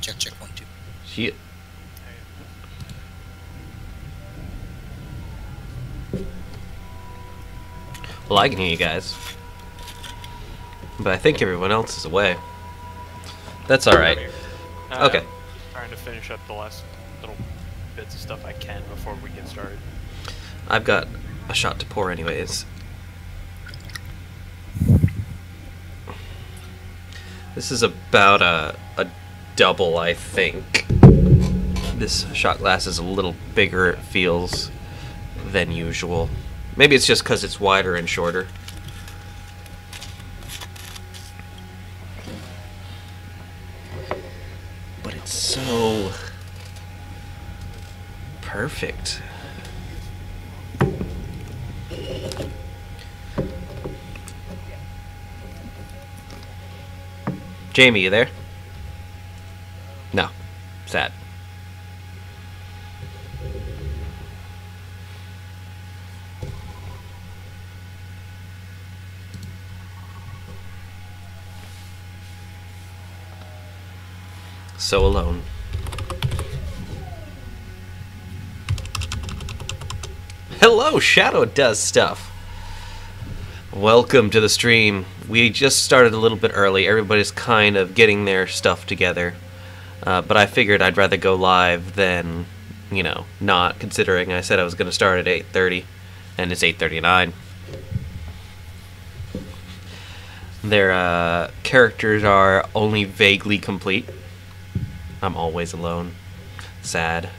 Check, 1, 2. Shit. Well, I can hear you guys. But I think everyone else is away. That's alright. Okay. Trying to finish up the last little bits of stuff I can before we get started. I've got a shot to pour anyways. This is about a double, I think. This shot glass is a little bigger, it feels, than usual. Maybe it's just because it's wider and shorter. But it's so perfect. Jamie, you there? No. Sad. So alone. Hello, Shadow does stuff. Welcome to the stream. We just started a little bit early. Everybody's kind of getting their stuff together. But I figured I'd rather go live than, you know, not, considering I said I was going to start at 8:30, and it's 8:39. Their characters are only vaguely complete. I'm always alone. Sad.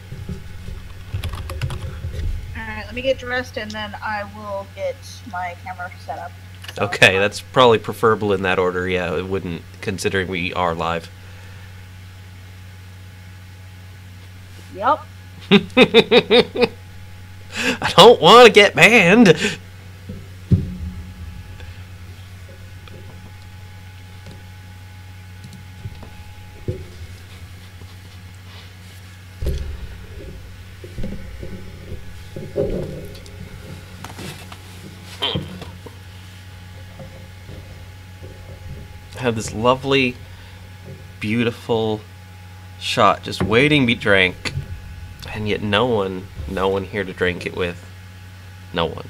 Alright, let me get dressed and then I will get my camera set up. So Okay, that's probably preferable in that order. Yeah, it wouldn't, considering we are live. Yep. I don't want to get banned. I have this lovely, beautiful shot just waiting to be drank, and yet no one here to drink it with. No one.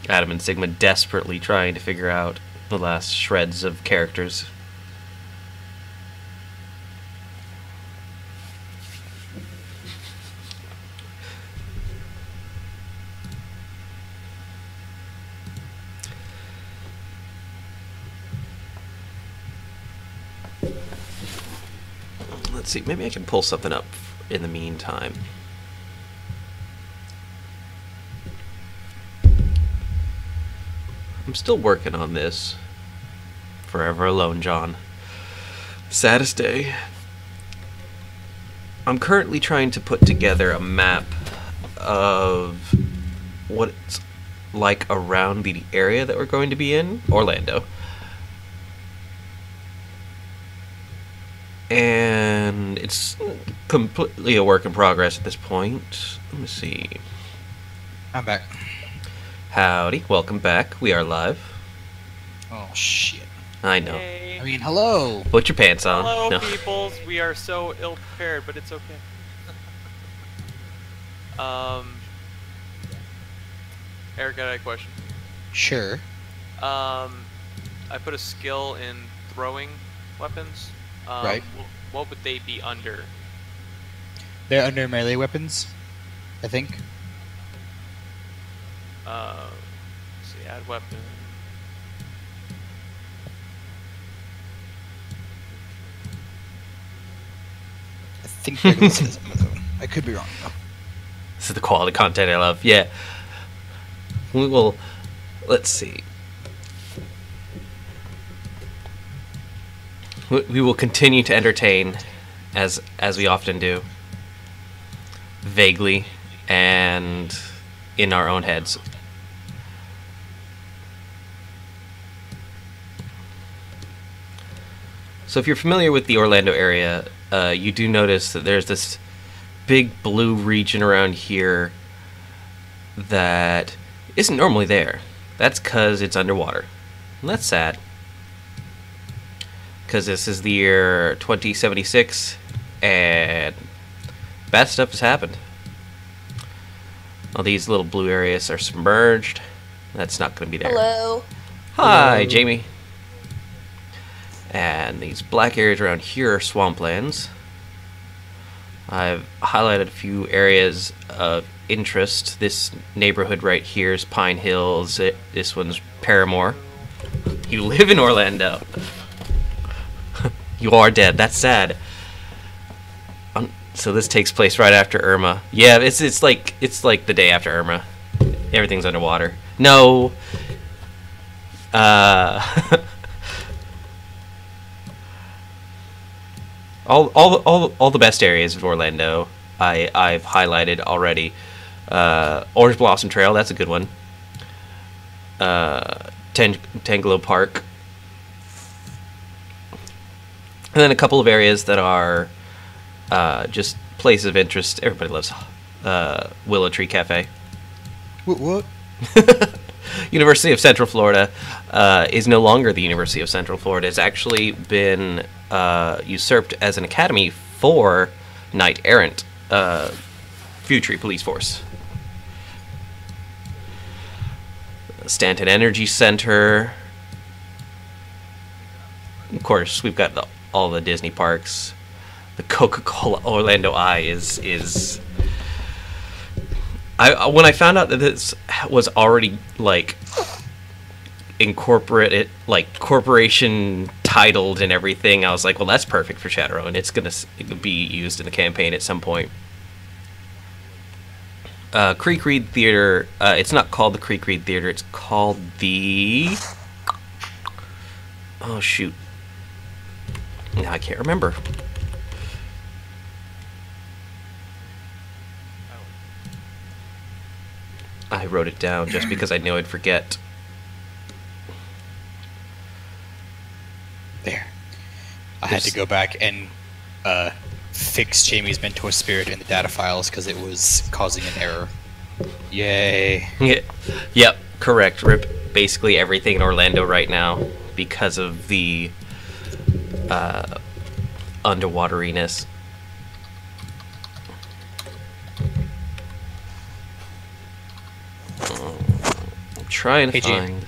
Adam and Sigma desperately trying to figure out the last shreds of characters. Let's see, maybe I can pull something up in the meantime. I'm still working on this. Forever alone, John. Saddest day. I'm currently trying to put together a map of what it's like around the area that we're going to be in, Orlando. And it's completely a work in progress at this point. Let me see. I'm back. Howdy, welcome back. We are live. Oh, shit. I know. Hey. I mean, hello. Put your pants on. Hello, No. peoples. We are so ill-prepared, but it's okay. Eric, I had a question. Sure. I put a skill in throwing weapons. Right. What would they be under? They're under melee weapons, I think. Let's see, add weapon. I think they're listed as though. I could be wrong, though. This is the quality content I love. Yeah. We will. Let's see. We will continue to entertain, as we often do, vaguely and in our own heads. So if you're familiar with the Orlando area, you do notice that there's this big blue region around here that isn't normally there. That's because it's underwater. And that's sad. Because this is the year 2076, and bad stuff has happened. All these little blue areas are submerged. That's not going to be there. Hello. Hi, Hello. Jamie. And these black areas around here are swamplands. I've highlighted a few areas of interest. This neighborhood right here is Pine Hills. This one's Paramore. You live in Orlando. You are dead. That's sad. So this takes place right after Irma. Yeah, it's like the day after Irma. Everything's underwater. No. All the best areas of Orlando I've highlighted already. Orange Blossom Trail, that's a good one. Tangelo Park. And then a couple of areas that are just places of interest. Everybody loves Willow Tree Cafe. What? University of Central Florida is no longer the University of Central Florida. It's actually been usurped as an academy for Knight Errant Futry Police Force. Stanton Energy Center. Of course, we've got all the Disney parks. The Coca-Cola Orlando Eye is. When I found out that this was already like incorporated, like corporation titled and everything, I was like, well, that's perfect for Shadowrun. It's gonna be used in the campaign at some point. Creek Reed Theater. It's not called the Creek Reed Theater. It's called the. Oh shoot! Now I can't remember. I wrote it down just because I knew I'd forget. There. I had to go back and fix Jamie's mentor spirit in the data files because it was causing an error. Yay. Yeah. Yep, correct. Rip basically everything in Orlando right now because of the underwateriness. I'm trying to Hey, Jamie. find...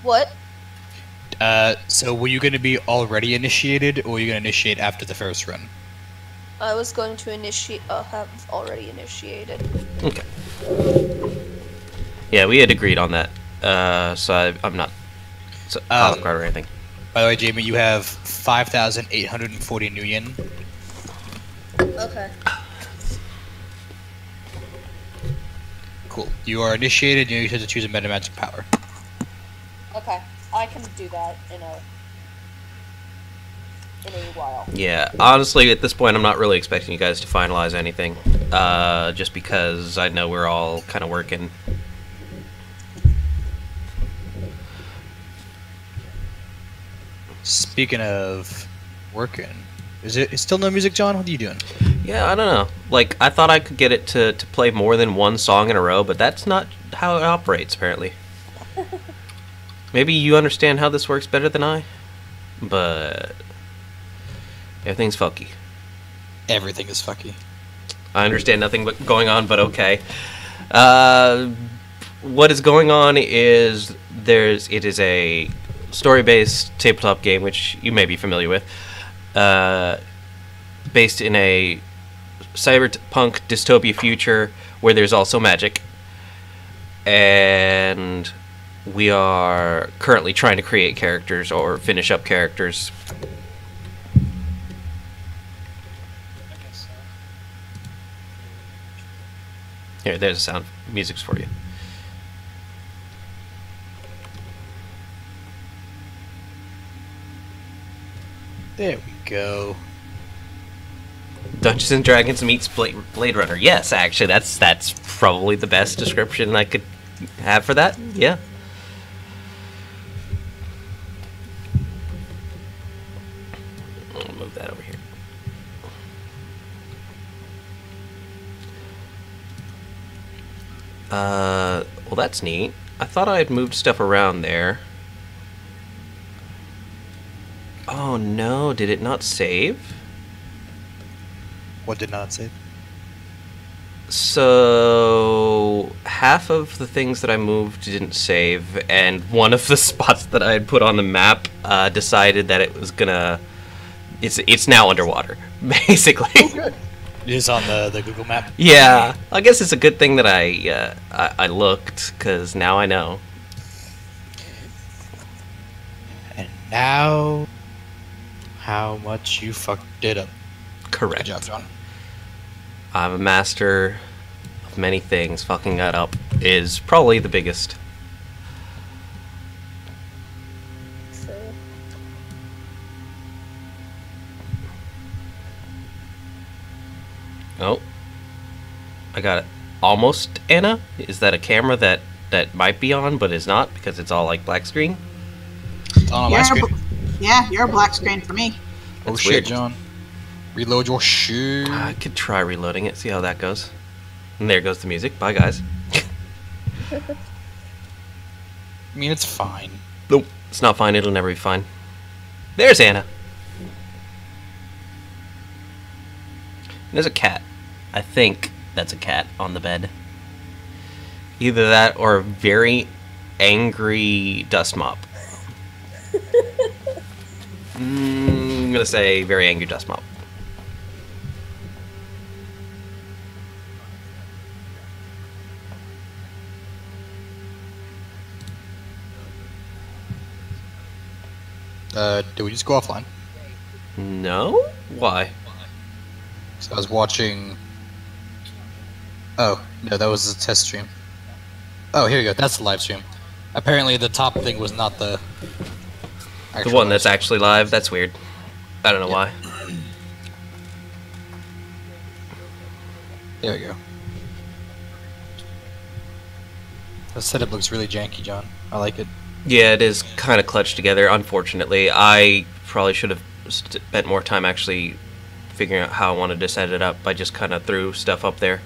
What? So were you going to be already initiated, or were you going to initiate after the first run? I was going to initiate. Have already initiated. Okay. Yeah, we had agreed on that. So I'm not caught off guard or anything. By the way, Jamie, you have 5,840 new yen. Okay. Cool. You are initiated, you have to choose a meta magic power. Okay. I can do that in a while. Yeah, honestly, at this point, I'm not really expecting you guys to finalize anything. Just because I know we're all kind of working. Speaking of working, is still no music, John? What are you doing? Yeah, I don't know. Like, I thought I could get it to play more than one song in a row, but that's not how it operates, apparently. Maybe you understand how this works better than I, but everything's fucky. Everything is fucky. I understand nothing but going on, but okay. What is going on is it is a story-based tabletop game, which you may be familiar with, based in a cyberpunk dystopia future where there's also magic, and we are currently trying to create characters or finish up characters. Here, there's a sound. Music's for you. There we go. Dungeons and Dragons meets Blade Runner. Yes, actually, that's probably the best description I could have for that. Yeah. I'll move that over here. Well, that's neat. I thought I had moved stuff around there. Oh no, did it not save? What did not save? So, half of the things that I moved didn't save, and one of the spots that I had put on the map decided that it was gonna... It's now underwater, basically. Oh, good. It is on the Google map. Yeah, I guess it's a good thing that I looked, because now I know. And now, how much you fucked it up. Correct. Good job, John. I'm a master of many things. Fucking that up is probably the biggest. So, Oh. I got it. Almost, Anna? Is that a camera that might be on, but is not, because it's all like black screen? It's on my screen. Yeah, you're a black screen for me. Oh That's shit, weird. John. Reload your shit. I could try reloading it, see how that goes. And there goes the music. Bye, guys. I mean, it's fine. Nope. It's not fine. It'll never be fine. There's Anna. There's a cat. I think that's a cat on the bed. Either that or a very angry dust mop. I'm gonna say very angry dust mop. Did we just go offline? No? Why? So I was watching... Oh, no, that was a test stream. Oh, here we go. That's the live stream. Apparently the top thing was not the... The one that's actually live? That's weird. I don't know why. There we go. The setup looks really janky, John. I like it. Yeah, it is kind of clutched together, unfortunately. I probably should have spent more time actually figuring out how I wanted to set it up. I just kind of threw stuff up there.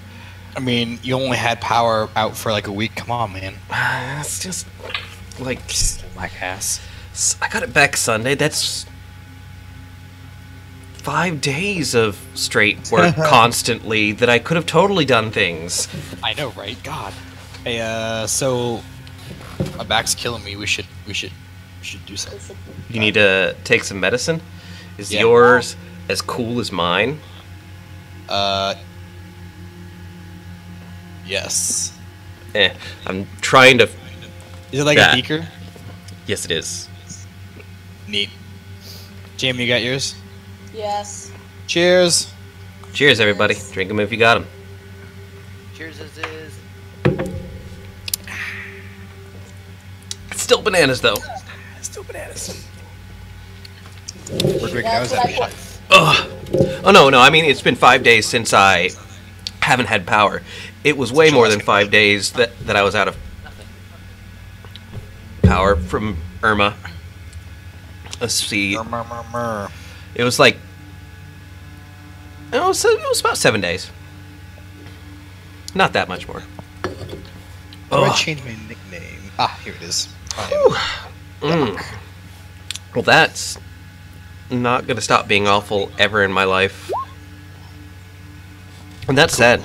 I mean, you only had power out for like a week. Come on, man. It's just like... Black ass. I got it back Sunday. That's 5 days of straight work constantly that I could have totally done things. I know, right? God. Hey, so my back's killing me. We should do something. You need to take some medicine. Is Yeah. yours as cool as mine? Yes. I'm trying to... Is it like Yeah. a beaker? Yes, it is. Neat. Jamie, you got yours? yes. Cheers. Cheers, everybody. Drink them if you got them. Cheers as is. It's still bananas, though. Still bananas. We're drinking That's ours what I out. put. Ugh. Oh, no, I mean, it's been 5 days since I haven't had power. It was way more than 5 days that I was out of power from Irma. Let's see. It was like... It was about 7 days. Not that much more. Oh, I Ugh. changed my nickname. Ah, here it is. Well, that's not going to stop being awful ever in my life. And that's sad.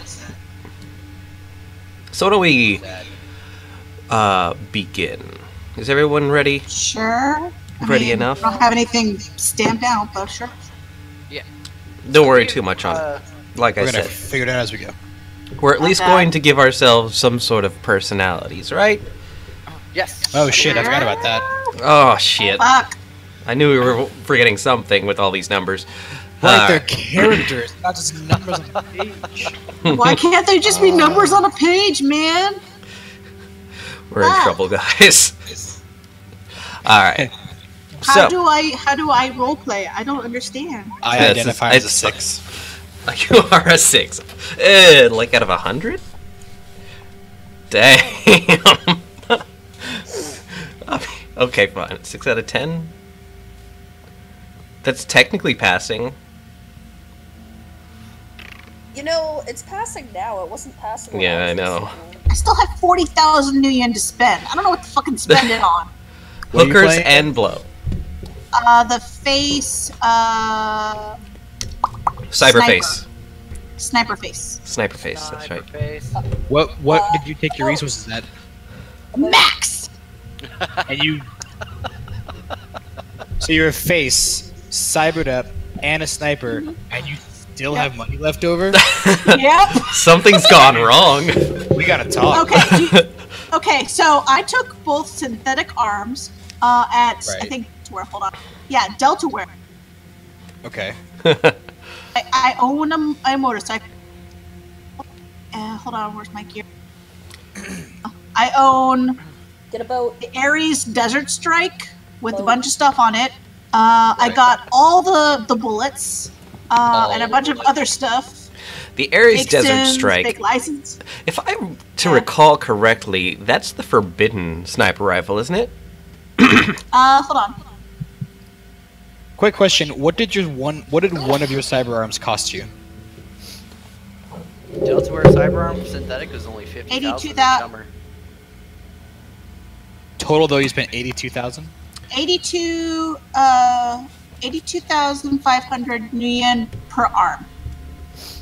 So, do we begin? Is everyone ready? Sure. Ready enough? I don't have anything stamped out, but sure. Don't worry too much on it. Like We're I gonna said, figure it out as we go. we're at least Okay. going to give ourselves some sort of personalities, right? Yes. Oh shit, I forgot about that. Oh, shit. Fuck. I knew we were forgetting something with all these numbers. Like they're Alright. characters, not just numbers on the page. Why can't they just be numbers on a page, man? We're in trouble, guys. Alright. How So, do I roleplay? I don't understand. I Yeah, identify it's- as a 6. you are a 6. Like out of 100? Damn. Okay, fine. 6 out of 10? That's technically passing. You know, it's passing now. It wasn't passing. When Yeah, I I was know. listening. I still have 40,000 new yen to spend. I don't know what to fucking spend it on. What are you Hookers playing? and blow. The face, Cyberface. Sniper face. Sniper face, that's right. What did you take your resources at? Max! And you. So you're a face, cybered up, and a sniper, and you still have money left over? Yep. Something's gone wrong. We gotta talk. Okay. Okay, so I took both synthetic arms at, I Right. think, where, hold on. Yeah, Delta Wear. Okay. I own a motorcycle. Hold on, where's my gear? I own Get about. the Ares Desert Strike with a bunch of stuff on it. I got all the bullets and a bunch of other stuff. The Ares Big Desert Sims, Strike. Big license. If I'm to recall correctly, that's the forbidden sniper rifle, isn't it? Hold on. Quick question: What did one of your cyber arms cost you? Delta Wear Cyberarm Synthetic was only 50,000 82,000. summer. Total though, you spent 82,000. 82,500 new yen per arm.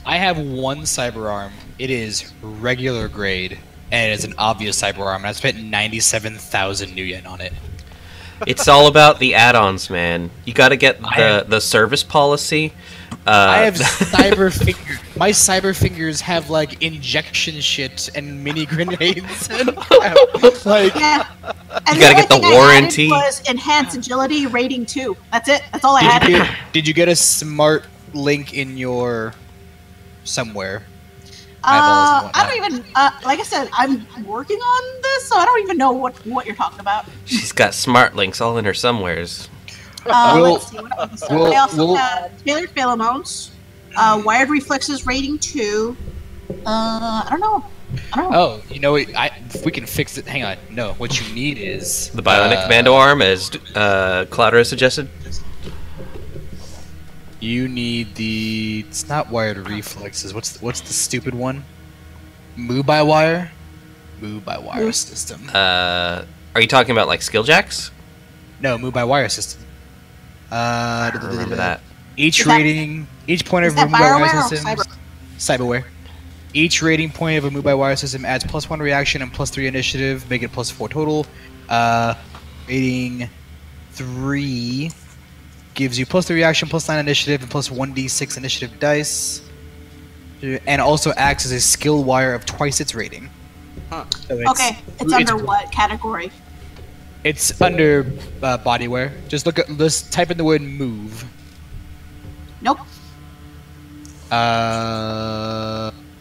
I have one cyber arm. It is regular grade, and it is an obvious cyber arm. And I spent 97,000 new yen on it. It's all about the add-ons, man. You got to get the service policy. I have cyber fingers. My cyber fingers have like injection shit and mini grenades and crap. Like, Yeah. And You gotta get the only thing I warranty. added was enhanced agility rating 2. That's it. That's all I added. did you get a smart link in your somewhere? I don't even. Like I said, I'm working on this, so I don't even know what you're talking about. She's got smart links all in her somewheres. We'll- Let's see what else. we'll- I also we'll- have tailored pheromones, wired reflexes rating 2. I don't know. Oh, you know what? If we can fix it. Hang on. No, what you need is The bionic commando arm, as Cloudera suggested. You need the. It's not wired reflexes. What's the stupid one? Move by wire. Move by wire system. Are you talking about like skill jacks? No, move by wire system. I don't remember that. Each Is that- rating, each point of is that move by wire Bioware or system. Cyberware. Each rating point of a move by wire system adds +1 reaction and +3 initiative, make it +4 total. Rating 3 gives you +3 reaction, +9 initiative, and +1d6 initiative dice. And also acts as a skill wire of twice its rating. Huh. So Okay, it's under what category? It's under bodywear. Just let's type in the word move. Nope.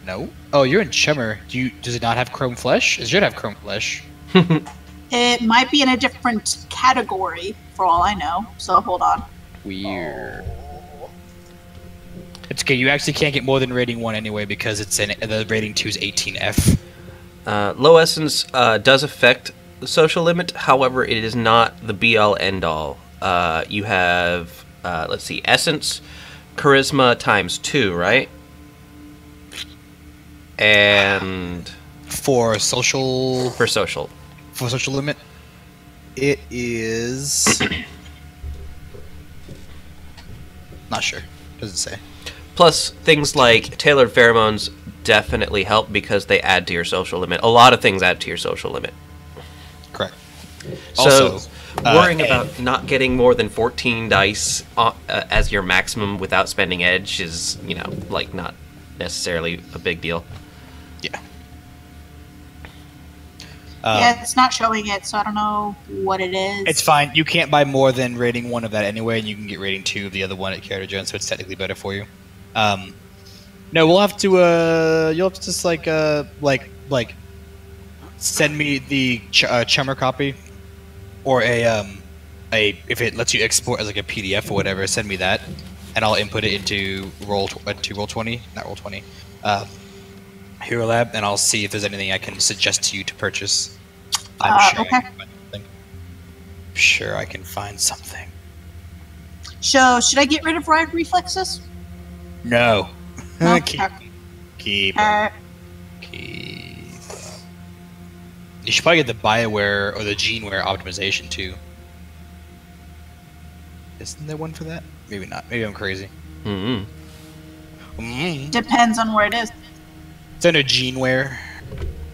No. Oh, you're in Chummer. Does it not have chrome flesh? It should have chrome flesh. It might be in a different category, for all I know. So hold on. Weird. It's okay. You actually can't get more than rating 1 anyway because the rating 2 is 18F. Low essence does affect the social limit. However, it is not the be-all end-all. You have, let's see, essence, charisma times 2, right? And For social limit, it is not sure. Doesn't say. plus things like tailored pheromones definitely help because they add to your social limit. A lot of things add to your social limit. Correct. So, Also, worrying and- about not getting more than 14 dice as your maximum without spending edge is, like not necessarily a big deal. Yeah. Yeah, it's not showing it, so I don't know what it is. It's fine. You can't buy more than rating 1 of that anyway, and you can get rating 2 of the other one at Character Gen, so it's technically better for you. No, we'll have to. You'll have to just like send me the Chummer copy, or a if it lets you export as like a PDF or whatever. Send me that, and I'll input it into Roll20, not Roll20, Hero Lab, and I'll see if there's anything I can suggest to you to purchase. I'm sure. Okay. I can find something. I'm sure I can find something. So, should I get rid of wired reflexes? No. No? keep Okay. keep Alright. keep. You should probably get the BioWare or the GeneWare optimization too. Isn't there one for that? Maybe not. Maybe I'm crazy. Depends on where it is. It's under GeneWare.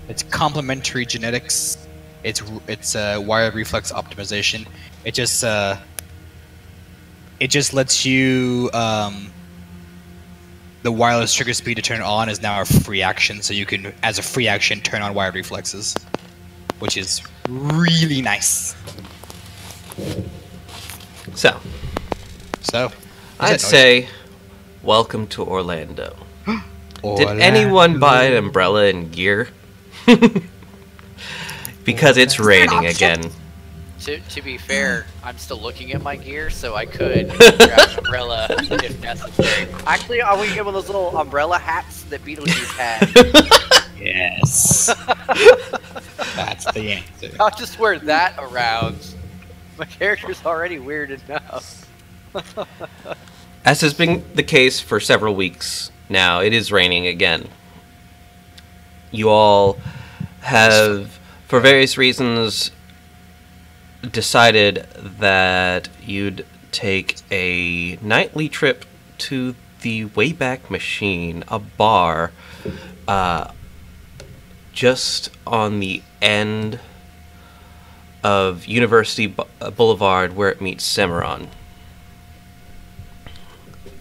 It's complementary genetics. It's wired reflex optimization. It just lets you the wireless trigger speed to turn on is now a free action, so you can, as a free action, turn on wired reflexes, which is really nice. So, I'd say, welcome to Orlando. Did anyone buy an umbrella and gear? Because it's raining again. To be fair, I'm still looking at my gear, so I could grab an umbrella if necessary. Actually, I want to get one of those little umbrella hats that Beetlejuice had. Yes. That's the answer. I'll just wear that around. My character's already weird enough. As has been the case for several weeks now, it is raining again. You all have, for various reasons, decided that you'd take a nightly trip to the Wayback Machine, a bar just on the end of University Boulevard where it meets Cimarron.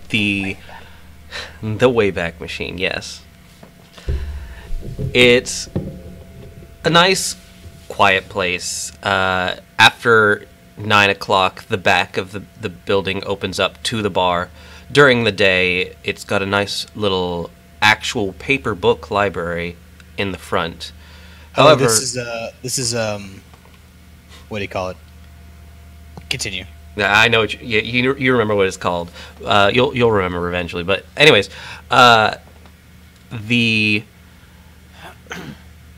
The Wayback Machine, yes. It's a nice, quiet place. After 9 o'clock, the back of the building opens up to the bar. During the day, it's got a nice little actual paper book library in the front. However, this is what do you call it? Continue. I know what you remember what it's called. You'll remember eventually. But anyways, the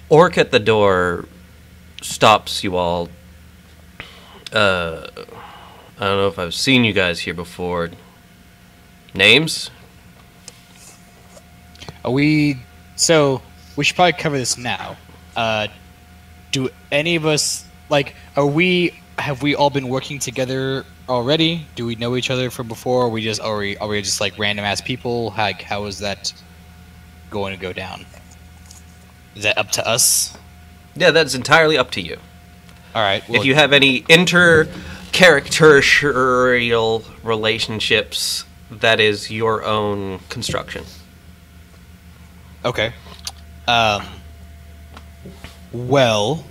orc at the door stops you all. I don't know if I've seen you guys here before. Names? So we should probably cover this now. Do any of us have we all been working together already? Do we know each other from before? Are we just like random ass people? How is that going to go down? Is that up to us? Yeah, that's entirely up to you. All right. Well, if you have any inter-characterial relationships, that is your own construction. Okay. Well,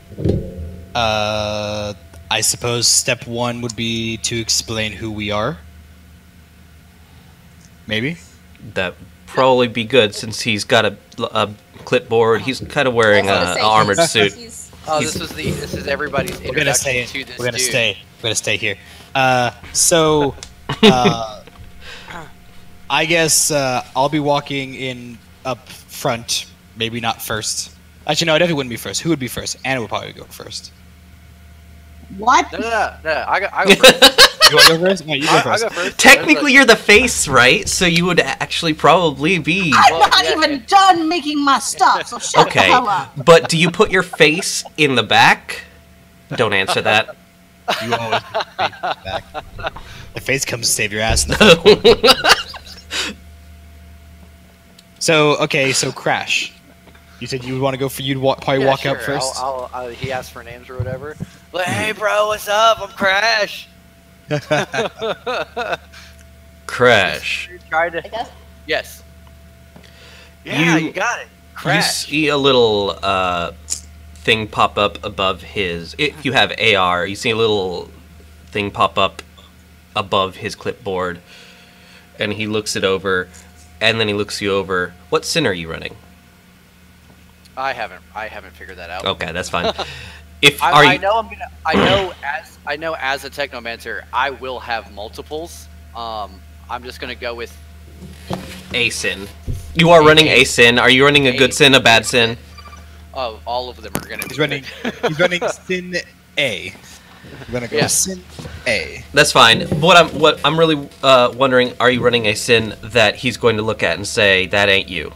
I suppose step one would be to explain who we are. Maybe? That probably be good since he's got a clipboard. He's kind of wearing an armored suit. This is everybody's introduction to this We're gonna stay here. So, I guess I'll be walking in up front. Maybe not first. Actually, no, I definitely wouldn't be first. Who would be first? Anna would probably go first. What? No. I go first. You want to go first? No, you go first. I go first. Technically, you're the face, right? So you would actually probably be. I'm not even done making my stuff, so shut the Okay, hell up. but do you put your face in the back? Don't answer that. You always put the face back. The face comes to save your ass in the So Crash. You said you would want to go for. You'd probably walk sure. out first. He asked for names or whatever. Like, hey, bro, what's up? I'm Crash. Crash. Tried to. I guess. Yes. Yeah, You- you got it. You Crash. see a little thing pop up above his. If you have AR, you see a little thing pop up above his clipboard, and he looks it over, and then he looks you over. What sin are you running? I haven't figured that out. Okay, that's fine. If I know as a technomancer, I will have multiples. I'm just gonna go with a sin. You are running a sin. Are you running a good sin, a bad sin? Oh, all of them are gonna. He's running sin A. I'm gonna go sin A. That's fine. What I'm really wondering, are you running a sin that he's going to look at and say that ain't you?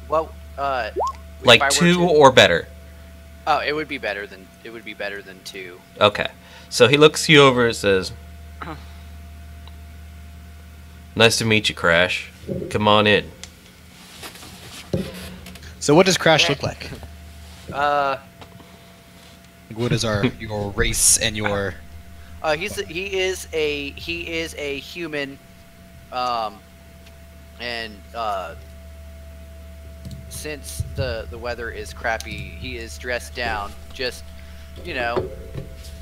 Well, Like if I were 2 to- or better. Oh, it would be better than 2. Okay. So he looks you over and says, "Nice to meet you, Crash. Come on in." So what does Crash look like? What is your race and your? He is a human, and since the weather is crappy, he is dressed down. Just, you know,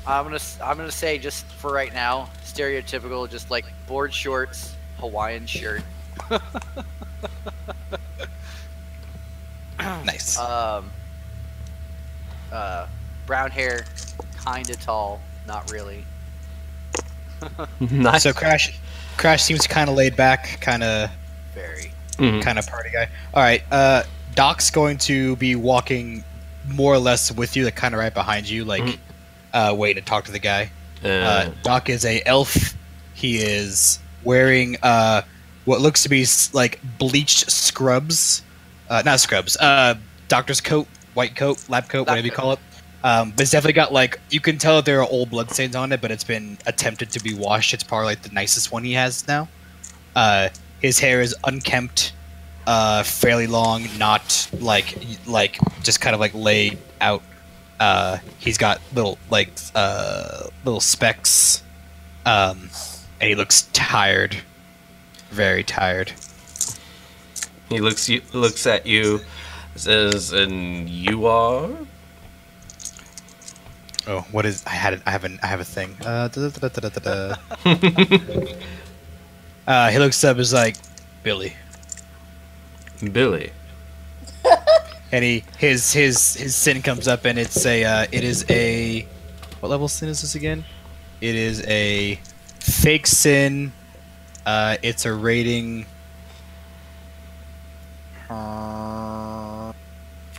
I'm gonna say just for right now, stereotypical, just like board shorts, Hawaiian shirt. Nice. Brown hair, kinda tall, not really. Nice. So Crash seems kind of laid back, kind of Very. party guy. All right. Doc's going to be walking more or less with you, like kind of right behind you, like waiting to talk to the guy. Doc is a elf. He is wearing what looks to be like bleached scrubs, not scrubs. Doctor's coat, white coat, lab coat, whatever you call it. But it's definitely got like, you can tell that there are old bloodstains on it, but it's been attempted to be washed. It's probably like the nicest one he has now. His hair is unkempt, fairly long, not like just kind of like laid out. He's got little specks, and he looks tired, very tired. He looks at you, says, "And you are?" Oh, what is? I have a thing. He looks up, is like, Billy, Billy. and his sin comes up, and it is a, what level sin is this again? It is a fake sin. It's a rating.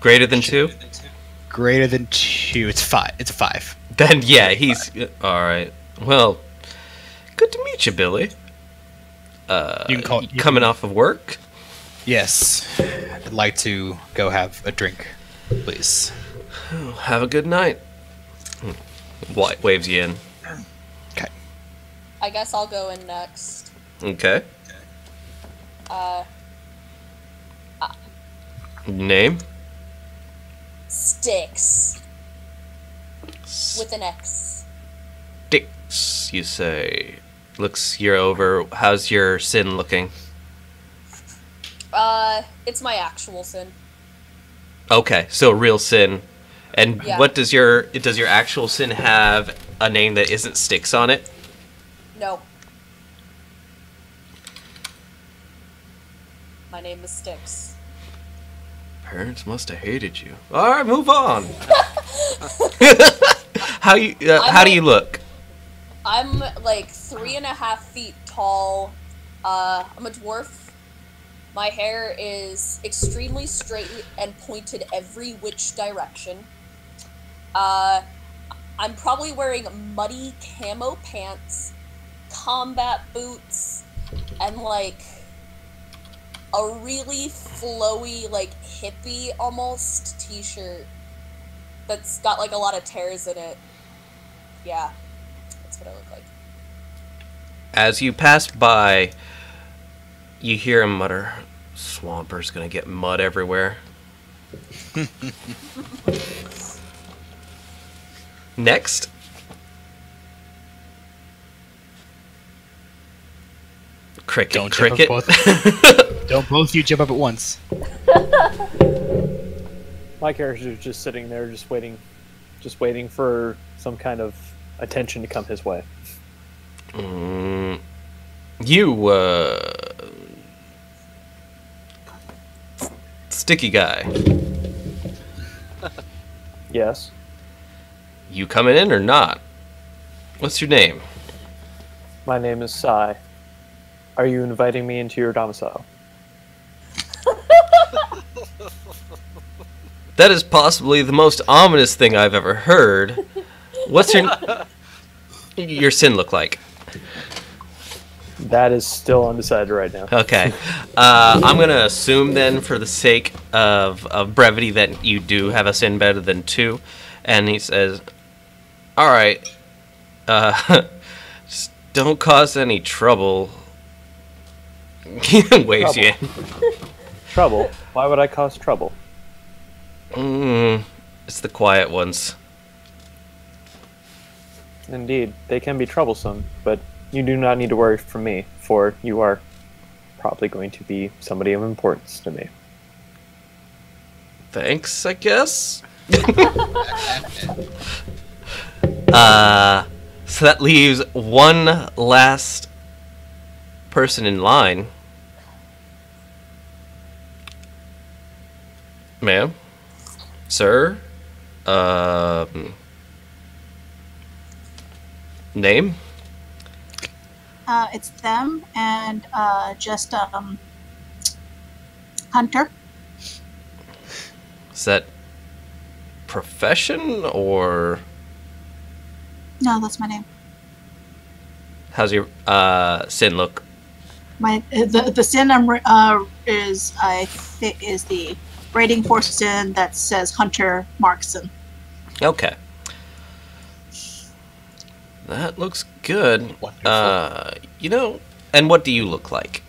Greater than 2? Greater than 2. It's 5. It's a 5. Then yeah, he's all right. Well, good to meet you, Billy. You can call it. Coming off of work? Yes. I'd like to go have a drink, please. Have a good night. Waves you in. Okay. I guess I'll go in next. Okay. Name? Sticks. With an X. Sticks, you say. You're over. How's your sin looking? It's my actual sin. Okay, so real sin. And Yeah. what does your actual sin have a name that isn't Sticks on it? No. My name is Sticks. Parents must have hated you. All right, move on. How do you look? I'm like 3.5 feet tall. I'm a dwarf. My hair is extremely straight and pointed every which direction. I'm probably wearing muddy camo pants, combat boots, and like a really flowy, like hippie almost t-shirt that's got like a lot of tears in it. Yeah, that's what I look like. As you pass by, you hear him mutter, "Swamper's gonna get mud everywhere." Next. Cricket. Don't Cricket. jump up don't both you jump up at once. My character is just sitting there, just waiting for some kind of attention to come his way. You, sticky guy. Yes. You coming in or not? What's your name? My name is Sai. Are you inviting me into your domicile? That is possibly the most ominous thing I've ever heard. What's your sin look like? That is still undecided right now. Okay. I'm going to assume then, for the sake of brevity, that you do have a sin better than 2. And he says, alright, just don't cause any trouble. He waves you in. Trouble? Why would I cause trouble? It's the quiet ones. Indeed, they can be troublesome, but you do not need to worry for me, for you are probably going to be somebody of importance to me. Thanks, I guess? So that leaves one last person in line. Ma'am? Sir? Name? It's them and just Hunter. Is that profession, or No, that's my name. how's your sin look? My the sin is the rating for sin that says Hunter Markson. Okay. That looks good. Wonderful. You know, and what do you look like?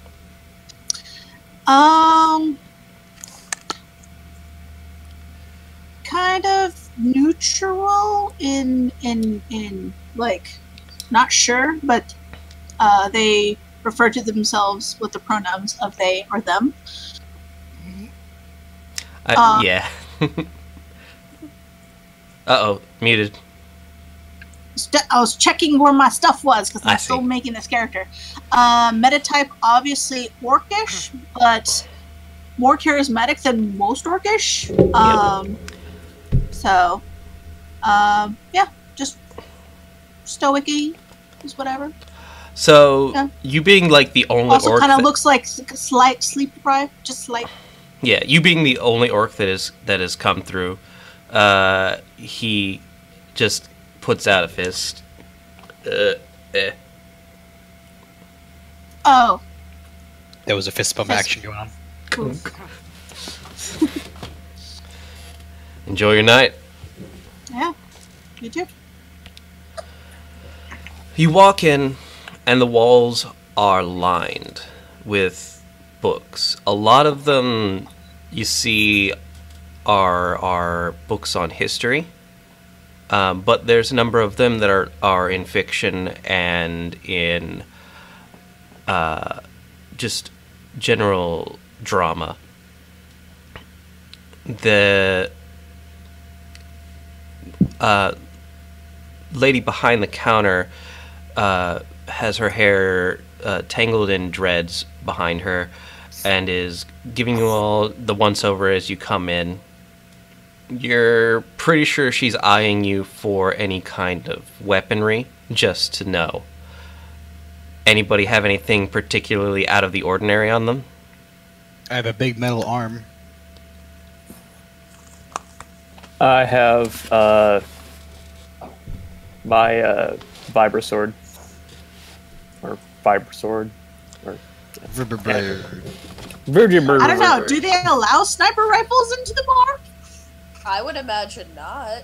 Kind of neutral in like, not sure, but they refer to themselves with the pronouns of they or them. Yeah. Uh-oh, muted. I was checking where my stuff was because I I'm still see. making this character. Metatype, obviously orcish, but more charismatic than most orcish. So, yeah, just stoic-y, just whatever. So, Yeah. you being like the only Also, orc kind of that- looks like slight sleep deprived, just slight. Yeah, you being the only orc that has come through, he just puts out a fist. Oh, There was a fist bump Fist- action going on. cool. Enjoy your night. Yeah, you too. You walk in, and the walls are lined with books. A lot of them you see are books on history, but there's a number of them that are in fiction and in just general drama. The lady behind the counter has her hair tangled in dreads behind her and is giving you all the once-over as you come in. You're pretty sure she's eyeing you for any kind of weaponry, just to know. Anybody have anything particularly out of the ordinary on them? I have a big metal arm. I have my vibrasword. Or vibrasword. Or Virgin I don't know. Do they allow sniper rifles into the bar? I would imagine not.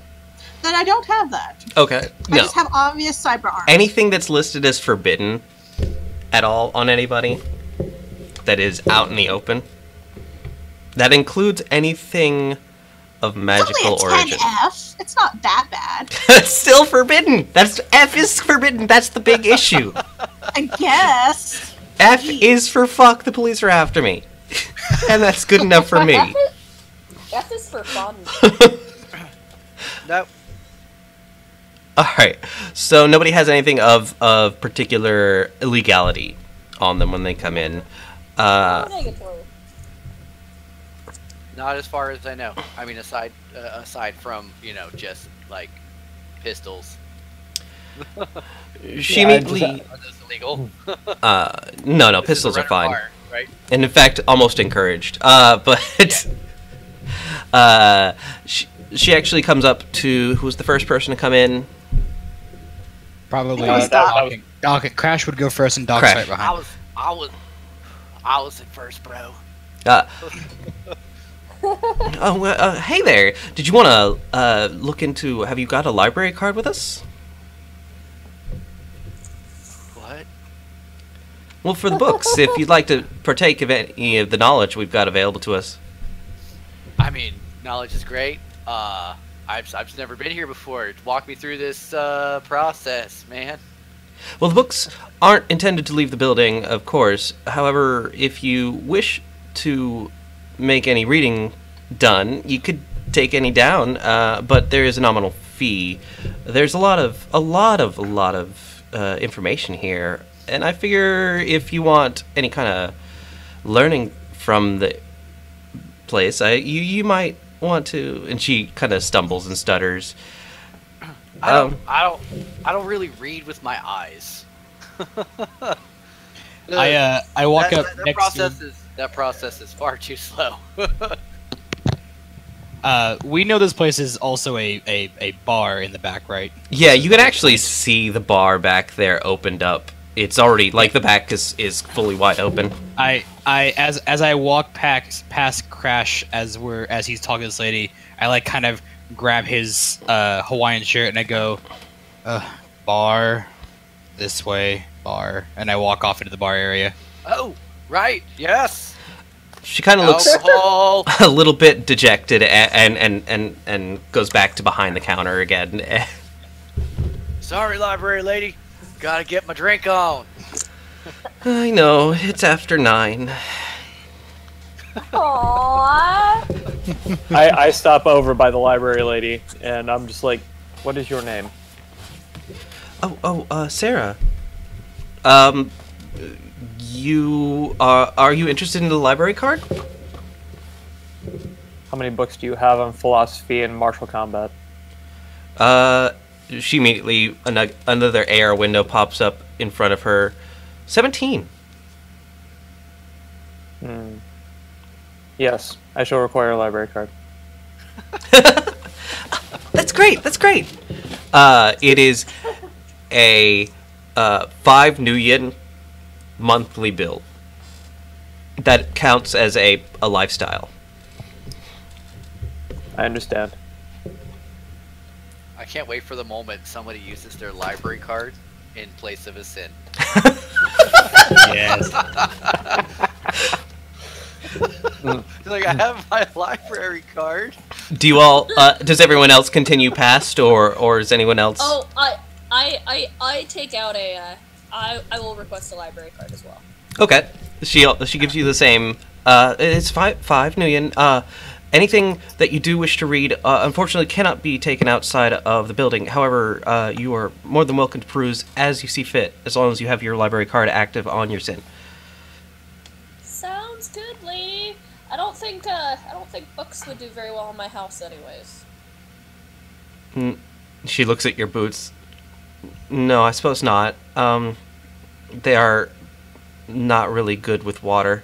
Then I don't have that. Okay, I no. just have obvious cyber arms. Anything that's listed as forbidden at all on anybody that is out in the open. That includes anything of magical it's only a origin. 10F. It's not that bad. That's still forbidden. That's F is forbidden. That's the big issue. I guess. F is for fuck. The police are after me, and that's good enough for me. F is for fun. Nope. All right. So nobody has anything of particular illegality on them when they come in. Negatory. Not as far as I know. I mean, aside from, you know, just like pistols. She Yeah, immediately. Are those illegal? No, This is pistols a are fine. bar, right? And in fact, almost encouraged. But she actually comes up to who was the first person to come in. Probably. That was Doc, Crash would go first, and Doc's Crash. right behind. I was at first, bro. Hey there. Did you want to look into? Have you got a library card with us? What? Well, for the books, if you'd like to partake of any of the knowledge we've got available to us. I mean, knowledge is great. I've just never been here before. Walk me through this process, man. Well, the books aren't intended to leave the building, of course. However, if you wish to make any reading done, you could take any down, but there is a nominal fee. There's a lot of information here, and I figure if you want any kind of learning from the place, you might want to. And she kind of stumbles and stutters. I don't really read with my eyes. I walk up next to... That process is far too slow. We know this place is also a bar in the back, right? Yeah, you can actually see the bar back there opened up. It's already, like, the back is fully wide open. As I walk past Crash as he's talking to this lady, I like kind of grab his Hawaiian shirt and I go, bar, this way, bar, and I walk off into the bar area. Oh, right, yes. She kind of looks Alcohol. a little bit dejected and goes back to behind the counter again. Sorry, library lady. Gotta get my drink on. I know, it's after 9. Aww. I stop over by the library lady, and I'm just like, what is your name? Sarah. You are you interested in the library card? How many books do you have on philosophy and martial combat? She immediately, another AR window pops up in front of her. 17. Yes, I shall require a library card. That's great. It is a 5 new yen monthly bill. That counts as a lifestyle. I understand. I can't wait for the moment somebody uses their library card in place of a sin. Yes. Like, I have my library card. Do you all? Does everyone else continue past, or is anyone else? Oh, I take out a. I will request a library card as well. Okay. She gives you the same. It's five new yen. Anything that you do wish to read, unfortunately, cannot be taken outside of the building. However, you are more than welcome to peruse as you see fit, as long as you have your library card active on your sin. Sounds good, lady. I don't think books would do very well in my house, anyways. She looks at your boots. No, I suppose not. They are not really good with water.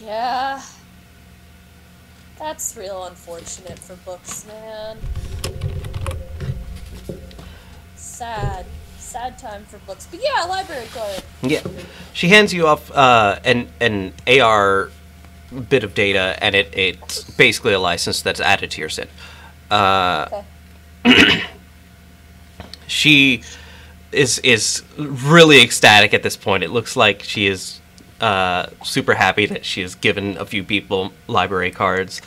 Yeah. That's real unfortunate for books, man. Sad time for books. But yeah, library card. Yeah. She hands you off an AR bit of data, and it's basically a license that's added to your SIN. Okay. She is really ecstatic at this point. It looks like she is super happy that she has given a few people library cards.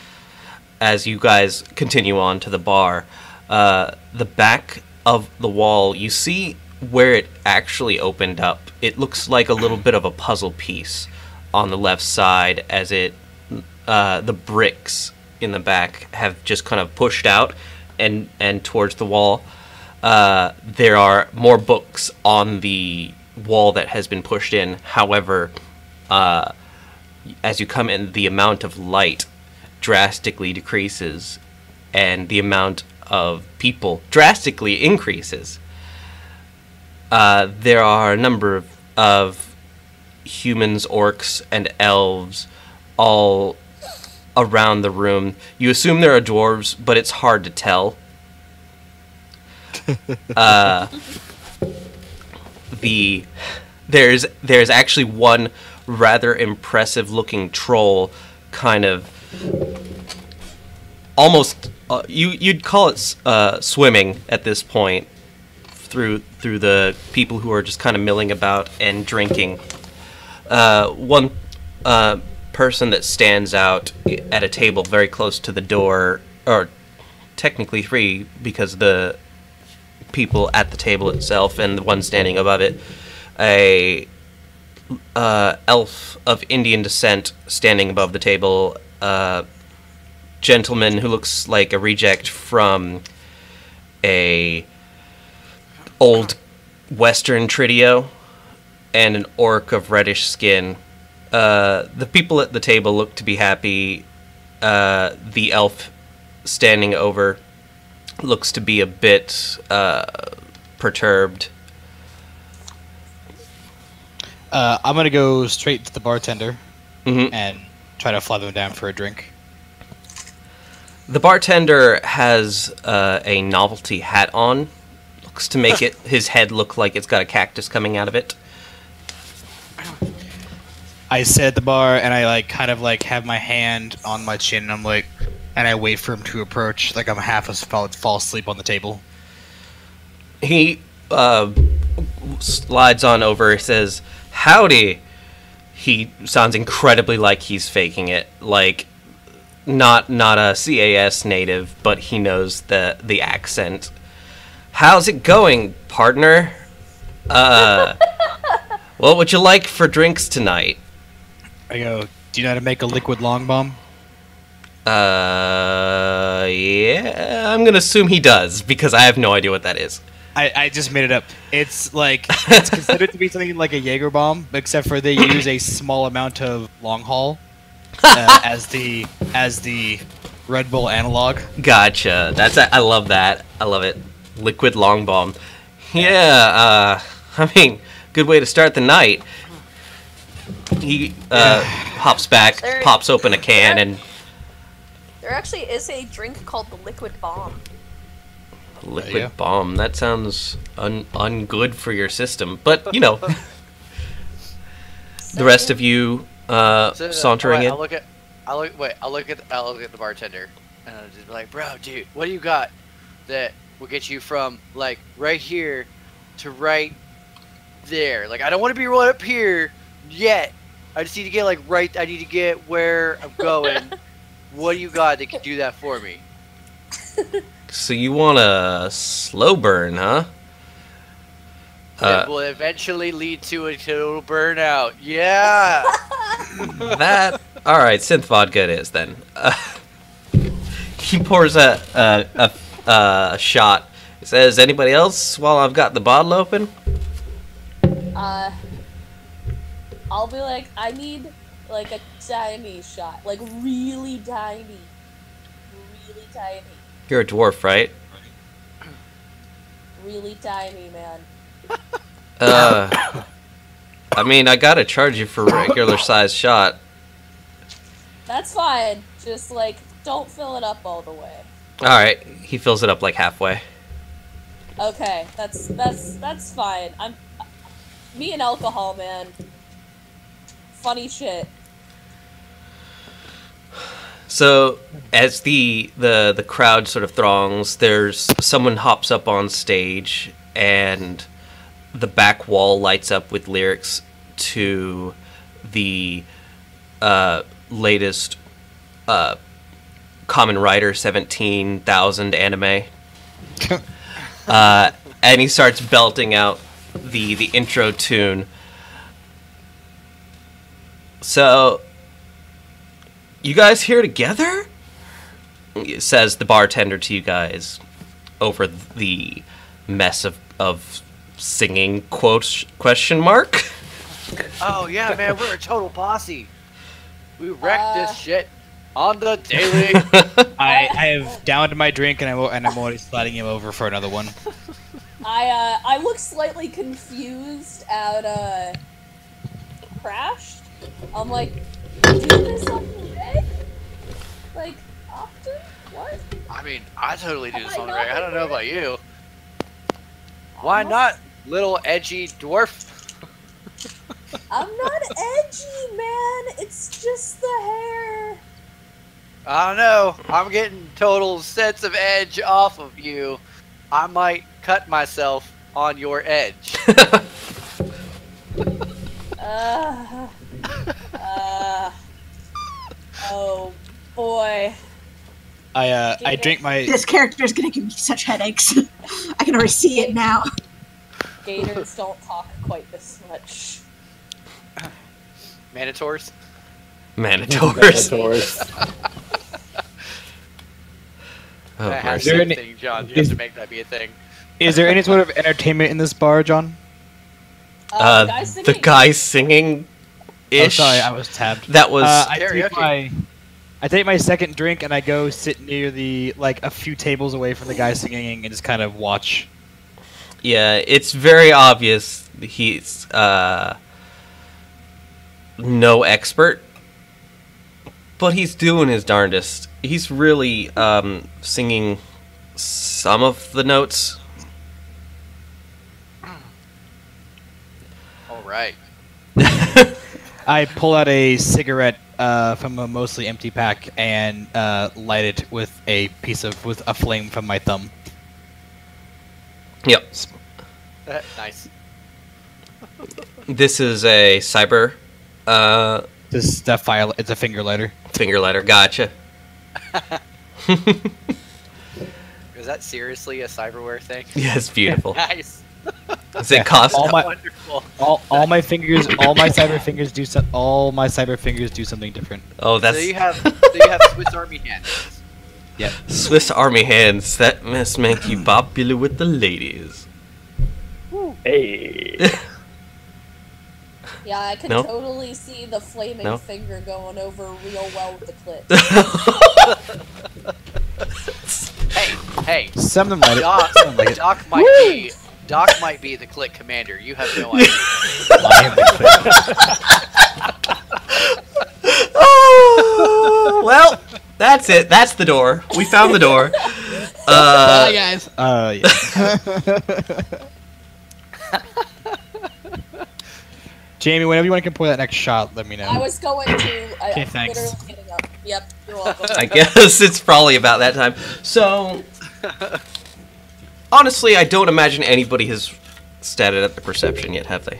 As you guys continue on to the bar, the back of the wall, you see where it actually opened up. It looks like a little bit of a puzzle piece on the left side, as it the bricks in the back have just kind of pushed out and towards the wall. There are more books on the wall that has been pushed in. However, as you come in, the amount of light drastically decreases, and the amount of people drastically increases. There are a number of humans, orcs, and elves all around the room. You assume there are dwarves, but it's hard to tell. there's actually one rather impressive looking troll, kind of almost you'd call it swimming at this point through the people who are just kind of milling about and drinking. One person that stands out at a table very close to the door, or technically three, because the people at the table itself and the one standing above it, a elf of Indian descent standing above the table, gentleman who looks like a reject from a old Western trio, and an orc of reddish skin. The people at the table look to be happy. The elf standing over looks to be a bit perturbed. I'm gonna go straight to the bartender Mhm. and try to flag him down for a drink. The bartender has a novelty hat on. Looks to make his head look like it's got a cactus coming out of it. I sit at the bar and I kind of have my hand on my chin and and I wait for him to approach, like I'm half fall asleep on the table. He slides on over, says, "Howdy." He sounds incredibly like he's faking it, like not a CAS native, but he knows the accent. "How's it going, partner? What would you like for drinks tonight?" I go, "Do you know how to make a liquid long bomb?" Yeah, I'm gonna assume he does, because I have no idea what that is. I just made it up. It's it's considered to be something like a Jaeger bomb, except for they use a small amount of long haul as the Red Bull analog. Gotcha. I love that. I love it. Liquid long bomb. Yeah, I mean, good way to start the night. He hops back, pops open a can, and... There actually is a drink called the Liquid Bomb. Liquid bomb. That sounds ungood for your system, but, you know. The rest of you sauntering in. I'll look at the bartender, and I'll just be like, "Bro, dude, what do you got that will get you from right here to right there? Like, I don't want to be right up here yet. I just need to get right. I need to get where I'm going. What do you got that can do that for me?" So you want a slow burn, huh? That will eventually lead to a total burnout. Yeah. All right, synth vodka it is then. He pours a shot. He says, "Anybody else while I've got the bottle open?" I'll be like, I need a tiny shot, really tiny, really tiny, You're a dwarf, right? really tiny, man. I mean, I gotta charge you for a regular size shot. That's fine. Just don't fill it up all the way. Alright, he fills it up halfway. Okay, that's fine. Me and alcohol, man. Funny shit. So, as the crowd sort of throngs, there's someone hops up on stage, and the back wall lights up with lyrics to the latest Common Rider 17,000 anime. And he starts belting out the intro tune. So, you guys here together? Says the bartender to you guys over the mess of singing question mark. Oh yeah, man, we're a total posse. We wrecked this shit on the daily. I have downed my drink and I'm already sliding him over for another one. I look slightly confused at Crashed. I'm like, do this on the day? Often? What? I mean, I totally do Am this I on the not reg. I don't know like about you. Why not Little edgy dwarf. I'm not edgy, man. It's just the hair. I don't know. I'm getting total sense of edge off of you. I might cut myself on your edge. Oh boy. I drink my. This character is gonna give me such headaches. I can already see it now. Gators don't talk quite this much. Manitors? Manitors. Oh, That has mercy. to be a thing, John. You have to make that be a thing. Is there any sort of entertainment in this bar, John? The guy singing. Oh, sorry, I was tabbed. That was. Karaoke. I take my second drink and I go sit near the a few tables away from the guy singing and just kind of watch. Yeah, it's very obvious he's no expert, but he's doing his darndest. He's really singing some of the notes. All right. I pull out a cigarette from a mostly empty pack and light it with a flame from my thumb. Yep. Nice. This is a cyber It's a finger lighter. finger lighter. Gotcha. Is that seriously a cyberware thing? Yeah, it's beautiful. Nice. Does it cost? Wonderful. All my cyber fingers do something different. Oh, that's So you have Swiss Army hands. Yep. Swiss Army hands. That must make you popular with the ladies. Hey. Yeah, I can No? totally see the flaming No? finger going over real well with the clit. Hey, Some of them light it. Doc, Some of them like it. Doc might be the click commander. You have no idea. Oh, well, that's it. That's the door. We found the door. Bye, guys. Yeah. Jamie, whenever you want to pour that next shot, let me know. I was going to. Okay, I'm thanks. literally getting up. Yep, you're welcome. I guess it's probably about that time. So, honestly, I don't imagine anybody has statted at the perception yet, have they?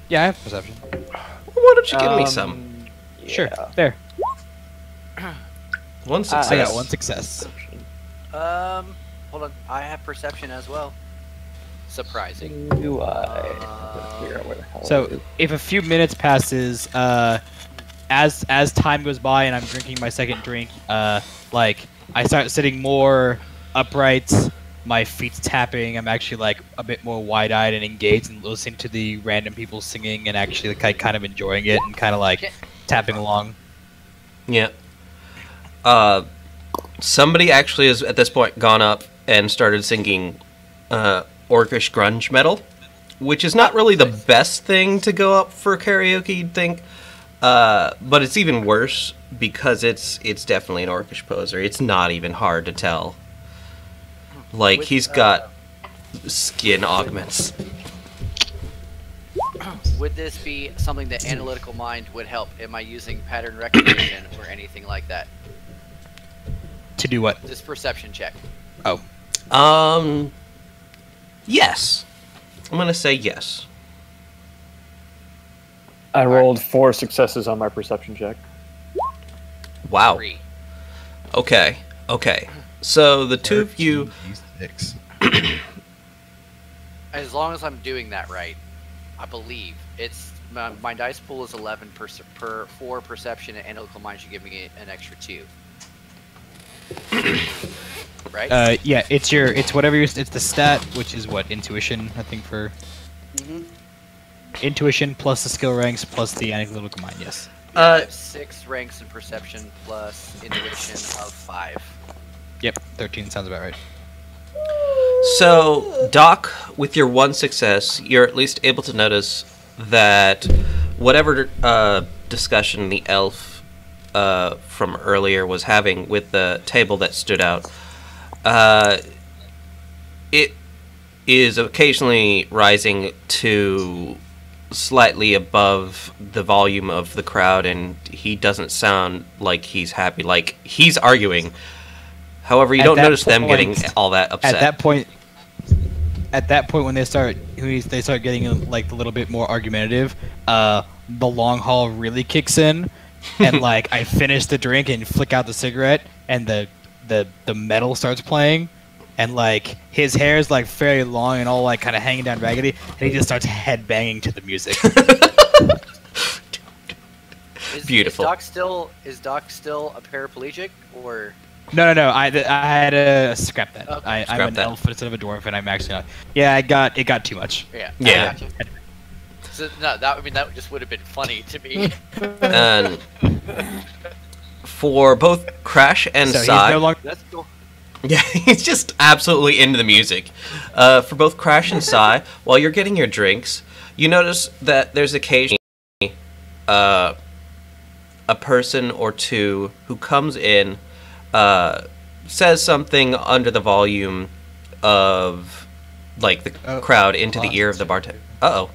Yeah, I have perception. Why don't you give me some? Sure. There. One success. I got one success. Hold on. I have perception as well. Surprising. Do I? Figure out where the hell it So is. if a few minutes passes, as time goes by and I'm drinking my second drink, I start sitting more upright, my feet's tapping. I'm actually a bit more wide-eyed and engaged and listening to the random people singing and actually kind of enjoying it and kind of tapping along. Yeah. Somebody actually has at this point gone up and started singing orcish grunge metal, which is not really the best thing to go up for karaoke, you'd think. But it's even worse because it's definitely an orcish poser. It's not even hard to tell. He's got skin augments. Would this be something that analytical mind would help? Am I using pattern recognition or anything like that? To do what? This perception check. Oh. Yes. I'm gonna say yes. I rolled 4 successes on my perception check. Wow. 3. Okay. So the two of you... As long as I'm doing that right, I believe it's my dice pool is 11 per 4 perception, and analytical mind should give me an extra 2. Right? Yeah, it's the stat, which is what, intuition, I think for... Mm-hmm. Intuition plus the skill ranks plus the analytical mind, yes. I have 6 ranks in perception plus intuition of 5. Yep, 13 sounds about right. So, Doc, with your one success, you're at least able to notice that whatever discussion the elf from earlier was having with the table that stood out, is occasionally rising to slightly above the volume of the crowd, and he doesn't sound like he's happy, like he's arguing. However, you don't notice them getting all that upset. At that point, when they start getting like a little bit more argumentative, the long haul really kicks in, and like I finish the drink and flick out the cigarette, and the metal starts playing, and like his hair is like fairly long and all like kind of hanging down raggedy, and he just starts headbanging to the music. Beautiful. Is Doc still a paraplegic or? No. I had to scrap that. Okay. I'm an elf instead of a dwarf, and I'm actually not. Yeah, it got too much. Yeah. Yeah. So no, that just would have been funny to me. And for both Crash and So he's Sai, no longer. That's cool. yeah, he's just absolutely into the music. For both Crash and Sai, while you're getting your drinks, you notice that there's occasionally a person or two who comes in, says something under the volume of like the crowd into the ear of the bartender. Uh-oh.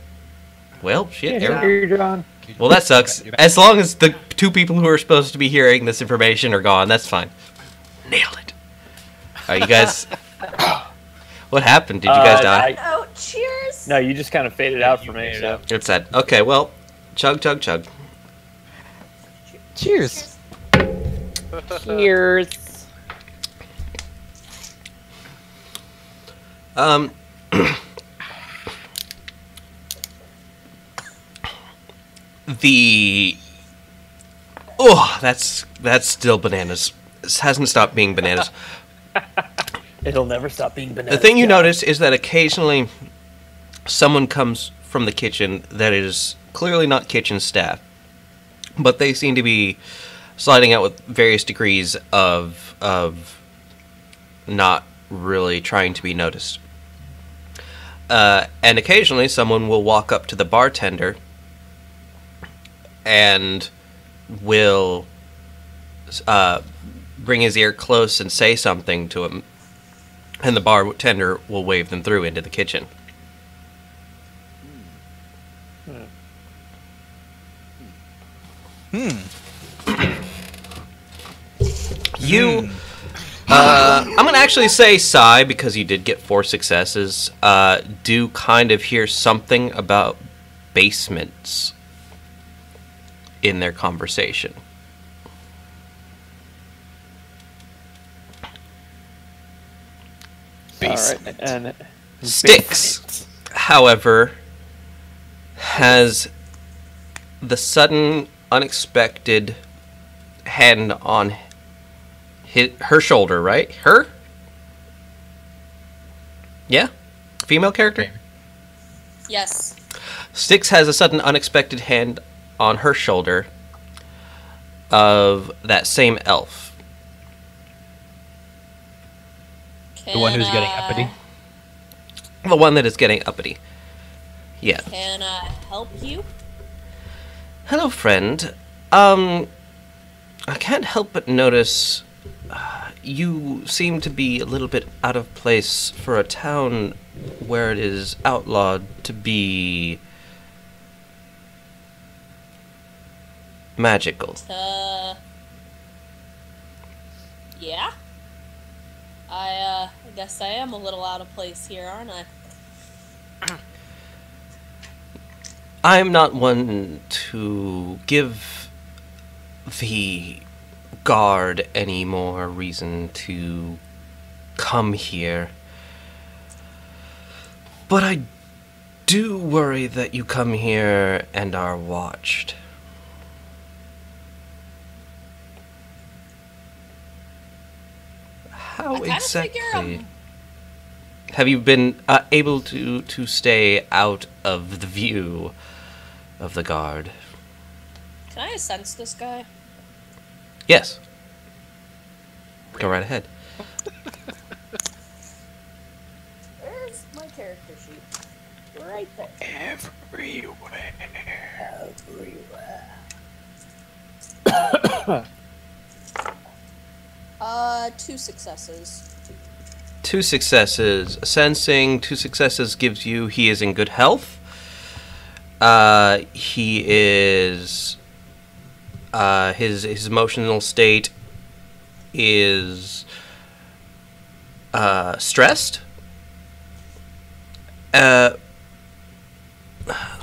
Well, shit. John. Well, that sucks. As long as the two people who are supposed to be hearing this information are gone, that's fine. Nailed it. Are you guys... What happened? Did you guys die? Oh, cheers! No, you just kind of faded out for me. So. It's sad. Okay, well, chug, chug, chug. Cheers. Cheers. That's still bananas. This hasn't stopped being bananas. It'll never stop being bananas. The thing you notice is that occasionally someone comes from the kitchen that is clearly not kitchen staff, but they seem to be sliding out with various degrees of not really trying to be noticed. And occasionally someone will walk up to the bartender and will bring his ear close and say something to him, and the bartender will wave them through into the kitchen. You, I'm gonna actually say Sai, because you did get 4 successes, do kind of hear something about basements in their conversation. Basement. All right, and Styx, however, has the sudden, unexpected hand on her shoulder, right? Her? Yeah? Female character? Yes. Styx has a sudden, unexpected hand on her shoulder of that same elf. The one who's getting uppity. The one that is getting uppity. Yeah. Can I help you? Hello, friend. I can't help but notice you seem to be a little bit out of place for a town where it is outlawed to be magical. Yeah? I guess I am a little out of place here, aren't I? I'm not one to give the guard any more reason to come here, but I do worry that you come here and are watched. How exactly have you been able to stay out of the view of the guard? Can I sense this guy? Yes. Go right ahead. Where's my character sheet? Right there. Everywhere. Two successes. 2 successes. Sensing, 2 successes gives you he is in good health. He is his emotional state is stressed. Let's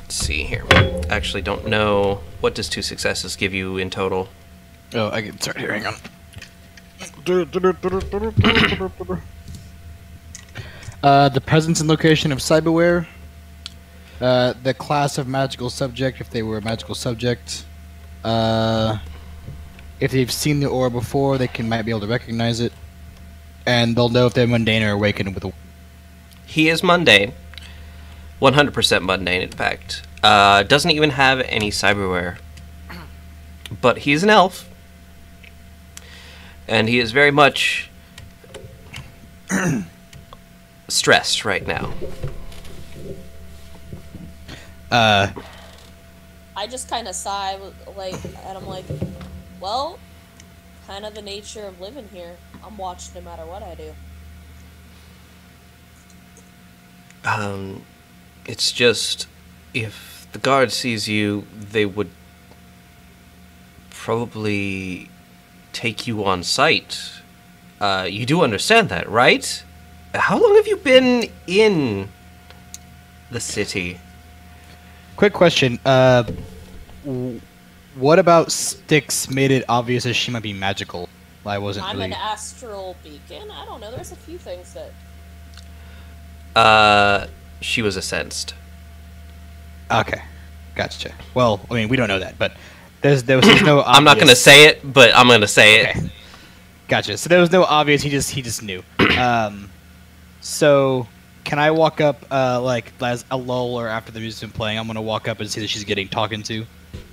see here. Actually, don't know what does 2 successes give you in total. Oh, I can start hearing on. The presence and location of cyberware. The class of magical subject, if they were a magical subject. If they've seen the aura before, they might be able to recognize it. And they'll know if they're mundane or awakened with a... He is mundane. 100% mundane, in fact. Doesn't even have any cyberware. But he's an elf. And he is very much stressed right now. I just kind of sigh, like, and I'm like, well, kind of the nature of living here. I'm watched no matter what I do. It's just, if the guard sees you, they would probably take you on sight. You do understand that, right? How long have you been in the city? Quick question. What about Styx made it obvious that she might be magical? I wasn't I'm really... an astral beacon. I don't know. There's a few things Uh, that... she was incensed. Okay. Gotcha. Well, I mean, we don't know that, but there was no obvious... I'm not gonna say it, but I'm gonna say it. Okay. Gotcha. So there was no obvious, he just knew. So... Can I walk up, like, as a lull or after the music's been playing, I'm gonna walk up and see that she's getting talking to.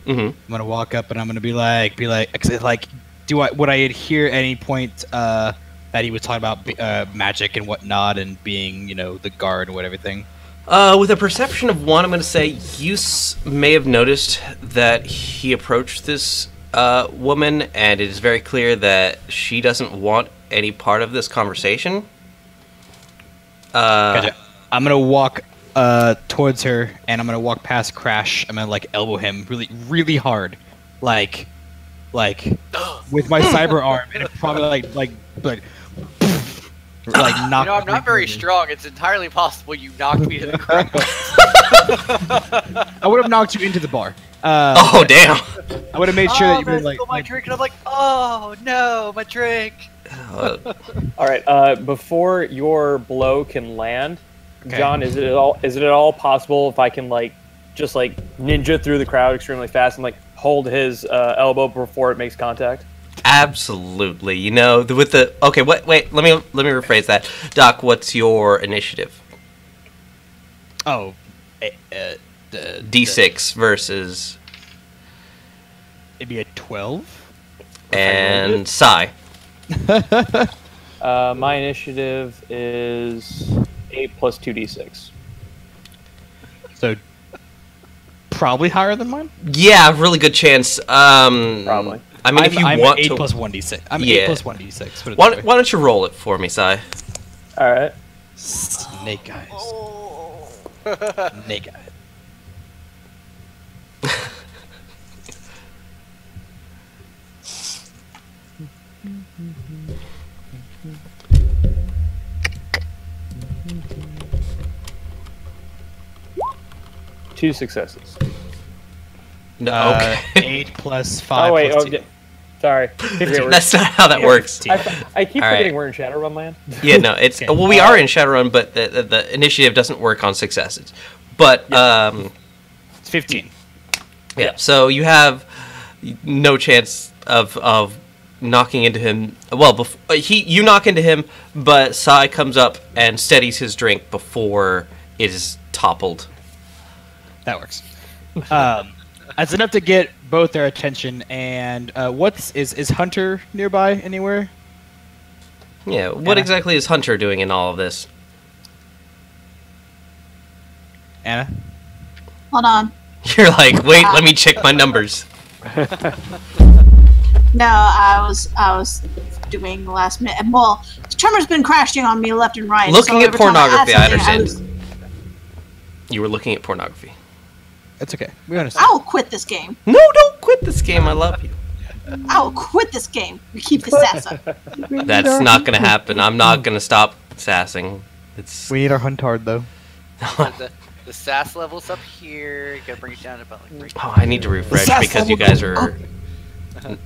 Mm-hmm. I'm gonna walk up and I'm gonna be like, would I hear at any point, that he was talking about, magic and whatnot and being, you know, the guard and what everything? With a perception of 1, I'm gonna say you may have noticed that he approached this, woman, and it is very clear that she doesn't want any part of this conversation. Gotcha. I'm gonna walk towards her, and I'm gonna walk past Crash. I'm gonna like elbow him really, really hard, like with my cyber arm, and it probably like knock. You know, I'm not very strong. It's entirely possible you knocked me to the ground. I would have knocked you into the bar. Oh damn! I would have made sure that you man, were like stole my drink, and I'm like, oh no, my drink. Uh, All right. Before your blow can land, Okay. John, is it at all possible if I can just ninja through the crowd extremely fast and hold his elbow before it makes contact? absolutely. You know, with the okay. Wait. Let me rephrase that. Doc, what's your initiative? oh, D6 versus it'd be a 12. and Psy. My initiative is 8 plus 2d6. So probably higher than mine. Yeah, really good chance. Probably. I mean, if you I'm want 8 to, plus 1d6. I'm Yeah. 8 plus 1d6. Put it why that way. don't you roll it for me, Psy? All right. Snake eyes. Oh. Snake eyes. Two successes. No, okay. 8 plus 5 Oh wait. plus Oh, 2. yeah. Sorry. Forget we're- That's not how that works. I keep All right. forgetting we're in Shadowrun land. Yeah, no, it's Okay. well, we are in Shadowrun, but the initiative doesn't work on successes. But It's 15. yeah, so you have no chance of knocking into him. Well, you knock into him, but Sai comes up and steadies his drink before it is toppled. That works. That's enough to get both their attention. And is Hunter nearby anywhere? Yeah, what Anna? exactly is Hunter doing in all of this? Anna? Hold on. You're like, wait, let me check my numbers. No, I was doing last minute. Well, Tremor's been crashing on me left and right. Looking so at every time pornography, I add something, understand. You were looking at pornography. It's okay. We understand. I will quit this game. No, don't quit this game. I love you. I will quit this game. We keep the sass up. That's not gonna happen. I'm not gonna stop sassing. It's. We need our huntard though. The sass level's up here. You gotta bring it down to about like right. Oh, I need to refresh because you guys are. Okay.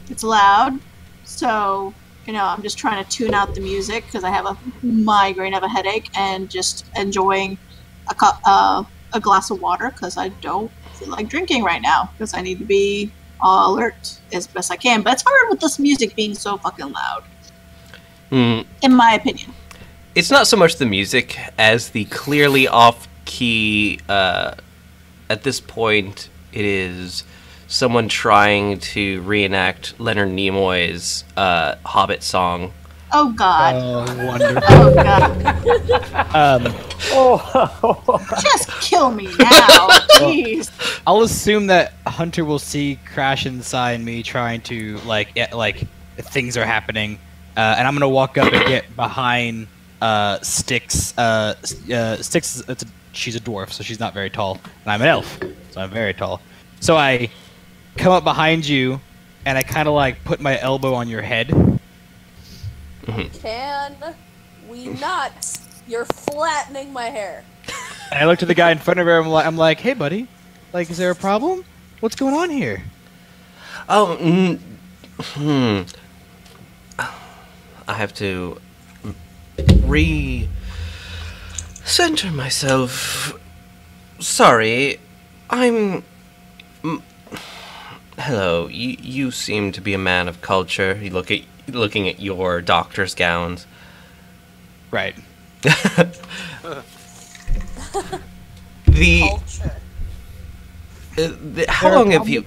It's loud, so I'm just trying to tune out the music because I have a migraine, I have a headache, and just enjoying a glass of water because I don't feel like drinking right now because I need to be alert as best I can. But it's hard with this music being so fucking loud, in my opinion. It's not so much the music as the clearly off-key. At this point, it is someone trying to reenact Leonard Nimoy's Hobbit song. Oh God! Oh, wonderful. Oh God! Just kill me now, jeez. I'll assume that Hunter will see Crash inside me trying to like things are happening, and I'm gonna walk up and get behind Styx. Styx, she's a dwarf, so she's not very tall, and I'm an elf, so I'm very tall. So I come up behind you, and I kind of like put my elbow on your head. Can we not? You're flattening my hair. And I look to the guy in front of her. I'm like, hey, buddy, like, is there a problem? What's going on here? Oh, I have to center myself. Sorry, hello, you seem to be a man of culture. You looking at your doctor's gowns. Right. Culture. How long have you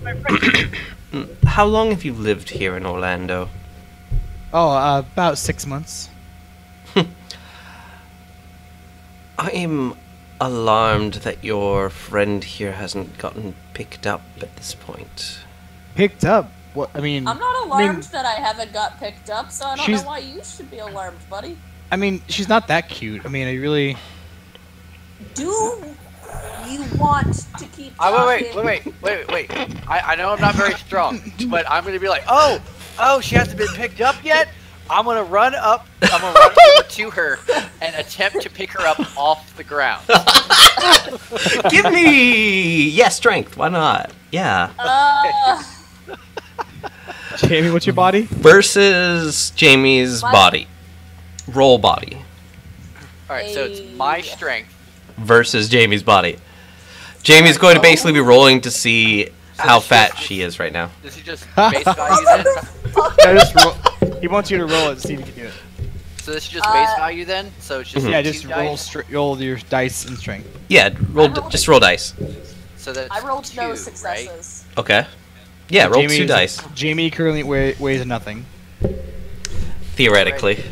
how long have you lived here in Orlando? Oh, about 6 months. I am alarmed that your friend here hasn't gotten picked up at this point. Picked up? What? I mean, I'm not alarmed that I haven't got picked up, so I don't know why you should be alarmed, buddy. I mean, she's not that cute. I mean, I really. Do you want to keep talking? Wait. I know I'm not very strong, but I'm gonna be like, oh, she hasn't been picked up yet? I'm gonna run over to her and attempt to pick her up off the ground. Give me strength. Why not? Yeah. Jamie, what's your body? Versus Jamie's body. Roll body. Alright, so it's my strength. Versus Jamie's body. Jamie's going to basically be rolling to see how fat she is right now. Does he just base value then? Yeah, just roll. He wants you to roll it and see if you can do it. So this is just base value then? So it's just Yeah, just two roll your dice and strength. Yeah, just roll dice. So that's I rolled no two, successes. Right? Okay. Yeah, roll 2 dice. Jamie currently weighs nothing. Theoretically.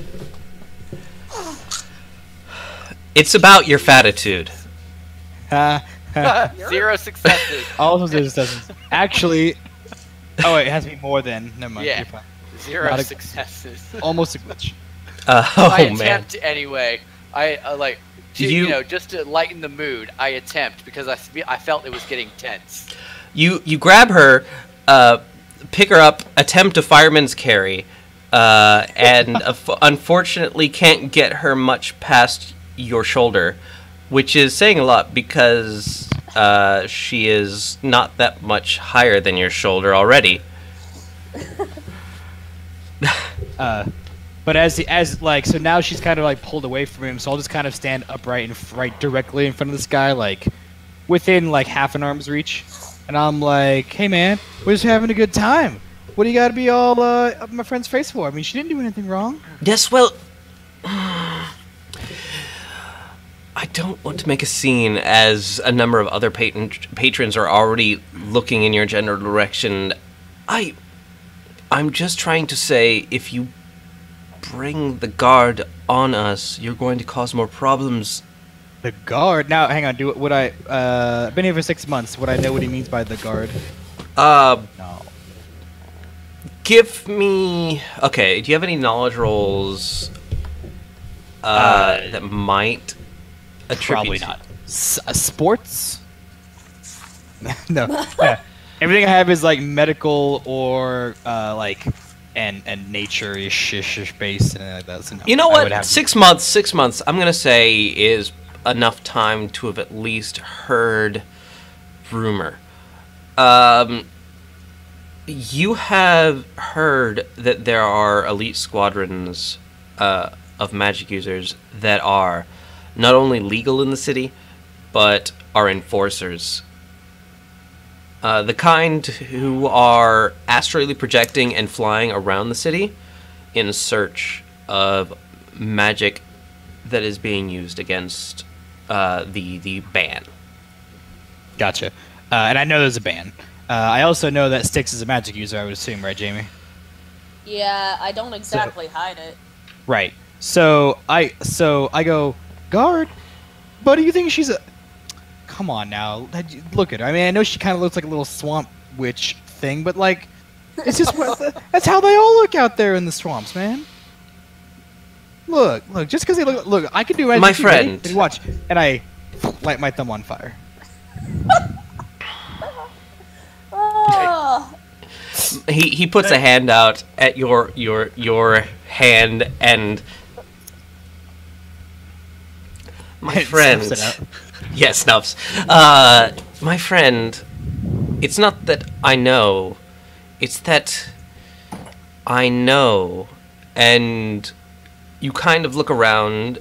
It's about your fatitude. 0 successes. Also 0 successes. Actually, oh wait, it has to be more than. Never mind. Yeah. You're fine. 0 successes. Almost a glitch. I Man. attempt anyway. I just to lighten the mood. I attempt because I felt it was getting tense. You grab her, pick her up, attempt a fireman's carry, and unfortunately can't get her much past your shoulder, which is saying a lot because she is not that much higher than your shoulder already. But so now she's kind of like pulled away from him, so I'll just kind of stand upright and right directly in front of this guy, like within like half an arm's reach, and I'm like, "Hey man, we're just having a good time. What do you got to be all up in my friend's face for? I mean, she didn't do anything wrong." Yes, well, I don't want to make a scene, as a number of other patrons are already looking in your general direction. I'm just trying to say, if you bring the guard on us, you're going to cause more problems. The guard? Now, hang on. I've been here for 6 months. Would I know what he means by the guard? No. Give me... Okay, do you have any knowledge rolls that might attribute... Probably not. Sports? No. Yeah. Everything I have is like medical or like and nature-ish based and like that. So no, You know I would what? have- 6 months. 6 months. I'm gonna say is enough time to have at least heard rumor. You have heard that there are elite squadrons of magic users that are not only legal in the city, but are enforcers. The kind who are astrally projecting and flying around the city in search of magic that is being used against the ban. Gotcha. And I know there's a ban. I also know that Styx is a magic user, I would assume, right, Jamie? Yeah, I don't exactly hide it. Right. So I go, guard, but do you think she's a... Come on now, look at her. I mean, I know she kind of looks like a little swamp witch thing, but like, it's just that's how they all look out there in the swamps, man. Look, just because they look, I can do magic. My too, ready? friend. Ready? Watch, and I light my thumb on fire. Oh, He puts a hand out at your hand and my And friend. snuffs it out. Yes, snuffs. My friend, it's not that I know, it's that I know, and you kind of look around,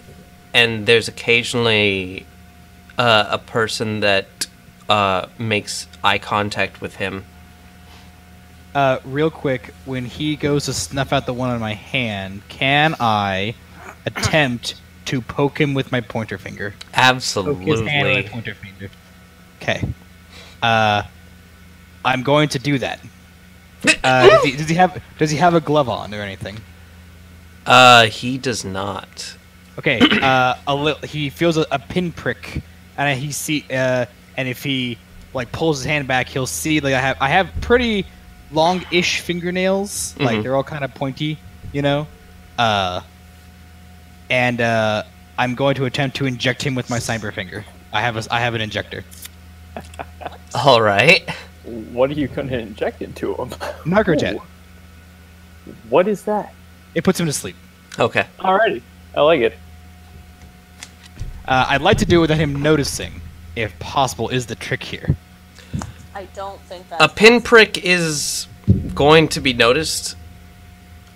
and there's occasionally a person that makes eye contact with him. Real quick, when he goes to snuff out the one on my hand, can I attempt to poke him with my pointer finger? Poke his hand with my Absolutely. pointer finger. Okay. I'm going to do that. Does he have a glove on or anything? He does not. Okay. He feels a pinprick, and and if he like pulls his hand back, he'll see like I have pretty long-ish fingernails, like Mhm. they're all kind of pointy, you know. And I'm going to attempt to inject him with my cyber finger. I have an injector. All right. What are you going to inject into him? Narcojet. Ooh. What is that? It puts him to sleep. Okay. Alrighty, I like it. I'd like to do it without him noticing, if possible, is the trick here. I don't think that's A pinprick is going to be noticed.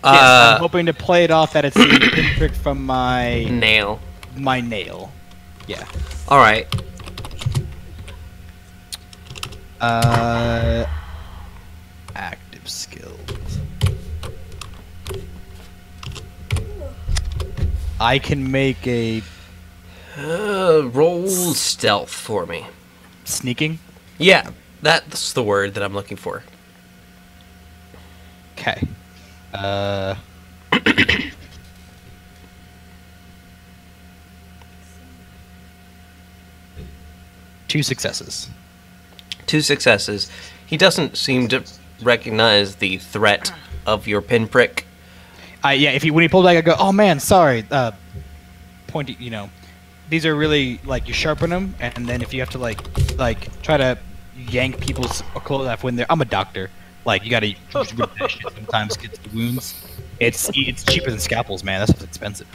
Yes, I'm hoping to play it off that it's the pinprick from my Nail. nail. Yeah. All right. Active skills. I can make a Roll stealth for me. sneaking. Yeah, that's the word that I'm looking for. Okay. 2 successes. 2 successes. He doesn't seem to recognize the threat of your pinprick. Yeah, when he pulled back, I go, "Oh man, sorry." Pointy, you know, these are really like you sharpen them, and then if you have to like try to yank people's clothes off when they're, I'm a doctor. Like you gotta rip that shit sometimes get to the wounds. It's cheaper than scalpels, man. That's what's expensive.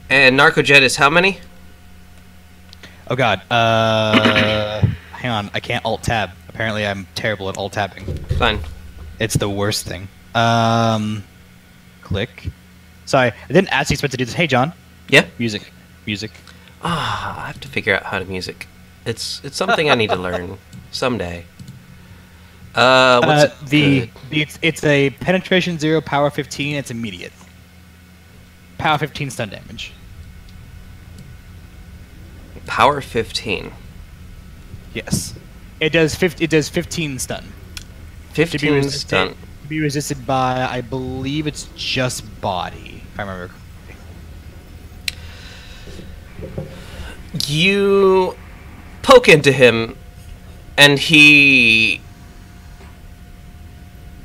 And Narcojet is how many? Oh god. Hang on, I can't alt tab. Apparently, I'm terrible at alt tabbing. Fine. It's the worst thing. Click. Sorry, I didn't actually expect to do this. Hey, John. Yeah? Music. I have to figure out how to music. It's something I need to learn someday. What's it good? It's a penetration 0, power 15. It's immediate. Power 15 stun damage. Power 15. Yes. It does 15 stun. 15 stun. To be resisted by, I believe it's just body, if I remember correctly. You poke into him, and he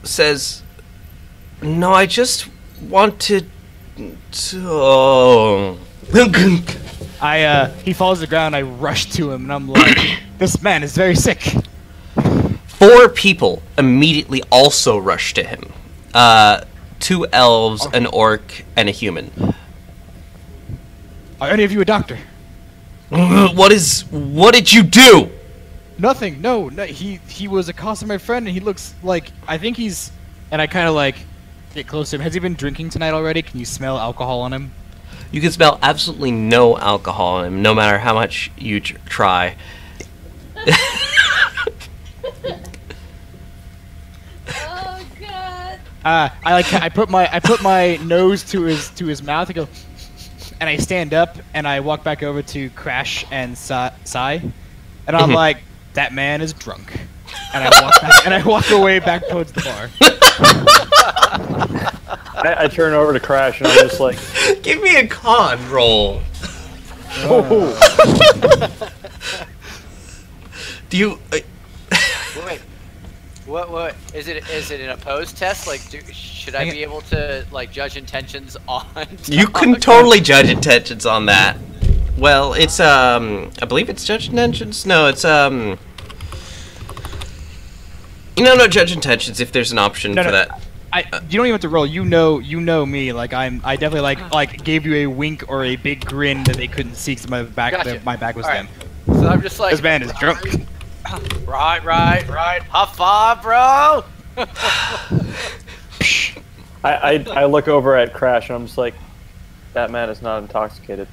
says, "No, I just wanted to." Oh. He falls to the ground. I rush to him, and I'm like, "This man is very sick." 4 people immediately also rush to him. 2 elves, an orc, and a human. Are any of you a doctor? What did you do? Nothing. No. He was accosting my friend, and he looks like I think he's. And I kind of like get close to him. Has he been drinking tonight already? Can you smell alcohol on him? You can smell absolutely no alcohol on him, no matter how much you try. Oh god. I put my nose to his mouth. I go, and I stand up and I walk back over to Crash and Sai, and I'm like, that man is drunk, and I walk away back towards the bar. I turn over to Crash and I'm just like, Give me a con roll. oh. Do you? Wait. What is it an opposed test? Like, should I be able to like judge intentions on? You can totally judge intentions on that. Well, it's I believe it's judge intentions. No, it's no judge intentions if there's an option for that. You don't even have to roll. You know me. Like I definitely like gave you a wink or a big grin that they couldn't see because my back was All them. right. So I'm just like, This man is drunk. Right. High five, bro. I look over at Crash and I'm just like, that man is not intoxicated.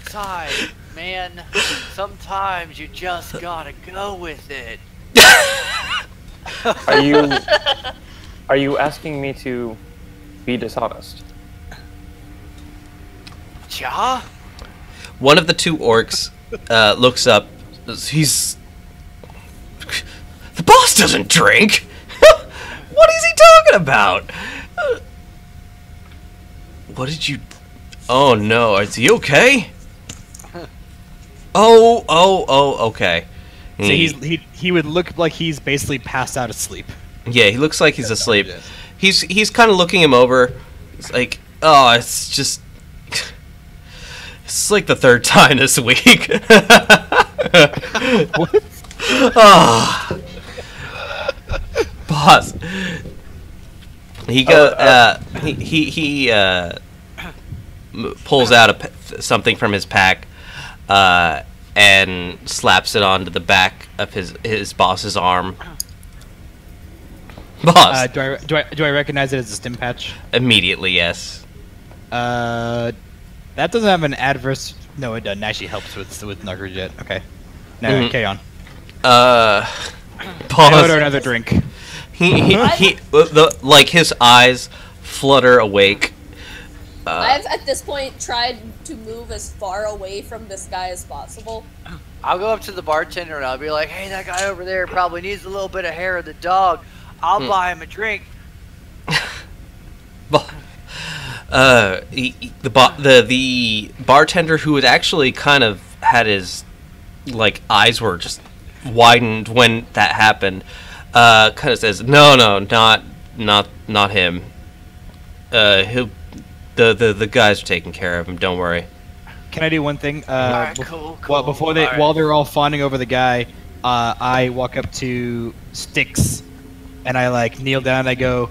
Sai, man, sometimes you just gotta go with it. Are you asking me to be dishonest? Ja? One of the 2 orcs looks up. He's the boss doesn't drink. What is he talking about? What did you? Oh no, is he okay? Oh, okay. So he would look like he's basically passed out asleep. Yeah, he looks like he's asleep. He's kind of looking him over. He's like, oh, it's just, it's like the 3rd time this week. What? Oh. Boss. He pulls out something from his pack, and slaps it onto the back of his boss's arm. Boss. Do I recognize it as a stim patch? Immediately, yes. That doesn't have an adverse. No, it doesn't. Actually helps with Nuggers yet. Okay. No, carry on. Boss. I order another drink. Like his eyes flutter awake. I've at this point tried to move as far away from this guy as possible. I'll go up to the bartender and I'll be like, hey, that guy over there probably needs a little bit of hair of the dog. I'll buy him a drink. The bartender who had actually kind of had his eyes were just widened when that happened, kind of says, no, not him. The guys are taking care of him. Don't worry. Can I do one thing? Alright, cool. While they're all fawning over the guy, I walk up to Styx, and I kneel down. And I go,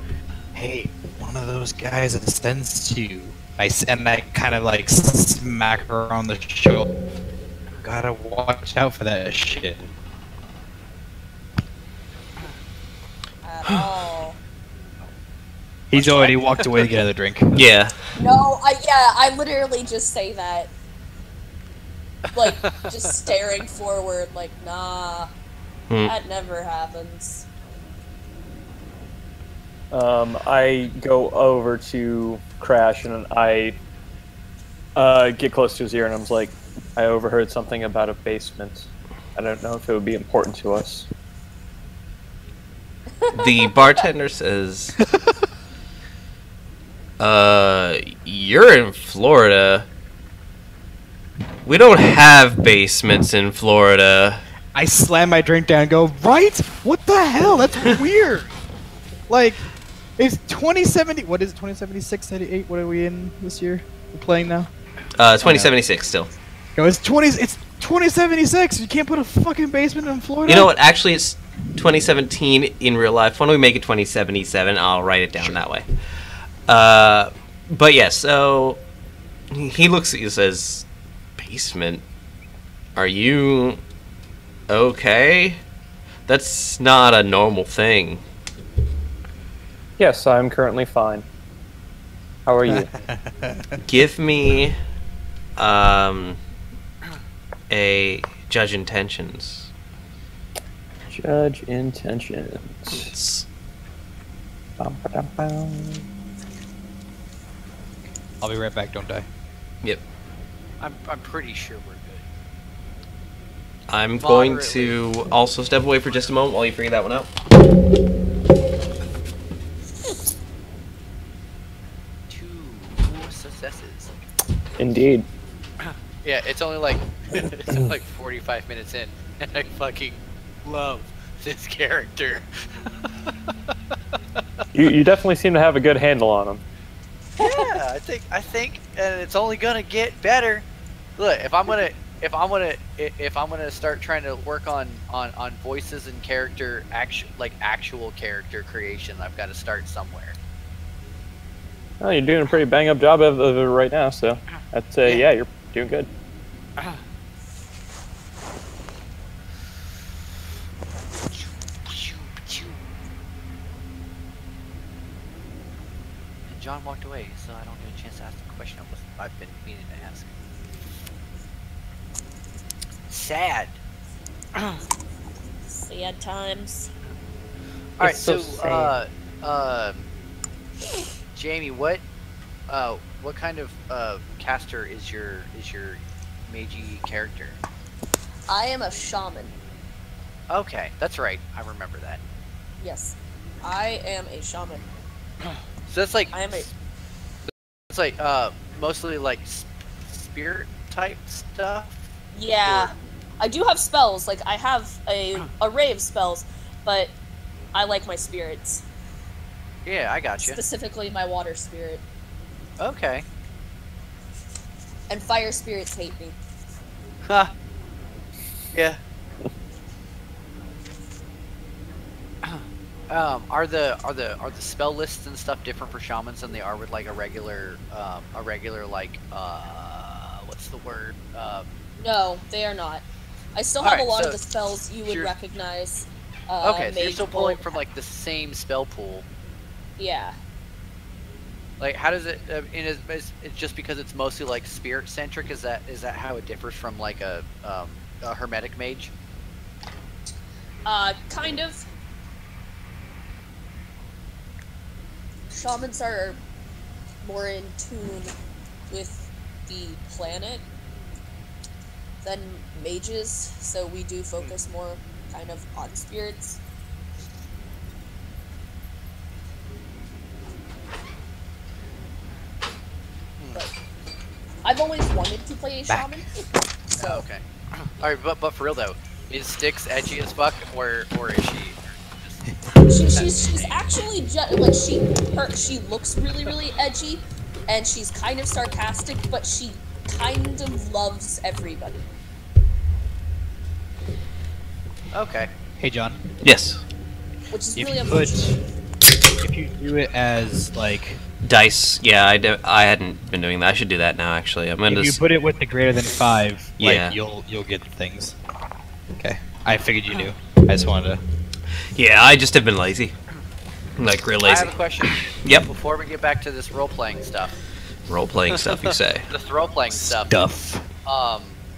"Hey, one of those guys that sends you." I kind of smack her on the shoulder. Gotta watch out for that shit. At all. He's already walked away to get another drink. Yeah. No, I literally just say that. Just staring forward, nah. That never happens. I go over to Crash and I get close to his ear and I'm like, I overheard something about a basement. I don't know if it would be important to us. The bartender says, you're in Florida. We don't have basements in Florida. I slam my drink down and go, right? What the hell? That's weird. Like, it's 2070. What is it? 2076, 78? What are we in this year? We're playing now? 2076 still. Go, it's 2076. You can't put a fucking basement in Florida. You know what? Actually, it's 2017 in real life. Why don't we make it 2077? I'll write it down that way. But yeah, so he looks at you and says, basement? Are you okay? That's not a normal thing. Yes, I'm currently fine. How are you? Give me a judge intentions. Judge intentions. Bum, ba-dum, bum. I'll be right back. Don't die. Yep. I'm pretty sure we're good. I'm going to also step away for just a moment while you figure that one out. 2 successes. Indeed. Yeah, it's only like 45 minutes in, and I fucking love this character. You definitely seem to have a good handle on him. Yeah, I think, and it's only gonna get better. Look, if I'm gonna start trying to work on voices and character actual character creation, I've got to start somewhere. Well, you're doing a pretty bang up job of it right now, so I'd say yeah, you're doing good. And John walked away, so I don't get a chance to ask the question I've been meaning to ask. Sad. Sad times. All right, It's so so sad. Jamie, what kind of caster is your Meiji character? I am a shaman. Okay, that's right. I remember that. Yes, I am a shaman. So that's like I am a. it's like mostly like spirit type stuff. Yeah, I do have spells. Like I have a array of spells, but I like my spirits. Yeah, I got you. Specifically, my water spirit. Okay. And fire spirits hate me. Huh. Yeah. Are the spell lists and stuff different for shamans than they are with like a regular like what's the word? No, they are not. I still have Alright, a lot so of the spells you would you're- recognize. Okay, so you're mage still pulling bolt. from like the same spell pool. Yeah. Like, how does it? Is it just because it's mostly like spirit centric? Is that how it differs from like a hermetic mage? Kind of. Shamans are more in tune with the planet than mages, so we do focus more kind of on spirits. But I've always wanted to play a shaman. So Oh, okay. All right, but for real though, is Styx edgy as fuck, or is she? she's actually like she looks really edgy, and she's kind of sarcastic, but she kind of loves everybody. Okay. Hey, John. Yes. Which is If really you put, unfortunate. if you do it as like, Dice. Yeah, I hadn't been doing that. I should do that now. Actually, I'm gonna. if you put it with the greater than 5, Yeah. like you'll get things. Okay, I figured you knew. I just wanted to. Yeah, I just have been lazy. Like real I lazy. have a question. Yep. Before we get back to this role playing stuff, Role playing stuff, you say. this role playing stuff.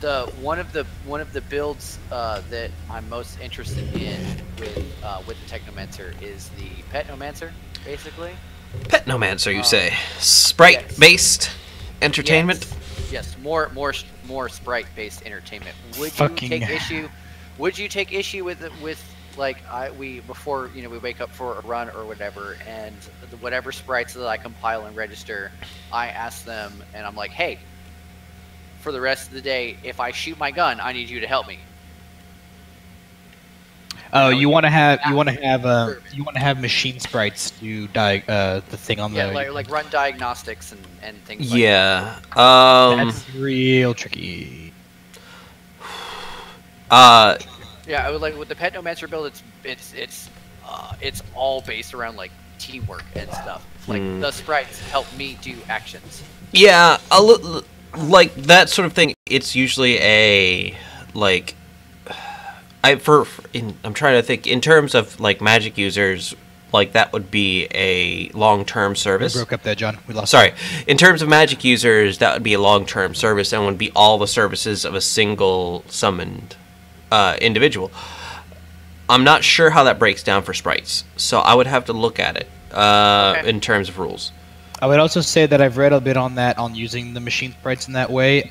The one of the builds that I'm most interested in with the Technomancer is the Petnomancer, basically. Petnomancer, you say. Sprite based entertainment. Yes, more sprite based entertainment. Would Fucking- you take issue? Would you take issue with like before we wake up for a run or whatever, and whatever sprites that I compile and register, I ask them and I'm like, hey, for the rest of the day, if I shoot my gun, I need you to help me. Oh, you want to have machine sprites do the thing on Yeah, the like run diagnostics and things like Yeah. That's real tricky. Yeah, I would like with the Petnomancer build. It's all based around like teamwork and stuff. Like the sprites help me do actions. Yeah, like that sort of thing. It's usually a like. I'm trying to think in terms of like magic users. Like that would be a long-term service. We broke up there, John. We lost. Sorry. In terms of magic users, that would be a long-term service and would be all the services of a single summoned individual. I'm not sure how that breaks down for sprites, so I would have to look at it in terms of rules. I would also say that I've read a bit on that, on using the machine sprites in that way.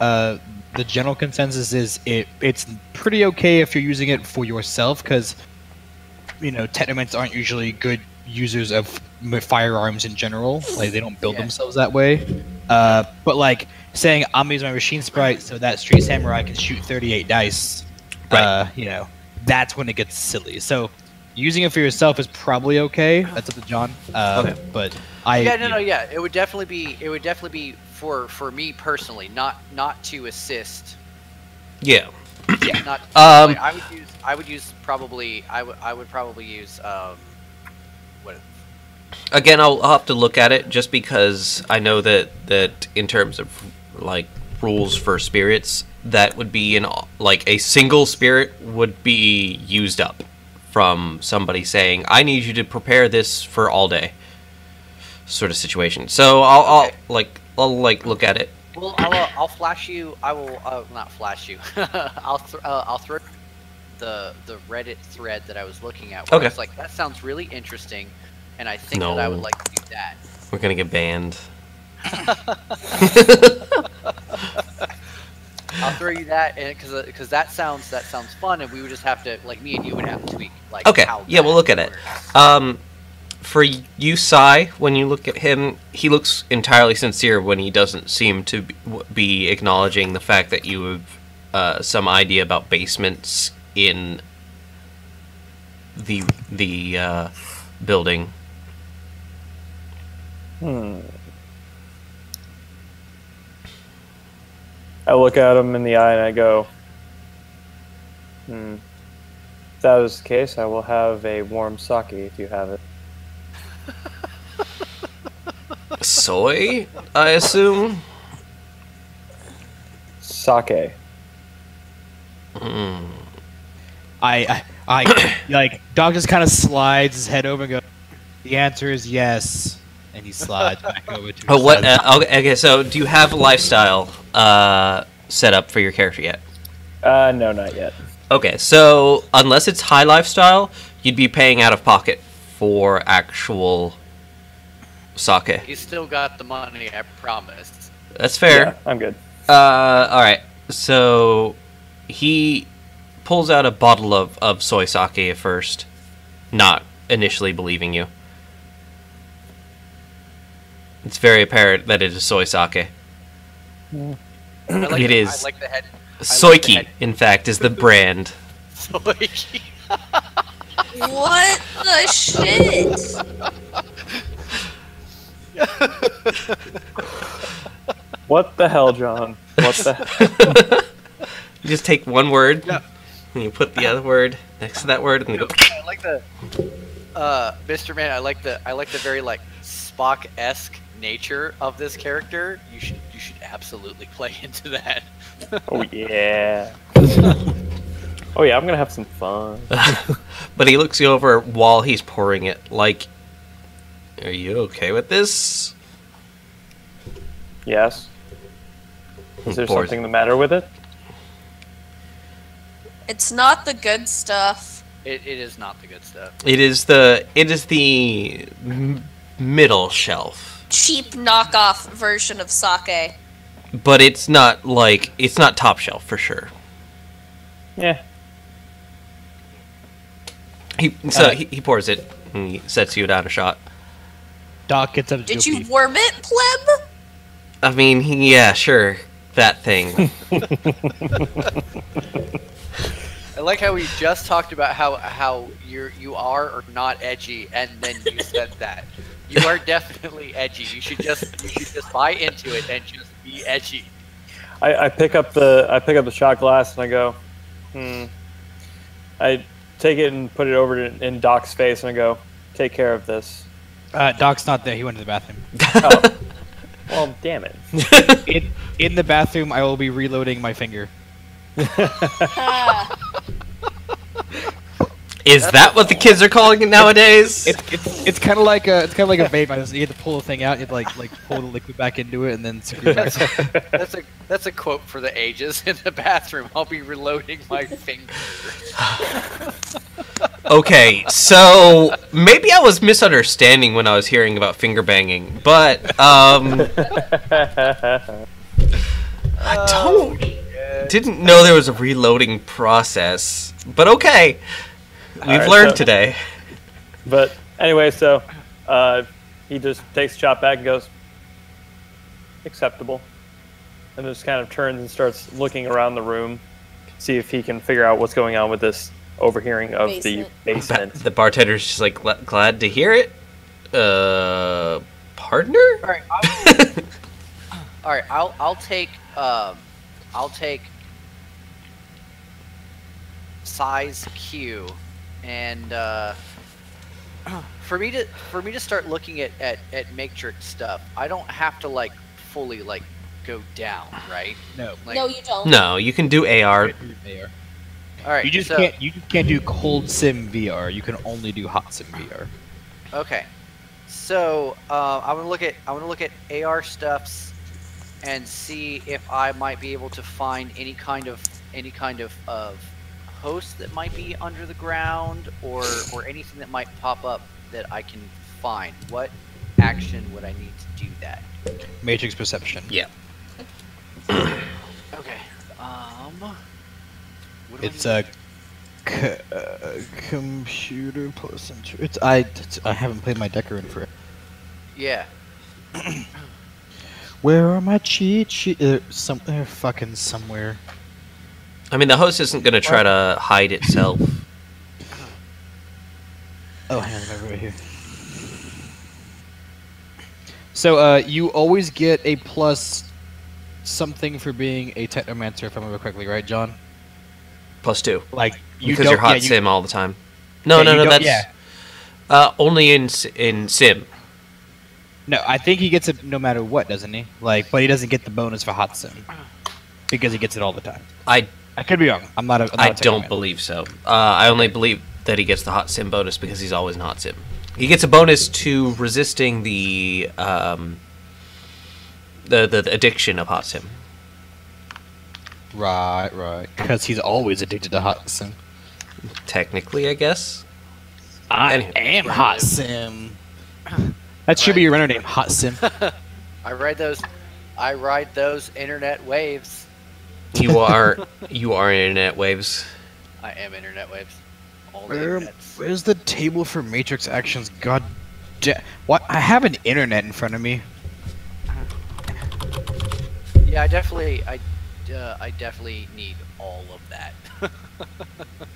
The general consensus is it's pretty okay if you're using it for yourself, because, you know, technomants aren't usually good users of firearms in general. Like, they don't build themselves that way. But, like, saying, I'm using my machine sprite so that Street Samurai can shoot 38 dice, you know, that's when it gets silly. So, using it for yourself is probably okay. That's up to John. Okay. But It would definitely be for me personally, not to assist. Yeah. Not like, I would probably use what. Again, I'll have to look at it just because I know that in terms of like rules for spirits, that would be like a single spirit would be used up from somebody saying, "I need you to prepare this for all day," sort of situation. So I'll look at it. Well, I'll flash you. I will not flash you. I'll throw the Reddit thread that I was looking at. Where I was like, that sounds really interesting, and I think that I would like to do that. We're gonna get banned. I'll throw you that, because that sounds fun, and we would just have to, like, me and you would have to tweak. Like, Okay, how yeah, we'll look at it. works. For you, Sai, when you look at him, he looks entirely sincere when he doesn't seem to be acknowledging the fact that you have some idea about basements in the building. I look at him in the eye and I go, If that is the case, I will have a warm sake if you have it. Soy, I assume? Sake. I like, Dog just kind of slides his head over and goes, the answer is yes. And he slides back over to Oh, his what? side. Okay, so do you have a lifestyle set up for your character yet? No, not yet. Okay, so unless it's high lifestyle, you'd be paying out of pocket for actual sake. He's still got the money, I promise. That's fair. Yeah, I'm good. Alright, so he pulls out a bottle of soy sake at first, not initially believing you. It's very apparent that it is soy sake. It is. I like the head. Soiki, in fact, is the brand. Soiki. What the shit? What the hell, John? What the hell? You just take one word, and you put the other word next to that word, and you go... I like the Mr. Man. I like the very like Spock-esque nature of this character. You should absolutely play into that. Oh yeah. Oh yeah, I'm gonna have some fun. But he looks you over while he's pouring it, like, are you okay with this? Yes. Is there Pours. something the matter with it? It's not the good stuff. It is not the good stuff. It is the middle shelf, Cheap knockoff version of sake. but it's not top shelf for sure. Yeah. He pours it and he sets you down a shot. Doc gets up to Did do a you pee. warm it, pleb? I mean, yeah, sure. that thing. I like how we just talked about how you are or not edgy, and then you said that. You are definitely edgy. You should just buy into it and just be edgy. I pick up the shot glass and I go, I take it and put it over in Doc's face and I go, take care of this. Doc's not there. He went to the bathroom. Oh. Well, damn it. In the bathroom, I will be reloading my finger. Ah, Is that what the kids are calling it nowadays? It's kind of like a vape. You have to pull the thing out. You have to like pull the liquid back into it and then secure it back. That's a quote for the ages in the bathroom. I'll be reloading my finger. Okay, so maybe I was misunderstanding when I was hearing about finger banging, but didn't know there was a reloading process. But okay, we've learned today. But anyway, so he just takes a shot back and goes, acceptable. And just kind of turns and starts looking around the room, see if he can figure out what's going on with this overhearing of the basement. The bartender's just like, glad to hear it. Partner? All right, I'll take size Q, and for me to start looking at matrix stuff, I don't have to like fully like go down, right? No. Like, no, you don't. No, you can do AR. all right, You just can't do cold sim VR. You can only do hot sim VR. Okay, so I'm gonna look at AR stuffs and see if I might be able to find any kind of host that might be under the ground or anything that might pop up that I can find. What action would I need to do that? Matrix perception. Yeah. Okay. What do It's I a computer plus. I haven't played my Decker in forever. Yeah. Where are my cheat sheets? They're fucking somewhere. I mean, the host isn't going to try to hide itself. Oh, hang on, right here. So, you always get a plus something for being a technomancer, if I remember correctly, right, John? +2. Like, Because you're hot sim all the time. No, that's only in sim. No, I think he gets it no matter what, doesn't he? Like, but he doesn't get the bonus for hot sim because he gets it all the time. I could be wrong. I'm not a I don't believe so. I only believe that he gets the hot sim bonus because he's always in hot sim. He gets a bonus to resisting the addiction of hot sim. Right. Because he's always addicted to hot sim. Technically, I guess. I am hot sim. That should be your runner name, hot sim. I ride those internet waves. You are internet waves. I am internet waves. All the internets. Where's the table for matrix actions? God damn. What? I have an internet in front of me. Yeah, I definitely need all of that.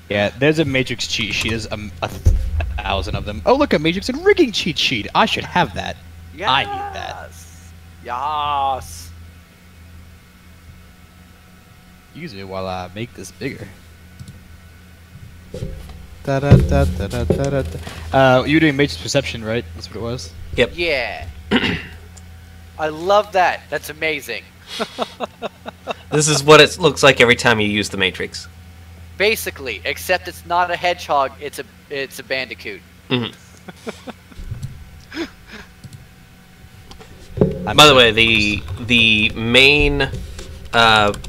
Yeah, there's a matrix cheat sheet. There's a 1,000 of them. Oh, look, a matrix and rigging cheat sheet. I should have that. Yes. I need that. Yes. Use it while I make this bigger. Da da da da da da da. You were doing matrix perception, right? That's what it was. Yep. Yeah. I love that. That's amazing. This is what it looks like every time you use the Matrix. Basically, except it's not a hedgehog, it's a bandicoot. Mm-hmm. By the way, the main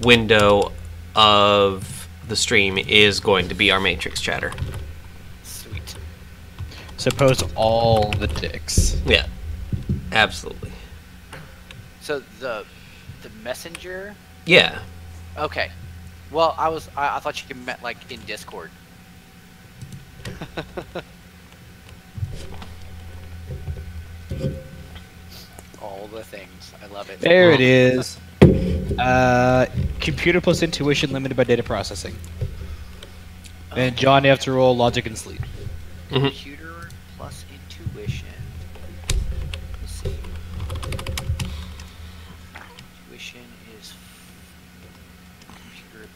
window of the stream is going to be our Matrix chatter. Sweet. So post all the dicks. Yeah, absolutely. So the messenger? Yeah. Okay. Well, I thought you meant like in Discord. All the things. I love it. There it is. Computer plus intuition limited by data processing. And John, you have to roll logic and sleep. Computer plus intuition. Let's see. Intuition is computer.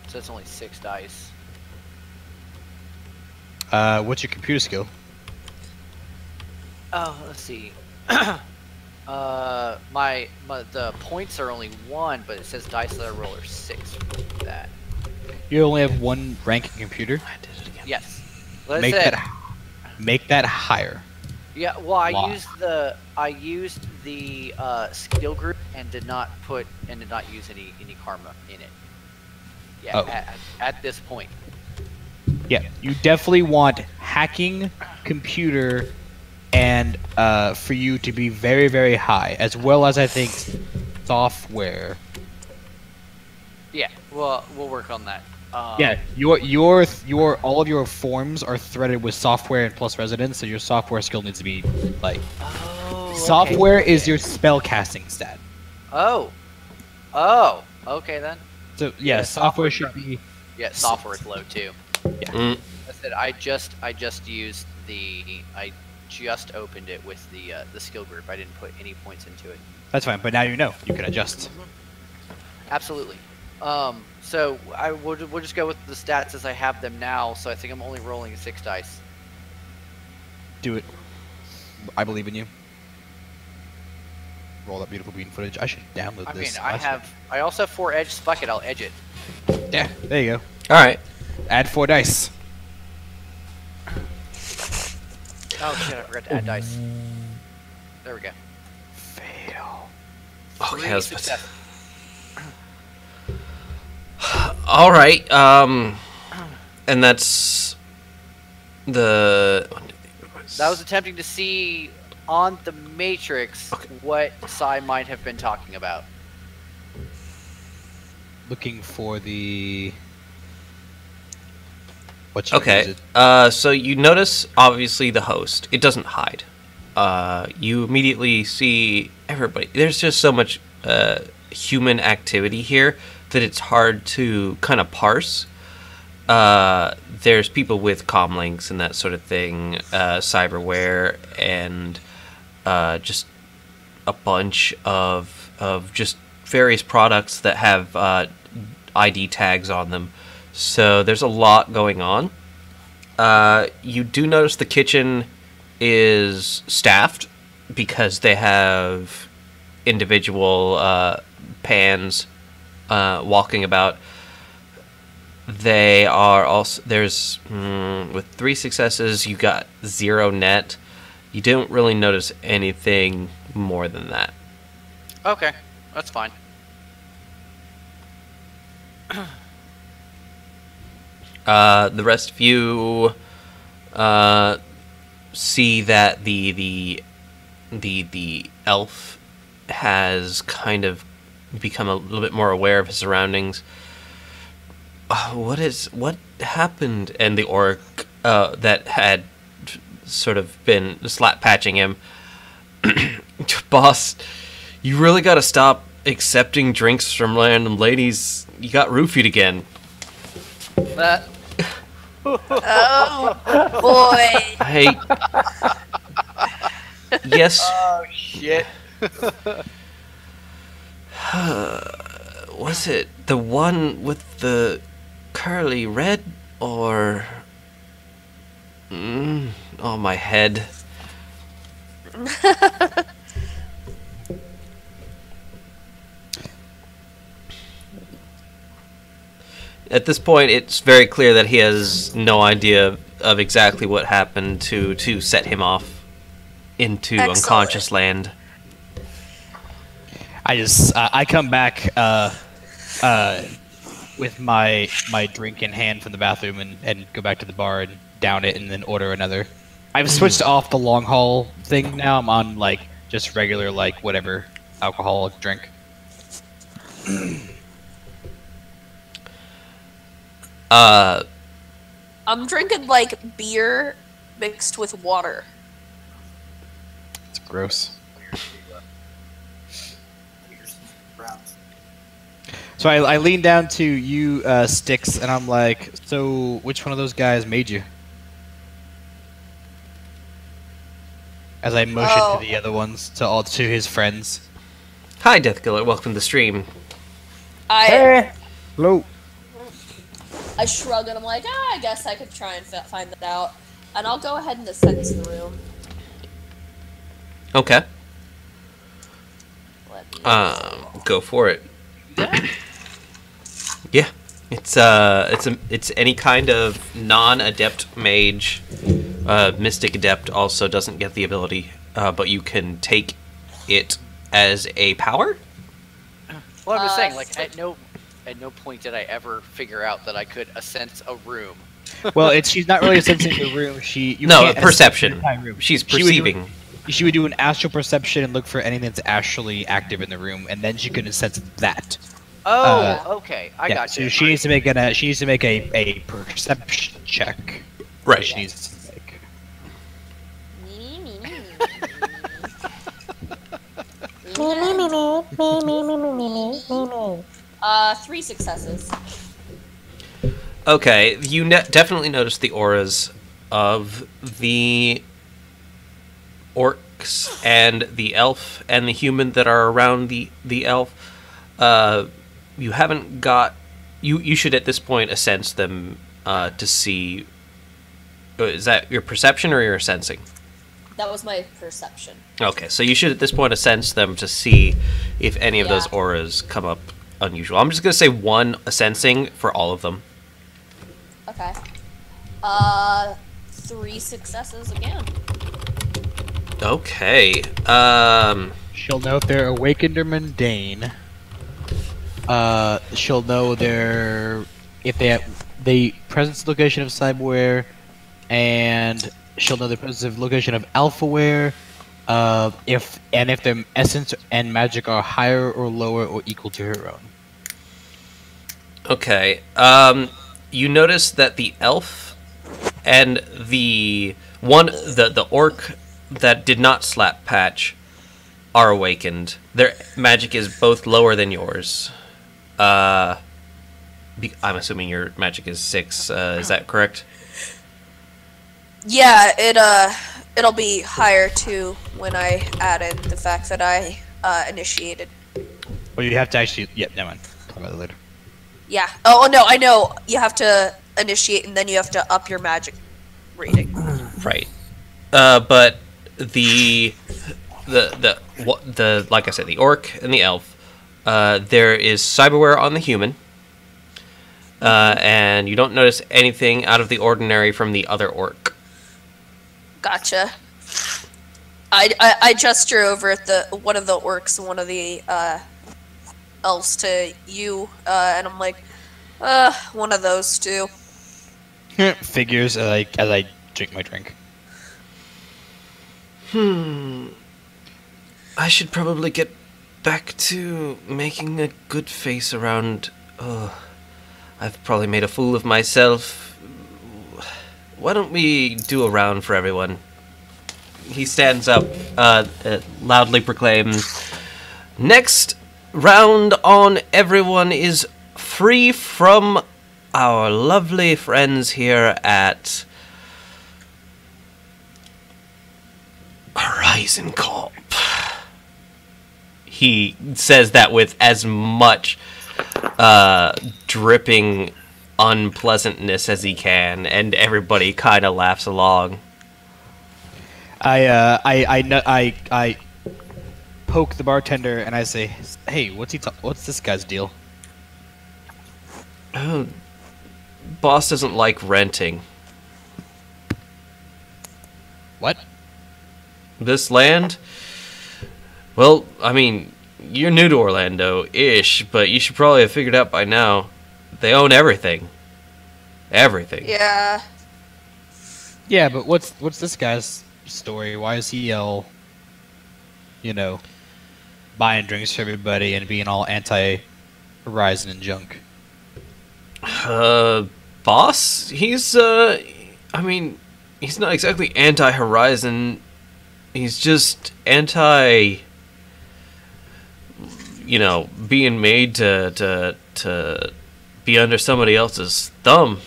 So it's only 6 dice. What's your computer skill? Oh, let's see. The points are only 1, but it says dice that I roll are 6 for that. You only have 1 rank in computer. I did it again. Yes. Let's Make say, make that higher. yeah. Well, I Why? used the skill group and did not use any karma in it. Yeah. Oh. At this point. Yeah, you definitely want hacking, computer, and for you to be very, very high, as well as I think software. Yeah. Well, we'll work on that. Yeah, your all of your forms are threaded with software and plus resonance, so your software skill needs to be like Oh. software okay. is your spell casting stat. Oh. Oh. Okay then. So yeah, Yeah, software software should be Yeah. Software is low too. Mm. I said I just used I just opened it with the skill group. I didn't put any points into it. that's fine, but now you know you can adjust. Absolutely. So we'll just go with the stats as I have them now. So I think I'm only rolling 6 dice. Do it. I believe in you. Roll that beautiful bean footage. I should download I mean, this. I also have 4 edge. Fuck it, I'll edge it. Yeah, there you go. All right. Add 4 dice. Oh shit, I forgot to add dice. There we go. Fail. Okay, 3 I was- success. All right. And that's the. That was attempting to see on the Matrix what Sai might have been talking about. Looking for the. What should I use Okay. it? So you notice obviously the host. It doesn't hide. You immediately see everybody. There's just so much human activity here that it's hard to kind of parse. There's people with comlinks and that sort of thing, cyberware, and just a bunch of just various products that have ID tags on them. So there's a lot going on. You do notice the kitchen is staffed because they have individual pans walking about. They are also there's with 3 successes you got 0 net. You don't really notice anything more than that. Okay, that's fine. The rest of you see that the elf has kind of become a little bit more aware of his surroundings. What happened? And the orc that had sort of been slap patching him, boss, you really got to stop accepting drinks from random ladies. You got roofied again. That Oh boy. Hey. Yes. oh shit. Was it the one with the curly red or? Oh, my head. At this point, it's very clear that he has no idea of exactly what happened to set him off into Excellent. unconscious land. I come back with my drink in hand from the bathroom and go back to the bar and down it and then order another. I've switched off the long haul thing now. I'm on like just regular like whatever alcoholic drink. I'm drinking like beer mixed with water. It's gross. So I lean down to you, Sticks, and I'm like, so which one of those guys made you? As I motion Oh. to the other ones, to his friends. Hi, Deathkiller. Welcome to the stream. Hello. I shrug and I'm like, I guess I could try and find that out. And I'll go ahead and ascend to the room. Okay. Let me Go for it. Yeah, it's any kind of non-adept mage. Mystic adept also doesn't get the ability, but you can take it as a power. Well, I'm just saying, like, at no point did I ever figure out that I could ascend a room. Well, she's not really sensing the room. You No, can't perception. ascend the entire room. She's perceiving. She would do an astral perception and look for anything that's actually active in the room, and then she could sense that. Oh, okay, I Yeah, got you. so she needs to make a perception check. Right. She needs to make. Three successes. Okay, you definitely notice the auras of the orcs and the elf and the human that are around the elf. You haven't got... You should at this point sense them to see... Is that your perception or your sensing? That was my perception. Okay, so you should at this point sense them to see if any of those Yeah. auras come up unusual. I'm just going to say one sensing for all of them. Okay. Three successes again. Okay. She'll know if they're awakened or mundane. She'll know if they have the presence location of cyberware, and she'll know the presence of location of alphaware. If their essence and magic are higher or lower or equal to her own. Okay. You notice that the elf and the orc that did not slap Patch are awakened. Their magic is both lower than yours. I'm assuming your magic is 6. Is that correct? Yeah, it'll be higher too when I add in the fact that I initiated. Well, you have to actually. Yep, never mind. Talk about it later. Yeah. Oh no, I know. You have to initiate and then you have to up your magic rating. Right. But the like I said, the orc and the elf. There is cyberware on the human. And you don't notice anything out of the ordinary from the other orc. Gotcha. I gesture over at one of the orcs and one of the elves to you, and I'm like, one of those two. Figures as I drink my drink. I should probably get back to making a good face around... I've probably made a fool of myself. Why don't we do a round for everyone? He stands up, loudly proclaims, "Next round on everyone is free from our lovely friends here at Horizon Corp." He says that with as much dripping unpleasantness as he can, and everybody kind of laughs along. I poke the bartender and I say, "Hey, what's this guy's deal?" Oh, boss doesn't like renting. What? This land? Well, I mean, you're new to Orlando-ish, but you should probably have figured out by now. They own everything. Everything. Yeah. Yeah, but what's this guy's story? Why is he all, buying drinks for everybody and being all anti-Horizon and junk? Boss? He's not exactly anti-Horizon. He's just anti... you know, being made to be under somebody else's thumb.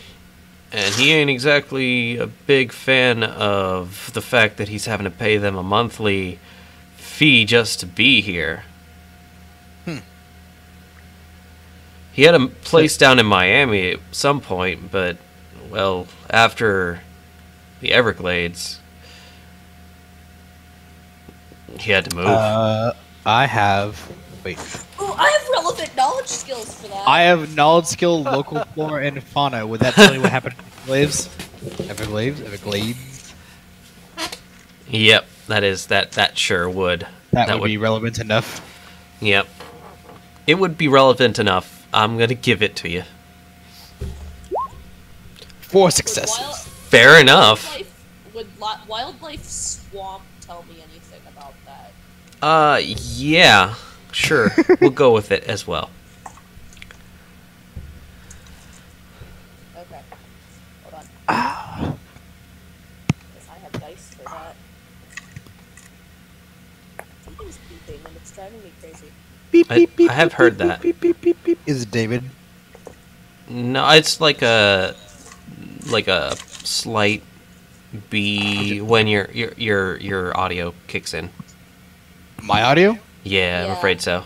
And he ain't exactly a big fan of the fact that he's having to pay them a monthly fee just to be here. He had a place down in Miami at some point, but, well, after the Everglades, he had to move. I have. Wait. Oh, I have relevant knowledge skills for that. I have knowledge skill, local flora, and fauna. Would that tell you what happened to Everglades? Yep, that sure would. That would be relevant enough. Yep. It would be relevant enough. I'm gonna give it to you. 4 successes. Fair enough. Would Wildlife Swamp tell me anything about that? Yeah. Sure. We'll go with it as well. Okay. Hold on. Because I have dice for that. Something's beeping and it's driving me crazy. Beep, beep, beep, I have heard that. Beep, beep, beep, beep. Is it David? No, it's like a slight B when your audio kicks in. My audio? Yeah, I'm Yeah. afraid so.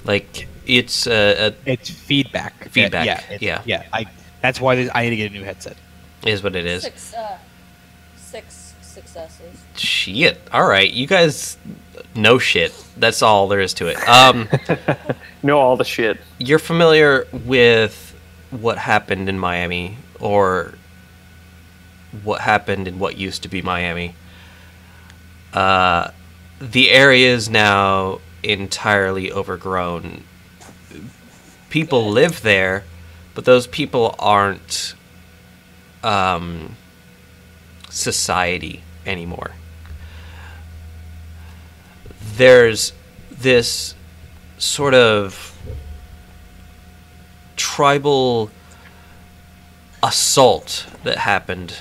Like it's It's feedback. Feedback, Yeah. yeah. That's why I need to get a new headset. is what it is. Six successes. Shit. All right, you guys know shit. That's all there is to it. Know all the shit. You're familiar with what happened in Miami, or what happened in what used to be Miami. The area is now entirely overgrown. People live there, but those people aren't society anymore. There's this sort of tribal assault that happened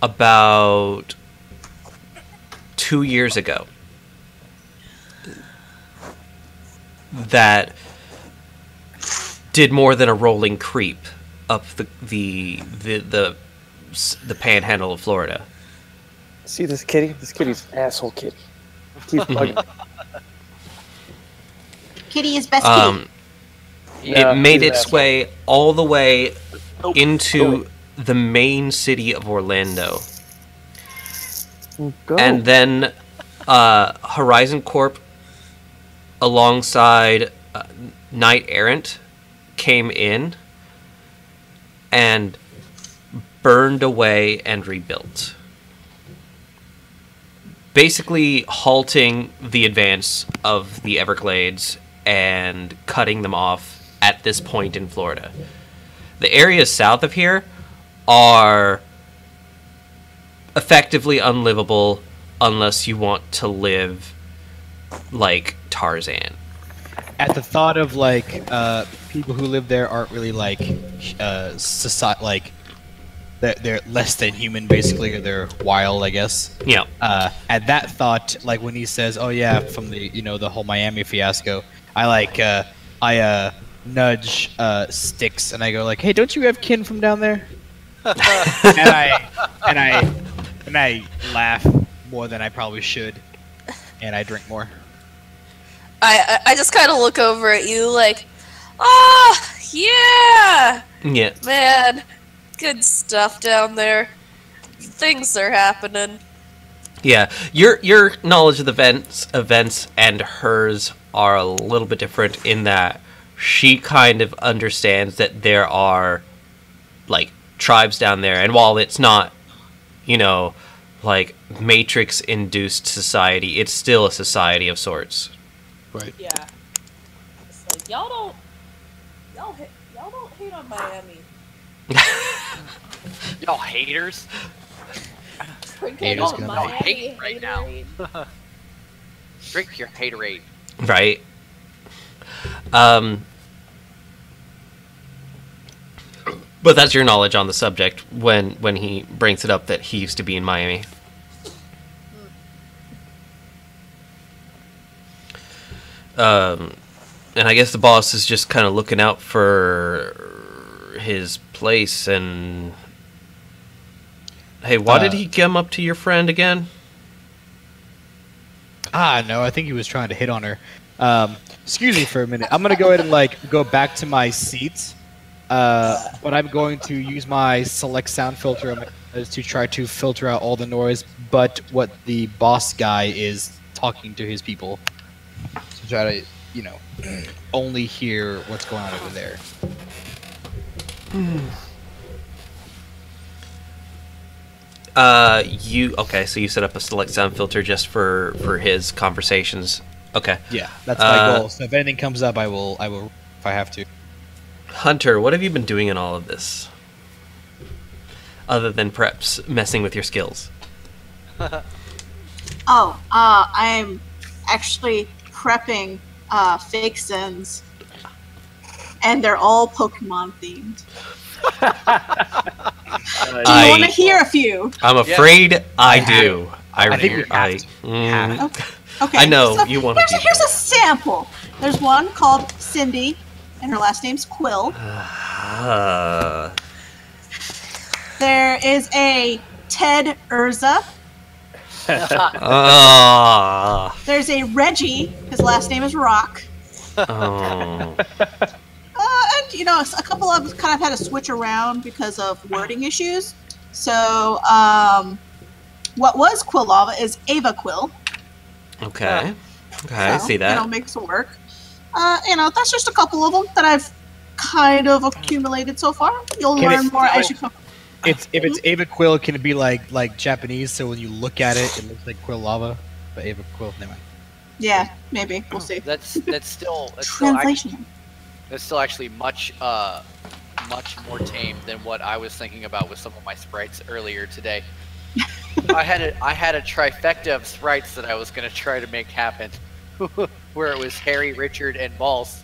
about 2 years ago that did more than a rolling creep up the panhandle of Florida. See this kitty? This kitty's an asshole kitty. Keep bugging. Kitty is best kitty. Yeah, It made he's an its asshole. way all the way into the main city of Orlando. Go. And then Horizon Corp, alongside Knight Errant, came in and burned away and rebuilt. Basically halting the advance of the Everglades and cutting them off at this point in Florida. The areas south of here are effectively unlivable unless you want to live like Tarzan. At the thought of like people who live there aren't really like society, like they're less than human basically, or they're wild, I guess. Yeah. At that thought, like when he says, "Oh yeah," from the the whole Miami fiasco, I nudge Sticks and I go like, "Hey, don't you have kin from down there?" and I laugh more than I probably should, and I drink more. I just kind of look over at you like, yeah, Yeah. man, good stuff down there. Things are happening. Yeah. Your knowledge of the events and hers are a little bit different in that she kind of understands that there are like tribes down there, and while it's not, like Matrix induced society, it's still a society of sorts. Right. Yeah. It's like y'all don't hate on Miami. Y'all haters. Drinking Haters on gonna Miami hate right now. haterade. Drink your haterade. Right. But that's your knowledge on the subject when he brings it up that he used to be in Miami. And I guess the boss is just kind of looking out for his place. And hey, why did he come up to your friend again? No, I think he was trying to hit on her. Excuse me for a minute. I'm gonna go ahead and go back to my seat. But I'm going to use my select sound filter to try to filter out all the noise, but what the boss guy is talking to his people. To try to, only hear what's going on over there. Okay, so you set up a select sound filter just for his conversations. Okay. Yeah, that's my goal. So if anything comes up, I will if I have to. Hunter, what have you been doing in all of this? Other than perhaps messing with your skills. I'm actually prepping fake sins, and they're all Pokemon themed. Do you want to hear a few? I'm afraid I do. I think we have to. Okay. I know so you want to. Here's a sample. There's one called Cindy, and her last name's Quill. There is a Ted Urza. There's a Reggie. His last name is Rock. Oh. And a couple of us kind of had to switch around because of wording issues. So, what was Quillava is Ava Quill. Okay. Okay, I see that. Makes it work. That's just a couple of them that I've kind of accumulated so far. You'll learn more as you come. If it's Ava Quill, can it be like Japanese? So when you look at it, it looks like Quill Lava, but Ava Quill, never mind. Yeah, maybe we'll see. That's still Translation. That's still actually much more tame than what I was thinking about with some of my sprites earlier today. I had a trifecta of sprites that I was gonna try to make happen, where it was Harry, Richard, and Balls.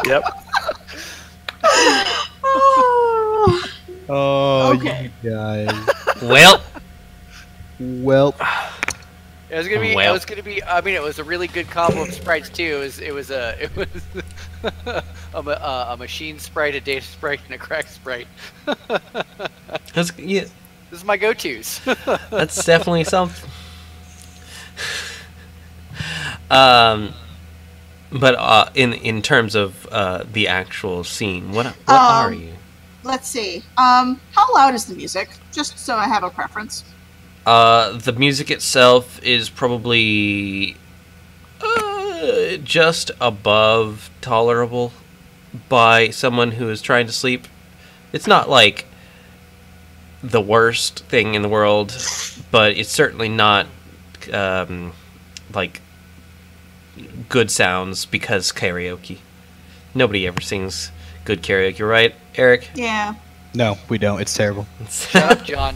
Yep. Oh, okay. You guys. Well. It was gonna be. It was gonna be. I mean, it was a really good combo of sprites too. It was a machine sprite, a data sprite, and a crack sprite. This is my go-tos. That's definitely something. But in terms of the actual scene, what are you? Let's see. How loud is the music? Just so I have a preference. The music itself is probably just above tolerable by someone who is trying to sleep. It's not like the worst thing in the world, but it's certainly not like good sounds because karaoke. Nobody ever sings good karaoke, right, Eric? Yeah. No, we don't. It's terrible. Shut up, John.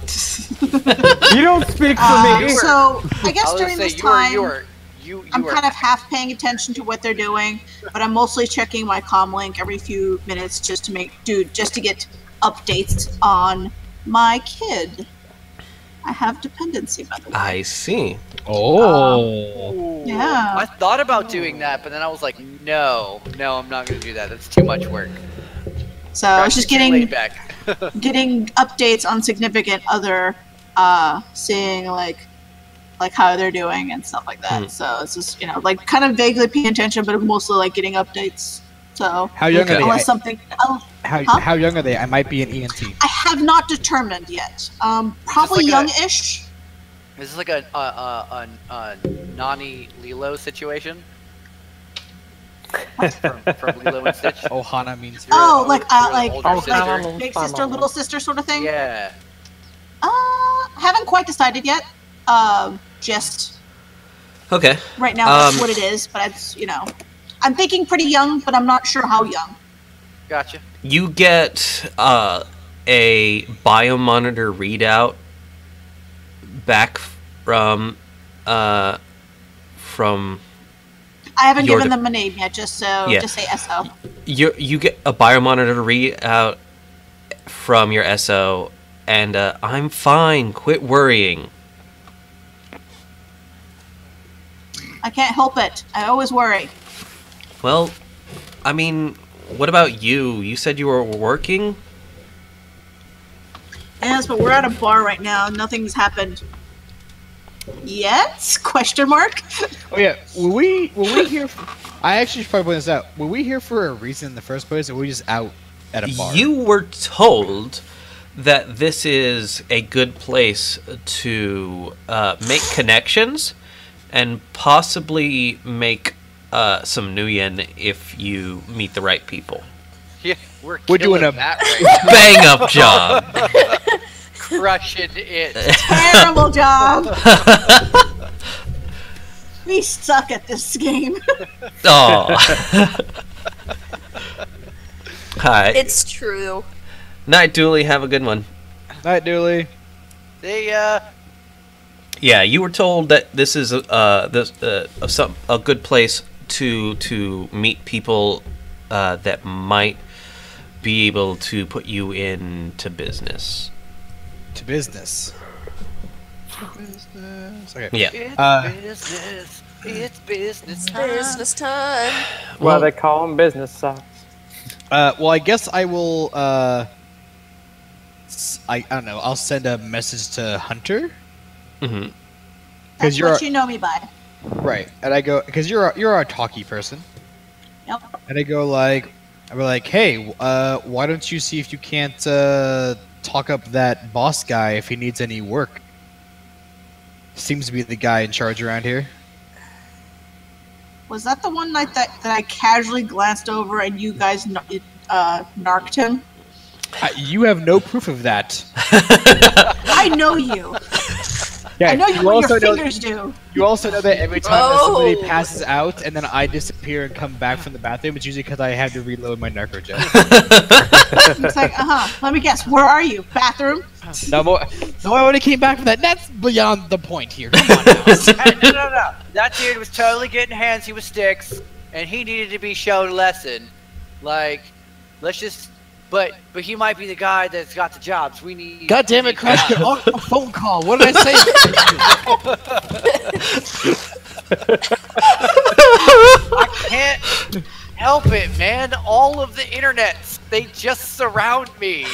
You don't speak for me. So I guess during this time, I'm are kind of half paying attention to what they're doing, but I'm mostly checking my comm link every few minutes just to get updates on my kid. I have dependency, by the way. I see. Oh. Yeah. I thought about doing that, but then I was like, no, I'm not going to do that. That's too much work. So I was just getting back. getting updates on significant other, seeing like how they're doing and stuff like that. So it's just kind of vaguely paying attention, but mostly like getting updates. So How young are they? unless something. How young are they? I might be an ENT. I have not determined yet. Probably like young-ish. Is this like a Nani Lilo situation? from Lilo and Stitch? Ohana means. Older sister. Big sister, little sister sort of thing. Yeah. Haven't quite decided yet. Just Okay. right now that's what it is, but it's I'm thinking pretty young, but I'm not sure how young. Gotcha. You get a biomonitor readout back from I haven't Your given them a name yet, just say SO. you get a biomonitor readout from your SO, and I'm fine. Quit worrying. I can't help it. I always worry. Well, I mean, what about you? You said you were working? Yes, but we're at a bar right now. Nothing's happened. Yet? Question mark? Oh yeah, were we here? I actually should probably point this out. Were we here for a reason in the first place, or were we just out at a bar? You were told that this is a good place to make connections and possibly make some new yen if you meet the right people. Yeah, we're doing a that right Bang up job. now. Crushing it. Terrible job. We suck at this game. Oh. Hi. It's true. Night, Dooley. Have a good one. Night, Dooley. They Yeah, you were told that this is a good place to meet people that might be able to put you into business. To business. Okay. Yeah. It's business time. Business time. Well, they call them business socks. Well, I guess I will. I don't know. I'll send a message to Hunter. Mm-hmm. That's you're what you know me by. Right, and I go because you're a talky person. Yep. And I go like, hey, why don't you see if you can't talk up that boss guy if he needs any work? Seems to be the guy in charge around here. Was that the one night that I casually glanced over and you guys narked him? You have no proof of that. I know you. Yeah, I know you what your know, fingers do. You also know that every time that somebody passes out and then I disappear and come back from the bathroom, it's usually because I had to reload my narco jet. It's like, let me guess, where are you? Bathroom? No, I already came back from that. That's beyond the point here. Come on now. No. That dude was totally getting handsy with sticks, and he needed to be shown a lesson. Like, let's just... But he might be the guy that's got the jobs. We need... God damn it, Crash, get off the phone call. What did I say? I can't help it, man. All of the internets, they just surround me.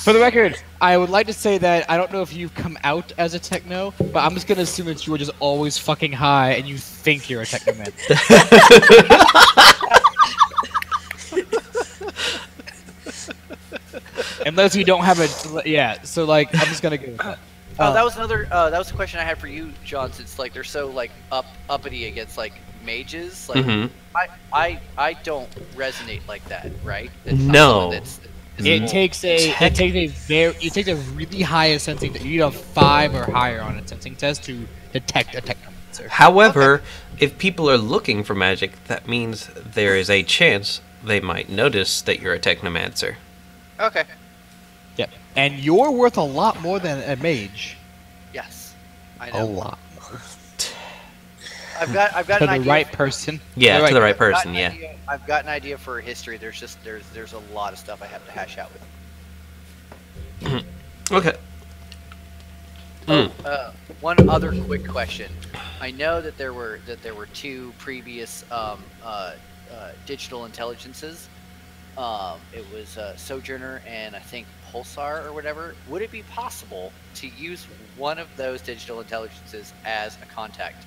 For the record, I would like to say that I don't know if you've come out as a techno, but I'm just gonna assume that you were just always fucking high and you think you're a techno man. Unless you don't have a so like I'm just gonna go with that. That was another. That was a question I had for you, John. Since like they're so like uppity against like mages, like I don't resonate like that, right? It's No. It takes a really high sensing. You need a 5 or higher on a sensing test to detect a technomancer. However, if people are looking for magic, that means there is a chance they might notice that you're a technomancer. Okay. Yep. And you're worth a lot more than a mage. Yes. I A know. lot. I've got To an the idea. right person. Yeah, to the right I've got person. an Yeah. idea- I've got an idea for history. There's a lot of stuff I have to hash out with. Okay. One other quick question. I know that there were 2 previous digital intelligences. It was Sojourner and I think Pulsar or whatever. Would it be possible to use one of those digital intelligences as a contact?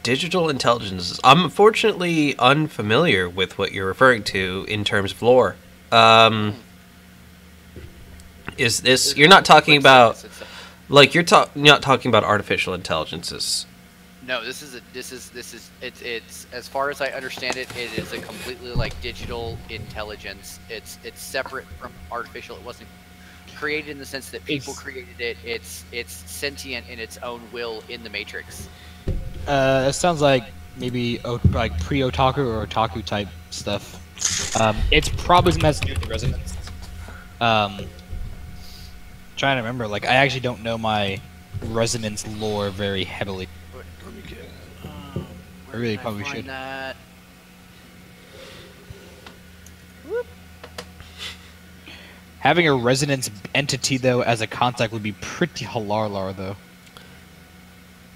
Digital intelligence. I'm unfortunately unfamiliar with what you're referring to in terms of lore. Is this... You're not talking about... Like, you're not talking about artificial intelligences. No, it's as far as I understand it, it is a completely like digital intelligence. It's separate from artificial. It wasn't created in the sense that people created it. It's sentient in its own will in the Matrix. It sounds like maybe like pre-otaku or otaku type stuff. It's probably something that's to do with the resonance. Trying to remember, like I actually don't know my resonance lore very heavily. Let me get. I really probably should. That? Having a resonance entity though as a contact would be pretty halar though.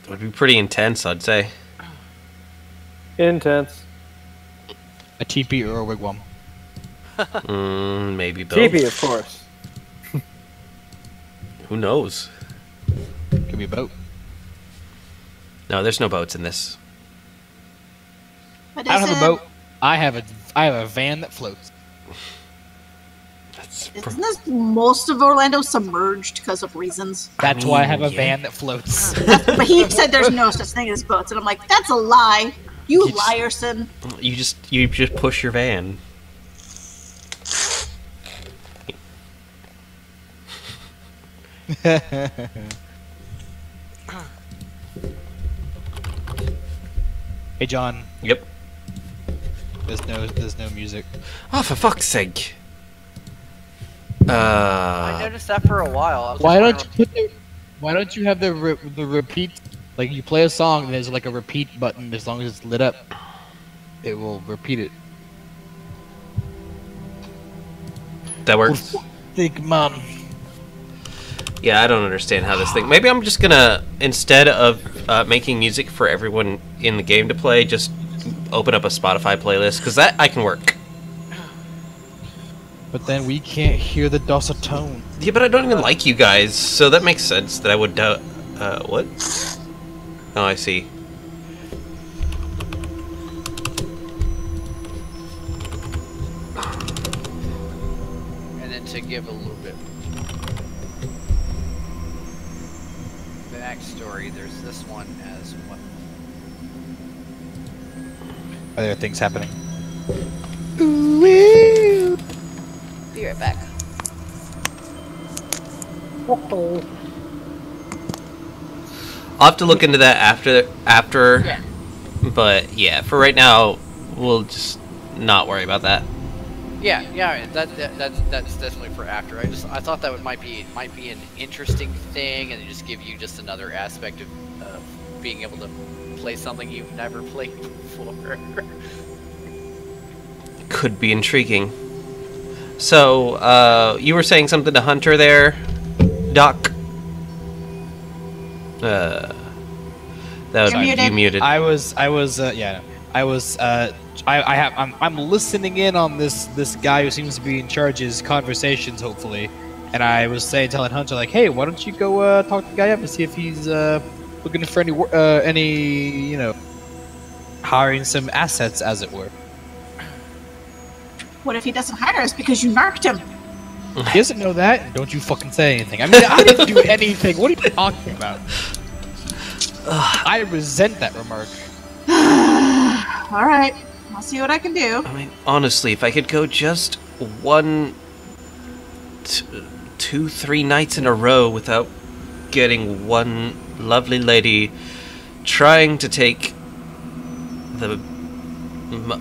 It would be pretty intense, I'd say. Intense. A teepee or a wigwam. Maybe both. TP, of course. Who knows? Could be a boat. No, there's no boats in this. But I don't is have a boat. I have a van that floats. Isn't this most of Orlando submerged because of reasons? That's why I have a yeah. van that floats. But he said there's no such thing as boats, and I'm like, that's a lie. You liarson. You just push your van. Hey John, Yep. there's no music. Oh, for fuck's sake. I noticed that for a while. I was Why just don't you put why don't you have the repeat, like you play a song and there's like a repeat button, as long as it's lit up it will repeat it. That works? Think mom. Yeah, I don't understand how this thing... Maybe I'm just gonna, instead of making music for everyone in the game to play, just open up a Spotify playlist, because that I can work. But then we can't hear the dulcet tone. Yeah, but I don't even like you guys, so that makes sense that I would... what? Oh, I see. And then to give a little bit backstory, there's this one as well. Are there things happening? Be right back. I'll have to look into that after. Yeah. But yeah, for right now, we'll just not worry about that. Yeah, that's definitely for after. I thought that might be an interesting thing, and just give you just another aspect of being able to play something you've never played before. Could be intriguing. So, you were saying something to Hunter there, Doc? That was You're muted. you muted. I'm listening in on this guy who seems to be in charge's conversations, hopefully. And I was telling Hunter, like, hey, why don't you go talk the guy up and see if he's looking for any hiring some assets, as it were. What if he doesn't hire us because you narked him? He doesn't know that. Don't you fucking say anything. I mean, I didn't do anything. What are you talking about? I resent that remark. Alright, I'll see what I can do. I mean, honestly, if I could go just 1, 2, 3 nights in a row without getting one lovely lady trying to take the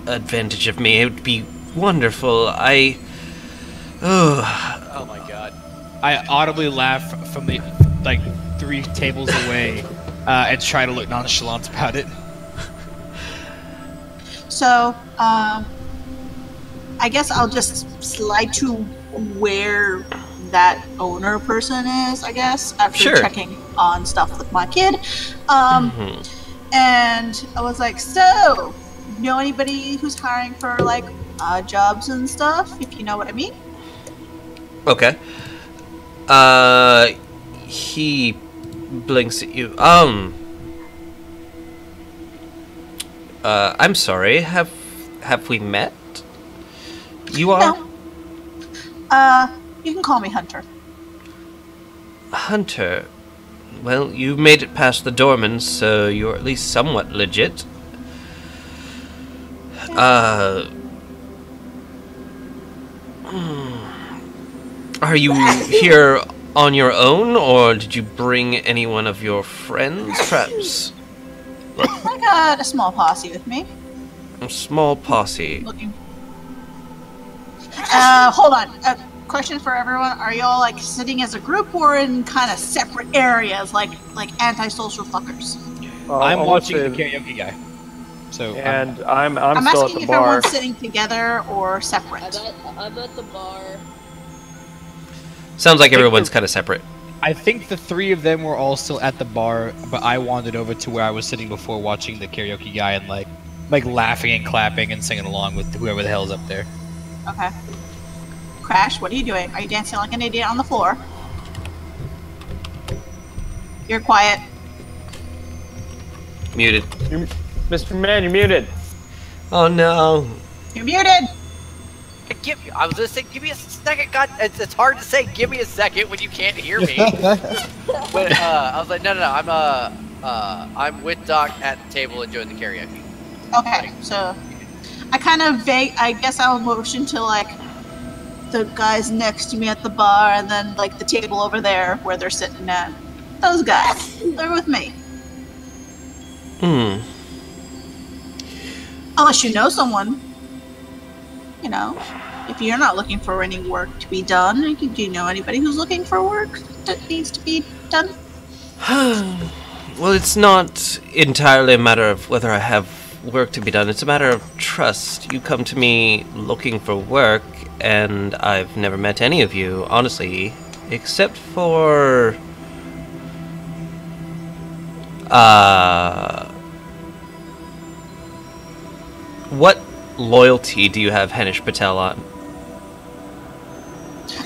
advantage of me, it would be wonderful. Oh my god. I audibly laugh from the 3 tables away and try to look nonchalant about it. So, I guess I'll just slide to where that owner person is, I guess, after Sure. checking on stuff with my kid. And I was like, so, know anybody who's hiring for, odd jobs and stuff, if you know what I mean? Okay. He blinks at you. I'm sorry. Have we met? You are? No. You can call me Hunter. Hunter. Well, you made it past the doorman, so you're at least somewhat legit. Are you here on your own, or did you bring any one of your friends, perhaps? I got a small posse with me. A small posse. Looking. Hold on. Question for everyone: are y'all sitting as a group or in kind of separate areas, like antisocial fuckers? I'm I'll watching say- the karaoke guy. So And I'm I'm still at asking the if bar. everyone's sitting together or separate. I'm at the bar. Sounds like everyone's kind of separate. I think the three of them were all still at the bar, but I wandered over to where I was sitting before, watching the karaoke guy and like laughing and clapping and singing along with whoever the hell's up there. Okay. Crash, what are you doing? Are you dancing like an idiot on the floor? You're quiet. Muted. Mr. Man, you're muted. Oh no. You're muted! I was gonna say, give me a second. God, it's hard to say. Give me a second when you can't hear me. But I was like, no. I'm with Doc at the table enjoying the karaoke. Okay, so I kind of I guess I'll motion to like the guys next to me at the bar and then like the table over there where they're sitting at. Those guys, they're with me. Unless you know someone. You know, if you're not looking for any work to be done, do you know anybody who's looking for work that needs to be done? Well, it's not entirely a matter of whether I have work to be done. It's a matter of trust. You come to me looking for work, and I've never met any of you, honestly, except for... What loyalty do you have Henish Patel on?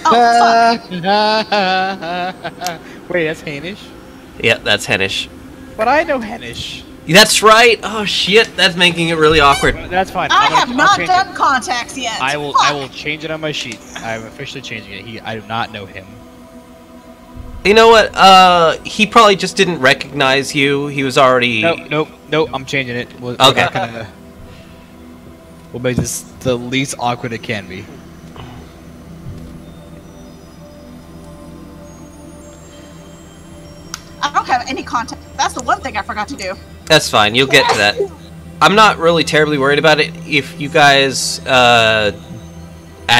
Oh, fuck. Wait, that's Hanish? Yeah, that's Henish. But I know Hanish. That's right! Oh shit, that's making it really awkward. That's fine. I have I'll not change done it. contacts yet. I will Fuck. change it on my sheet. I'm officially changing it. I do not know him. You know what? He probably just didn't recognize you. He was already... Nope. I'm changing it. We're Okay. not gonna- we'll make this the least awkward it can be. I don't have any contact. That's the one thing I forgot to do. That's fine, you'll get to that. I'm not really terribly worried about it. If you guys add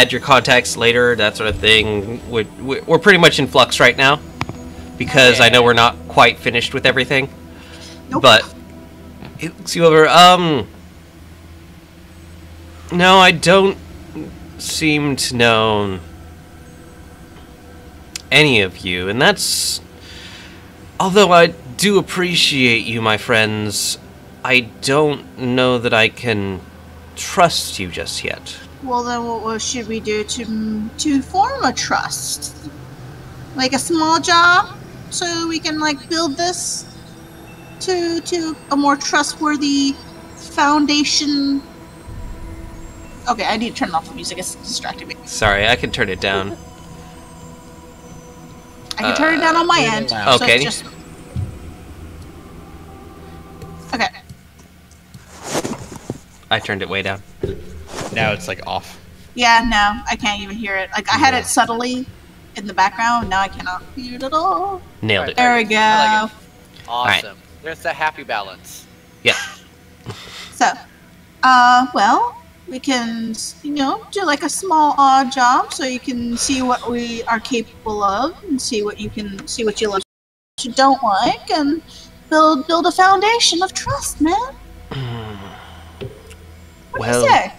your contacts later, that sort of thing, we're pretty much in flux right now. Because I know we're not quite finished with everything. Nope. But, it looks you over, no, I don't seem to know any of you, and that's... Although I do appreciate you, my friends, I don't know that I can trust you just yet. Well, then what should we do to form a trust? Like a small job, so we can like build this to a more trustworthy foundation. Okay, I need to turn off the music. It's distracting me. Sorry, I can turn it down. I can turn it down on my end. loud. So Okay. it's just... Okay. I turned it way down. Now it's like off. Yeah, no, I can't even hear it. Like I had it subtly in the background. Now I cannot hear it at all. Nailed it. There we go. I like it. Alright. Awesome. There's the happy balance. Yeah. So, well, we can, you know, do like a small odd job so you can see what we are capable of and see what you like, what you don't like, and build a foundation of trust, man. What do you say?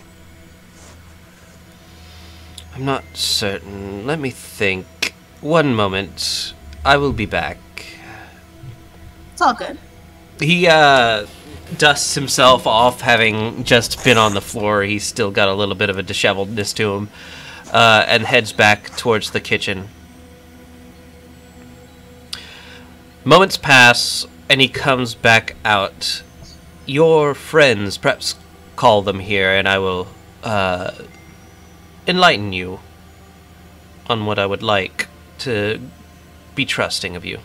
I'm not certain. Let me think. One moment. I will be back. It's all good. He, dusts himself off, having just been on the floor. He's still got a little bit of a disheveledness to him, and heads back towards the kitchen. Moments pass, and he comes back out. Your friends, perhaps call them here, and I will, enlighten you on what I would like to be trusting of you.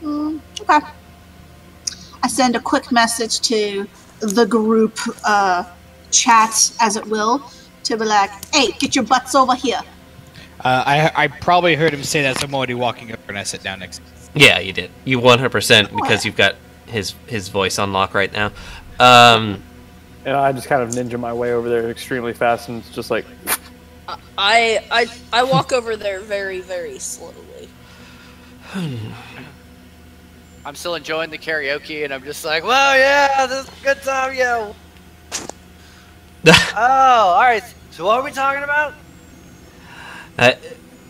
Okay. I send a quick message to the group chat, as it will, to be like, hey, get your butts over here. I probably heard him say that, so I'm already walking up and I sit down next to him. Yeah, you did. You 100% because you've got his voice on lock right now. And I just kind of ninja my way over there extremely fast, and it's just like... I walk over there very, very slowly. I'm still enjoying the karaoke, and I'm just like, well, yeah, this is a good time, yo. Oh, alright. So what are we talking about?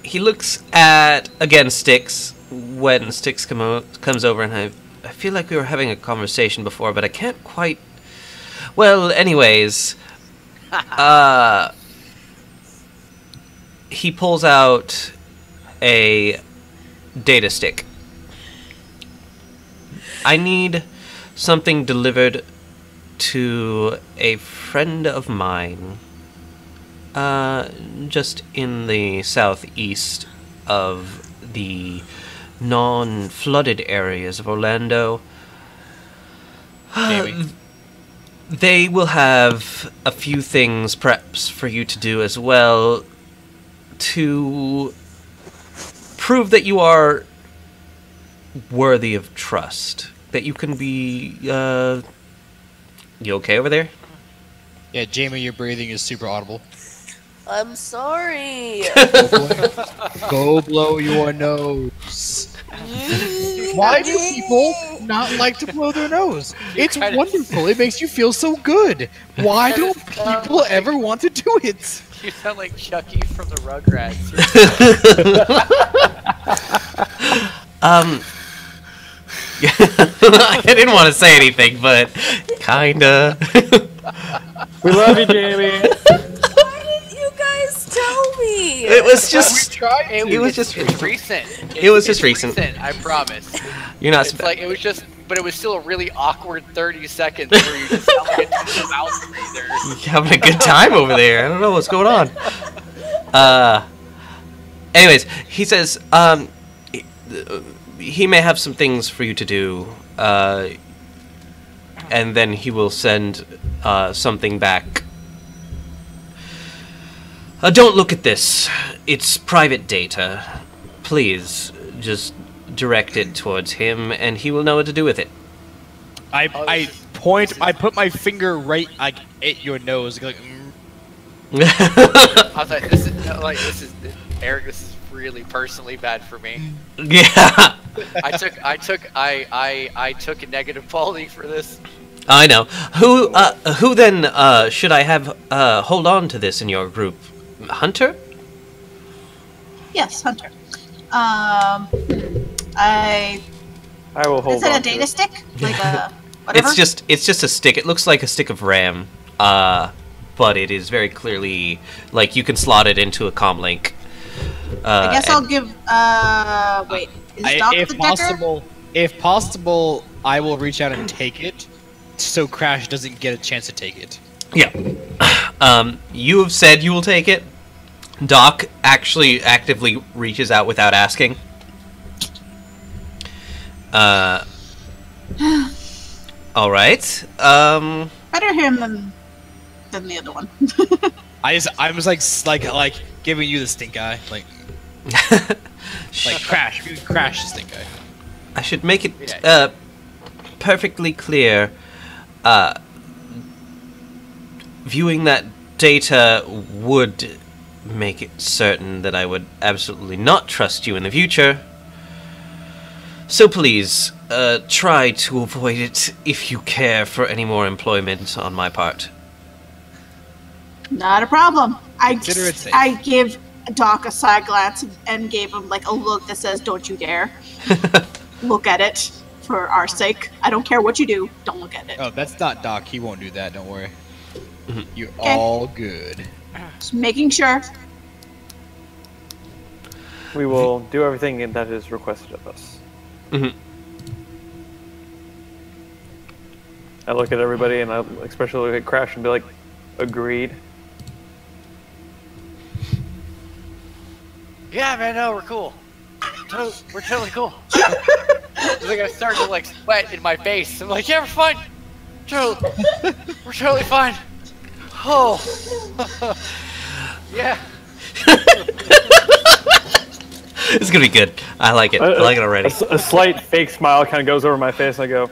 he looks at, again, Styx, when Styx comes over, and I feel like we were having a conversation before, but I can't quite... Well, anyways, he pulls out a data stick. I need something delivered to a friend of mine, just in the southeast of the non-flooded areas of Orlando. They will have a few things, perhaps, for you to do as well, to prove that you are worthy of trust. That you can be, You okay over there? Yeah, Jamie, your breathing is super audible. I'm sorry. Go blow your nose. Why do people not like to blow their nose? It's wonderful. It makes you feel so good. Why don't people ever want to do it? You sound like Chucky from the Rugrats. I didn't want to say anything, but kinda. We love you, Jamie. Why didn't you guys tell me? It was just. It was just it's recent. It was just recent. I promise. You're not. It's like it was just, but it was still a really awkward 30 seconds where you just sound like a mouth breather. You're having a good time over there. I don't know what's going on. Anyways, he says, he may have some things for you to do, and then he will send something back. Don't look at this. It's private data. Please, just direct it towards him, and he will know what to do with it. I put my finger right at your nose, like. I was like, this is Eric. This is really personally bad for me. Yeah. I took a negative quality for this. I know. Who then should I have hold on to this in your group? Hunter? Yes, Hunter. I will hold Is it on a to data it. stick? Like a whatever? It's just a stick. It looks like a stick of RAM. But it is very clearly like you can slot it into a comm link. I guess I'll give. Wait. Is Doc the decker? If possible, I will reach out and take it, so Crash doesn't get a chance to take it. Yeah. You have said you will take it. Doc actually actively reaches out without asking. All right. Better him than the other one. I was like giving you the stink eye, like Crash, you Crash the stink eye. I should make it perfectly clear. Viewing that data would make it certain that I would absolutely not trust you in the future. So please, try to avoid it if you care for any more employment on my part. Not a problem. Consider it safe. I give Doc a side glance and gave him like a look that says, "Don't you dare look at it for our sake. I don't care what you do. Don't look at it." Oh, that's not Doc. He won't do that. Don't worry. You're Okay. all good. Just making sure. We will do everything that is requested of us. I look at everybody, and I especially look at Crash and be like, agreed. Yeah, man, no, we're cool. We're totally cool. Like I started to like sweat in my face. I'm like, yeah, we're fine. We're totally fine. Oh, yeah. It's gonna be good. I like it. I like it already. A slight fake smile kind of goes over my face, and I go,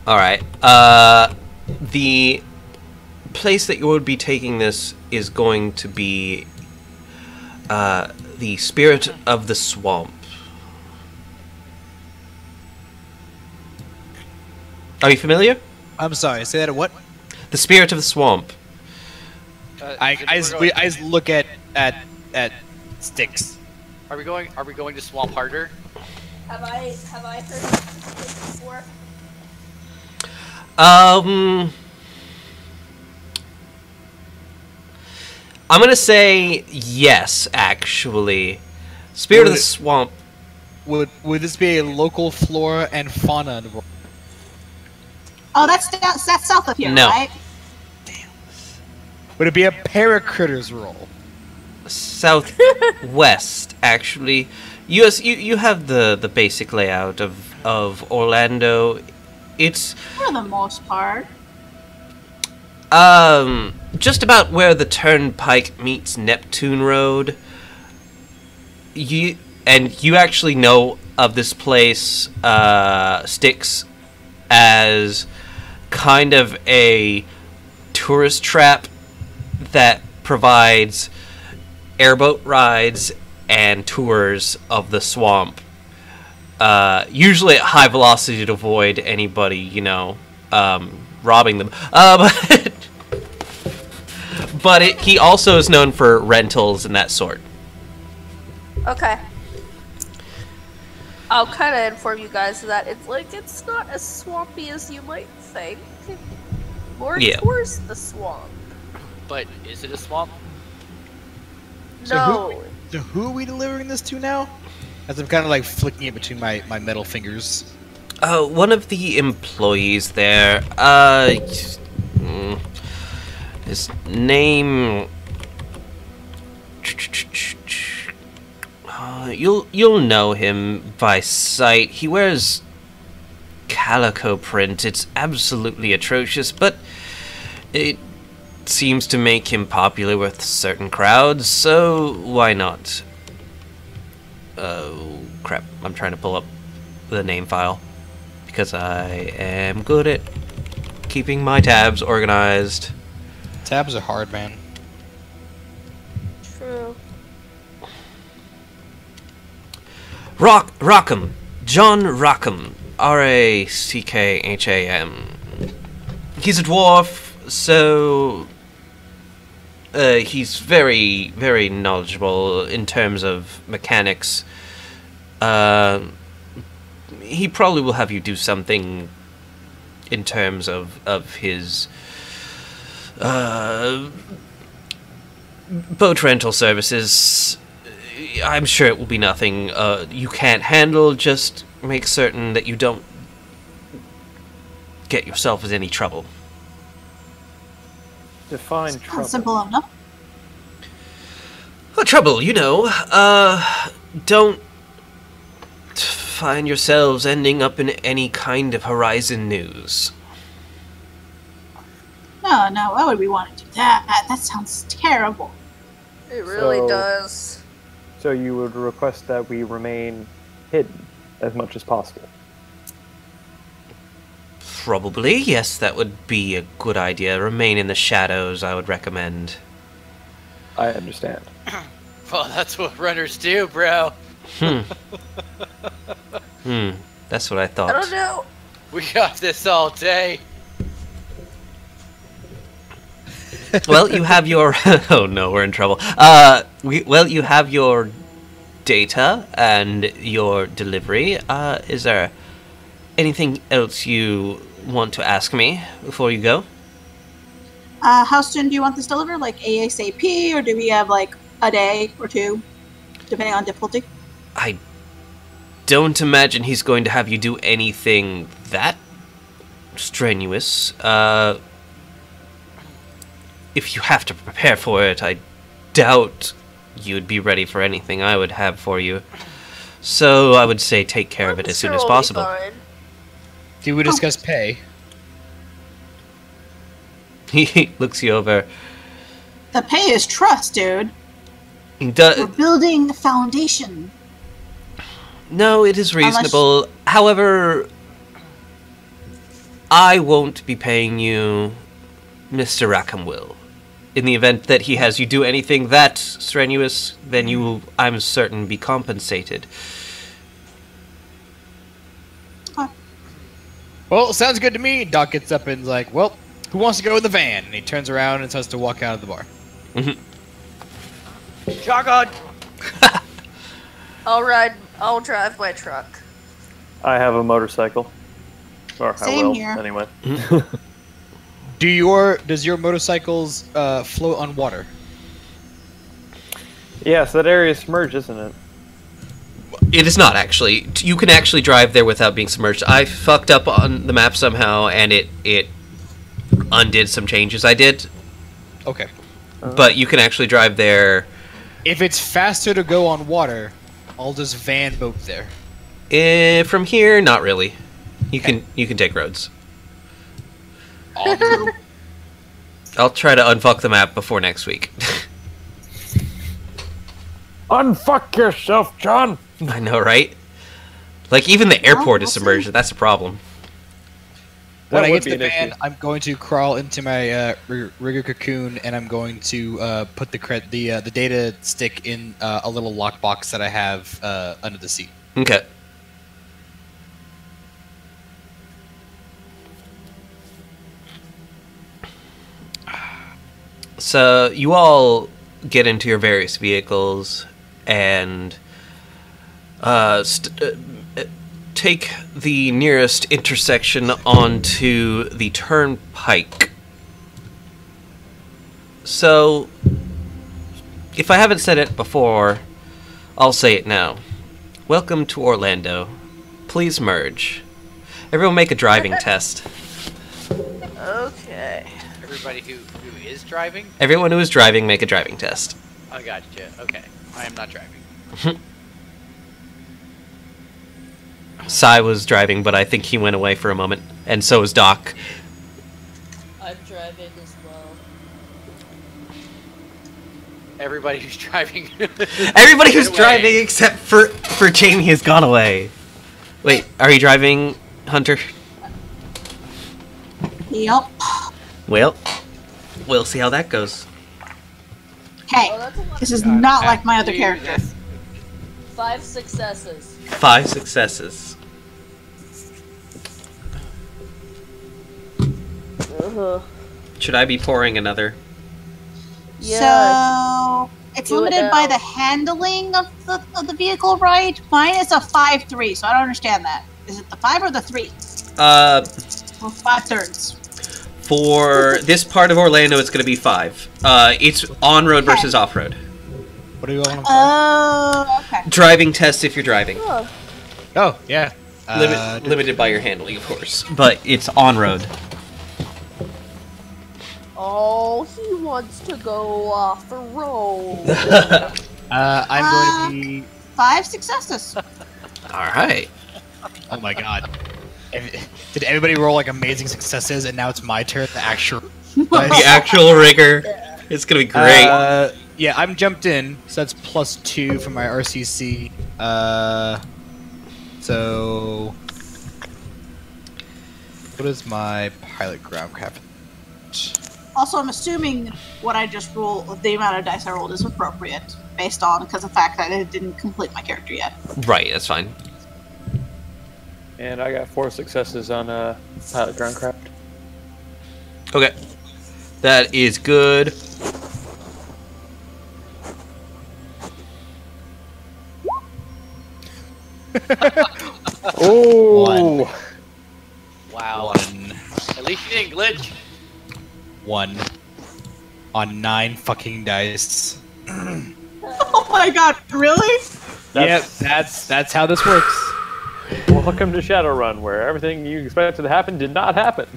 Alright. The place that you would be taking this is going to be the Spirit of the Swamp. Are you familiar? I'm sorry. Say that. What? The spirit of the swamp. I just look at sticks. Are we going to Swamp Harder? Have I heard this before? I'm gonna say yes, actually. Spirit of the swamp. Would this be a local flora and fauna? Oh, that's south of here, No. right? Would it be a paracritters roll? Southwest, actually. You have the basic layout of Orlando. It's For the most part. just about where the turnpike meets Neptune Road. You actually know of this place, Styx, as kind of a tourist trap that provides airboat rides and tours of the swamp. Usually at high velocity to avoid anybody, robbing them. But he also is known for rentals and that sort. Okay. I'll kind of inform you guys that it's not as swampy as you might think. More Yeah. towards the swamp. But is it a swamp? No. So who are we delivering this to now? As I'm kind of like flicking it between my metal fingers. One of the employees there, his name, you'll know him by sight. He wears calico print. It's absolutely atrocious, but it seems to make him popular with certain crowds, so why not? Oh, crap. I'm trying to pull up the name file because I am good at keeping my tabs organized. Tabs are hard, man. True. Rockham. John Rockham. Rackham. He's a dwarf, so he's very, very knowledgeable in terms of mechanics. He probably will have you do something in terms of his boat rental services. I'm sure it will be nothing you can't handle. Just make certain that you don't get yourself in any trouble. Define Sounds trouble. simple enough. Well, trouble, don't find yourselves ending up in any kind of Horizon news. No, why would we want to do that? That sounds terrible. It really So- does. So you would request that we remain hidden as much as possible. Probably, yes, that would be a good idea. Remain in the shadows, I would recommend. I understand. Well, that's what runners do, bro. That's what I I thought. don't know. We got this all day. Well, you have your... oh no, we're in trouble. You have your data and your delivery. Is there anything else you want to ask me before you go? How soon do you want this delivered? Like ASAP, or do we have like a day or two, depending on difficulty? I don't imagine he's going to have you do anything that strenuous. If you have to prepare for it, I doubt you'd be ready for anything I would have for you. So I would say take care of it as soon as possible. Do we discuss pay? He looks you over. The pay is trust, dude. We're Do- building the foundation. no, it is reasonable. However, I won't be paying you. Mr. Rackham will. In the event that he has you do anything that strenuous, then you will, I'm certain, be compensated. Okay. Well, sounds good to me. Doc gets up and is like, well, who wants to go in the van? And he turns around and starts to walk out of the bar. Shotgun! I'll drive my truck. I have a motorcycle. Or Same I will, here. anyway. Does your motorcycles float on water? Yes, that area is submerged, isn't it? It is not, actually. You can actually drive there without being submerged. I fucked up on the map somehow, and it undid some changes I did. Okay. But you can actually drive there. If it's faster to go on water, I'll just van boat there. From here, not really. You can take roads. I'll try to unfuck the map before next week. Unfuck yourself, John! I know, right? Like, even the airport is we'll submerged. That's a problem. When That I would get to be the an van, issue. I'm going to crawl into my rigger cocoon, and I'm going to put the data stick in a little lockbox that I have under the seat. Okay. So, you all get into your various vehicles and take the nearest intersection onto the turnpike. So, if I haven't said it before, I'll say it now. Welcome to Orlando. Please merge. Everyone make a driving test. Okay. Everybody who is driving? Everyone who is driving, make a driving test. I gotcha. Okay. I am not driving. Sai was driving, but I think he went away for a moment, and so is Doc. I'm driving as well. Everybody who's driving. Everybody who's Get away. driving except for Jamie has gone away. Wait, are you driving, Hunter? Yep. Well, we'll see how that goes. Hey, Oh, that's a lot. this is not like my other character. 5 successes. 5 successes. Should I be pouring another? Yeah. So it's Do it limited by now. the handling of the vehicle, right? Mine is a 5-3, so I don't understand that. Is it the 5 or the 3? Or 5/3? For this part of Orlando, it's going to be 5. It's on-road Okay. versus off-road. What do you want? Oh, okay. Driving test if you're driving. Oh, Oh, yeah. Limited by your handling, of course. But it's on-road. oh, he wants to go off a road. I'm going to be... 5 successes. Alright. Oh my god. Did everybody roll like amazing successes, and now it's my turn? The actual... The actual rigger. It's going to be great. Yeah, I'm jumped in, so that's +2 for my RCC. So... What is my pilot ground craft? Also, I'm assuming what I just rolled, the amount of dice I rolled, is appropriate based on because of the fact that I didn't complete my character yet. Right, that's fine. And I got 4 successes on pilot groundcraft. Okay. That is good. Oh! Wow. 1. At least you didn't glitch. 1. On 9 fucking dice. Oh my god, really? Yep, that's how this works. Welcome to Shadowrun, where everything you expected to happen did not happen.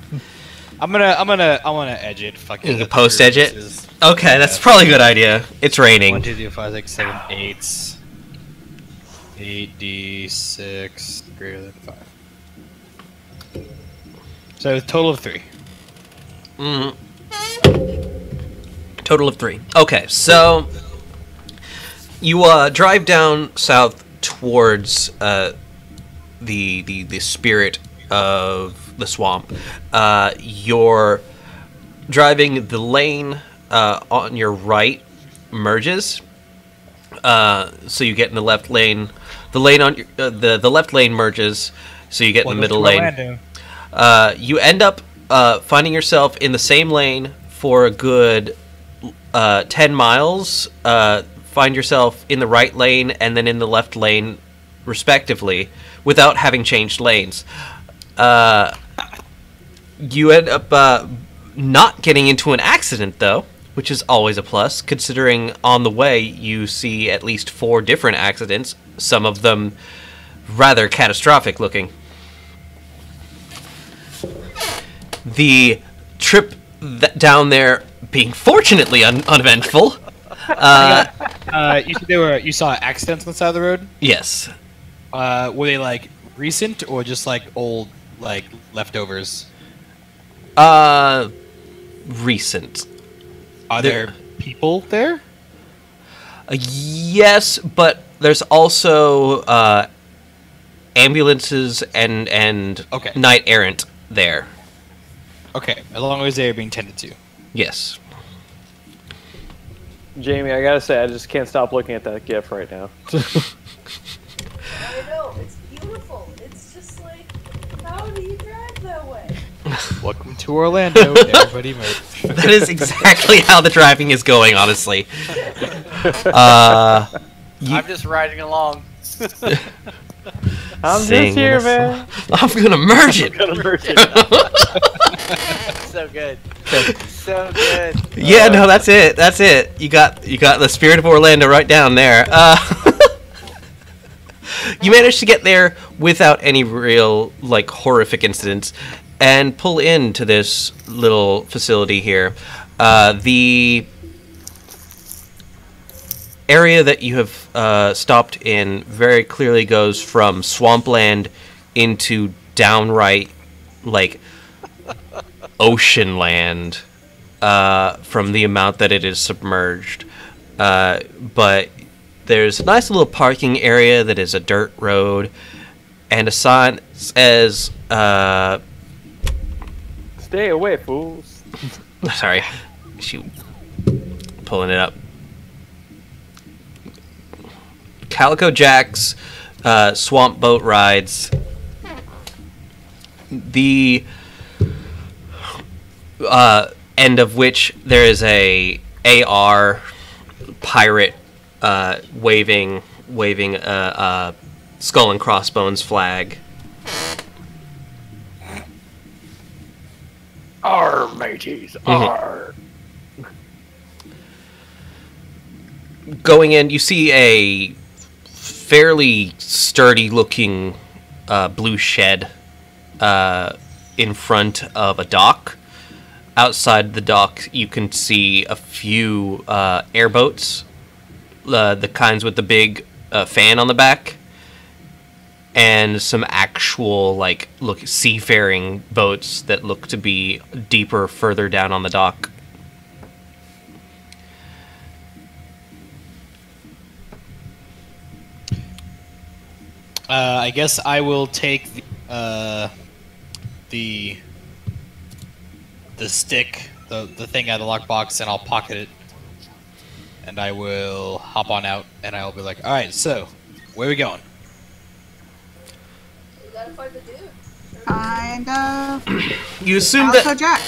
I'm gonna edge it. Fucking You can post edge it? Okay, that's probably a good idea. It's 1, raining. 2, 3, 4, 5, 6, 7, 8. 8d6 greater than 5. So total of 3. Mm. Total of 3. Okay, so you drive down south towards the spirit of the swamp. You're driving the lane on your right merges. So you get in the left lane. The lane on the left lane merges. So you get in the middle lane. You end up finding yourself in the same lane for a good 10 miles. Find yourself in the right lane and then in the left lane, respectively, without having changed lanes. You end up not getting into an accident, though, which is always a plus, considering on the way you see at least 4 different accidents, some of them rather catastrophic looking. The trip down there being fortunately uneventful. You said you saw accidents on the side of the road? Yes. Were they like recent or just like old like leftovers? Recent. Are there people there? Yes, but there's also ambulances and Okay. knight errant there. Okay, as long as they're being tended to. Yes. Jamie, I gotta say, I just can't stop looking at that GIF right now. I know, it's beautiful. It's just like, how do you drive that way? Welcome to Orlando, everybody merch. That is exactly how the driving is going, honestly. I'm just riding along. I'm Sing just here, a man. I'm gonna merge it. Gonna merge it. So good. So good. Yeah, no, that's it. That's it. You got the spirit of Orlando right down there. You managed to get there without any real like horrific incidents, and pull into this little facility here. The area that you have stopped in very clearly goes from swampland into downright like ocean land from the amount that it is submerged. But there's a nice little parking area that is a dirt road, and a sign says, Stay away, fools. sorry, shoot, pulling it up. Calico Jack's swamp boat rides. The end of which there is a AR pirate waving a skull and crossbones flag. Arr, mateys, arr. Going in, you see a fairly sturdy-looking blue shed in front of a dock. Outside the dock, you can see a few airboats, the kinds with the big fan on the back, and some actual seafaring boats that look to be deeper further down on the dock. I guess I will take the stick, the thing out of the lockbox, and I'll pocket it. And I will hop on out, and I'll be like, all right, so where are we going? We gotta find the dude. Kind of. You assume Calico that Jack.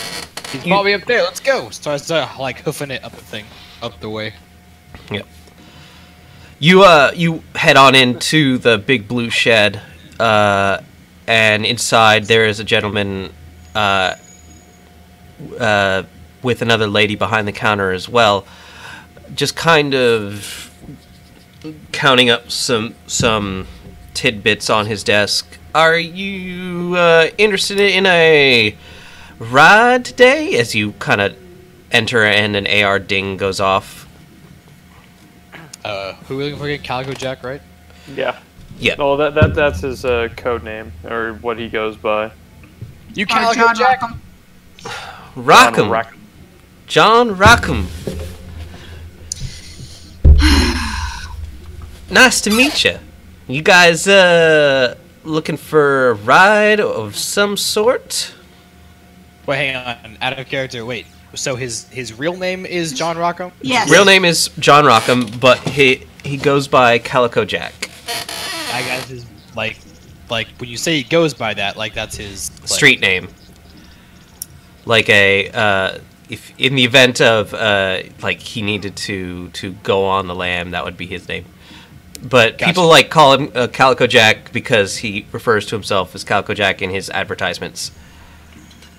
He's probably up there. Let's go. Starts like hoofing it up the way. Yep. You head on into the big blue shed, and inside there is a gentleman with another lady behind the counter as well, just kind of counting up some tidbits on his desk. Are you interested in a ride today? As you kind of enter and an AR ding goes off. Who are we looking for again? Calico Jack, right? Yeah. Yeah. Oh, that's his code name, or what he goes by. You Or Calico John Jack? Rockham. Rockham. John Rockham. Nice to meet you. You guys looking for a ride of some sort? Wait, hang on. Out of character. Wait. So his real name is John Rockham? Yes. Real name is John Rockham, but he goes by Calico Jack. I guess his like when you say he goes by that, like that's his like, Street name. Like if in the event of like he needed to go on the lam, that would be his name. But Gotcha. people like call him Calico Jack because he refers to himself as Calico Jack in his advertisements.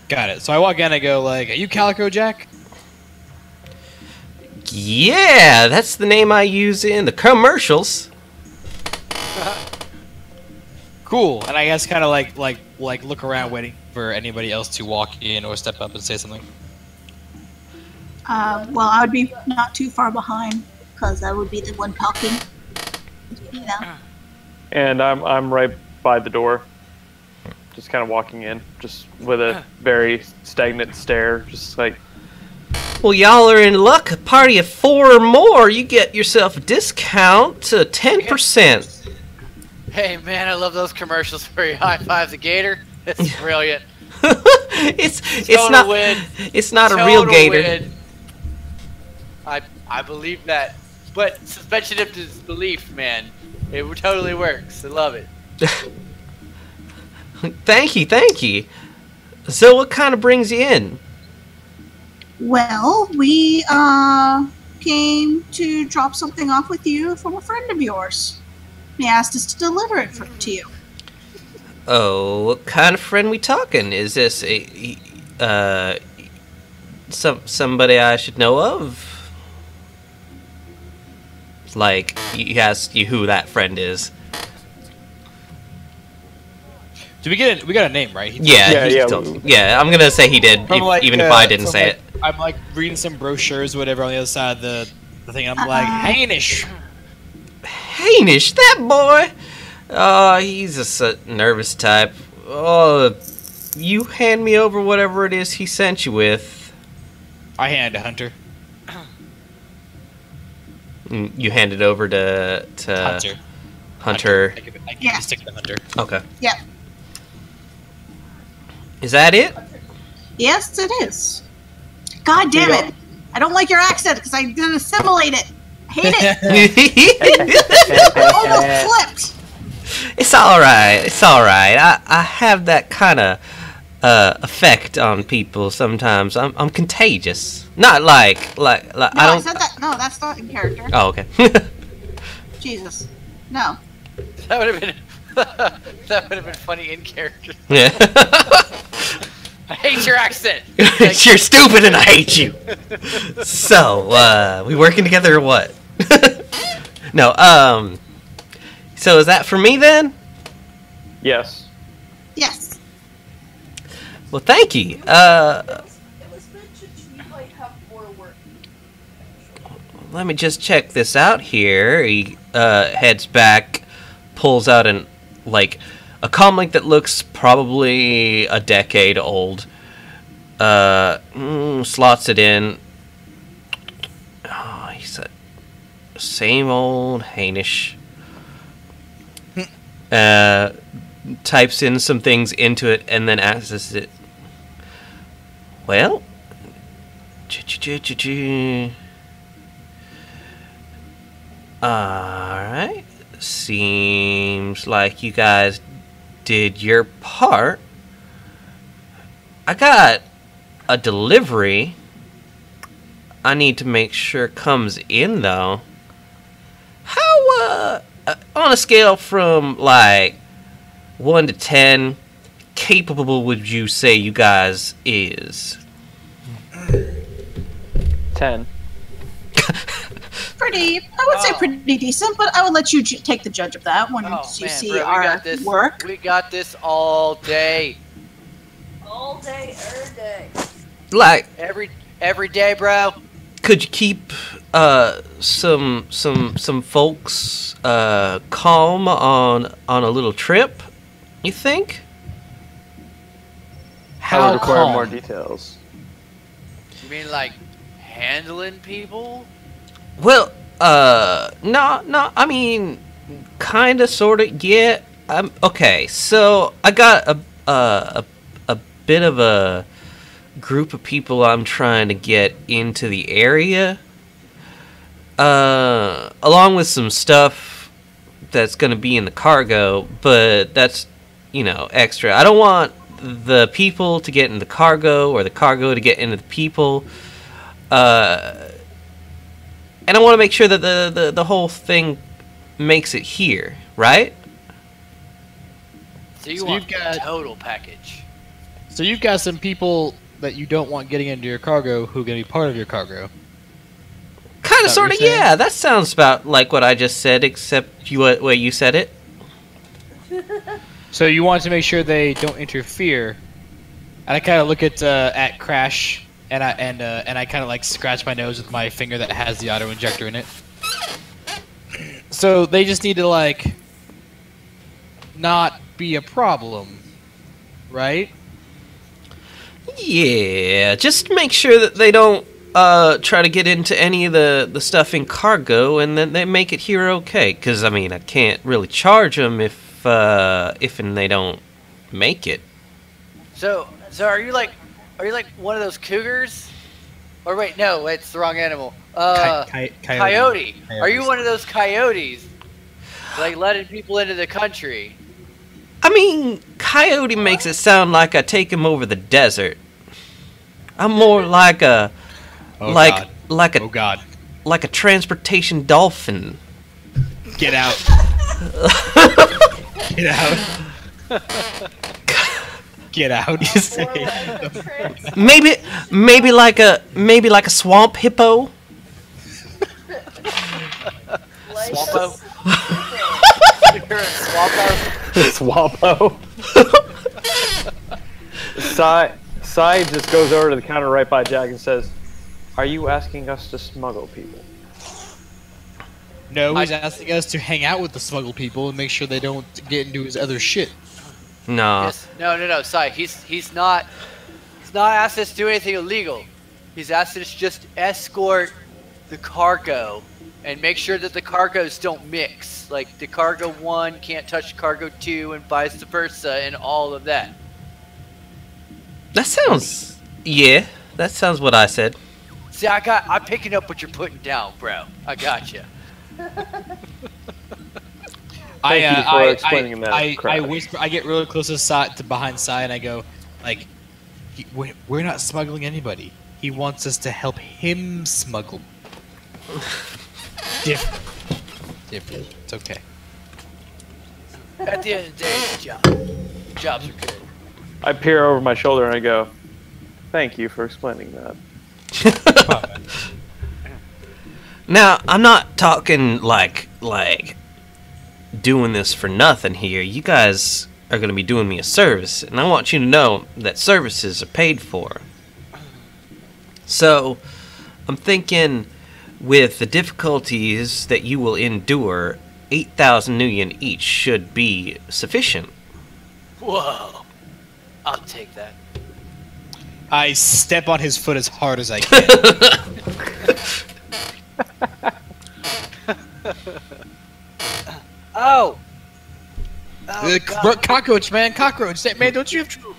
Got it. So I walk in and I go like, "Are you Calico Jack?" Yeah, that's the name I use in the commercials. Cool. And I guess kind of like look around, waiting for anybody else to walk in or step up and say something. Well, I would be not too far behind because I would be the one talking. You know. And I'm right by the door, just kind of walking in, just with a very stagnant stare, just like. Well, y'all are in luck. A party of 4 or more, you get yourself a discount to 10%. Hey man, I love those commercials where he high fives a gator. It's brilliant. it's Total win. It's not a Total real gator. win. I believe that, but suspension of disbelief, man, it totally works. I love it. Thank you. So, what kind of brings you in? Well, we came to drop something off with you from a friend of yours. He asked us to deliver it to you. Oh, what kind of friend we talking? Is this somebody I should know of? Like, he asked you who that friend is. Do we get we got a name, right? Yeah, I'm gonna say he did, even if I didn't say it. I'm like reading some brochures, whatever, on the other side of the thing. And I'm like, Hainish. Hainish, that boy. Oh, he's just a nervous type. Oh, you hand me over whatever it is he sent you with. I hand it to Hunter. You hand it over to Hunter. I give it Yeah. a stick to Hunter. Okay. Yeah. Is that it? Yes, it is. God damn it! I don't like your accent because I didn't assimilate it. I hate it. I almost flipped. It's all right. I have that kind of effect on people sometimes. I'm contagious. Not like No, I don't. said that. No, that's not in character. Oh, okay. Jesus. No. That would have been that would have been funny in character. Yeah. I hate your accent. You're stupid and I hate you. So, we working together or what? No, so is that for me then? Yes. Yes. Well, thank you. It was mentioned you might have more work. Let me just check this out here. He heads back, pulls out a comlink that looks probably a decade old. Slots it in. Oh, he's a same old Hainish. Types in some things into it and then accesses it. Well, alright. Seems like you guys did your part. I got a delivery I need to make sure comes in, though. How, on a scale from, 1 to 10, capable would you say you guys is? 10. I would say pretty decent, but I would let you take the judge of that when you see bro, our work. We got this all day. All day, every day. Every day, bro. Could you keep some folks calm on a little trip? You think? I would How require calm? more details. You mean handling people? Well, no. I mean, kinda, sorta, yeah. Okay. So I got a bit of a group of people I'm trying to get into the area, along with some stuff that's gonna be in the cargo. But that's extra. I don't want the people to get into the cargo or the cargo to get into the people. And I want to make sure that the whole thing makes it here, right? So you So want you've got- the total package. So you've got some people that you don't want getting into your cargo who are going to be part of your cargo. Kind of, Is that what sort of, you're saying? yeah. That sounds about like what I just said, except way you said it. So you want to make sure they don't interfere. And I kind of look at Crash, and I kind of like scratch my nose with my finger that has the auto injector in it. So they just need to like not be a problem, right? Yeah, just make sure that they don't try to get into any of the stuff in cargo, and then they make it here okay. Because I mean, I can't really charge them if they don't make it. So are you like one of those cougars? Or wait, no, it's the wrong animal. Coyote. Are you one of those coyotes? Like letting people into the country? I mean, coyote makes it sound like I take him over the desert. I'm more like a Oh like God. a Oh God. like a transportation dolphin. Get out. Get out. Get out. You say. Maybe like a swamp hippo. Swampo? You're a swampo? Swampo. Sai just goes over to the counter right by Jack and says, "Are you asking us to smuggle people?" No, he's asking us to hang out with the smuggle people and make sure they don't get into his other shit. No. Yes. No, Sai. He's not asked us to do anything illegal. He's asked us just escort the cargo and make sure that the cargoes don't mix. Like the cargo 1 can't touch cargo 2 and vice versa and all of that. That sounds. Yeah, that sounds what I said. See, I'm picking up what you're putting down, bro. I got you. Thank you for explaining that, I Crash. whisper. I get really close to behind Sai, and I go, like, we're not smuggling anybody. He wants us to help him smuggle. Different. It's okay. At the end of the day, it's a job. Jobs are good. I peer over my shoulder and I go, "Thank you for explaining that." Now, I'm not talking like doing this for nothing here. You guys are going to be doing me a service, and I want you to know that services are paid for. So, I'm thinking with the difficulties that you will endure, 8,000 nuyen each should be sufficient. Whoa. I'll take that. I step on his foot as hard as I can. Oh! Oh, God. Cockroach, man, cockroach. Man, don't you have to...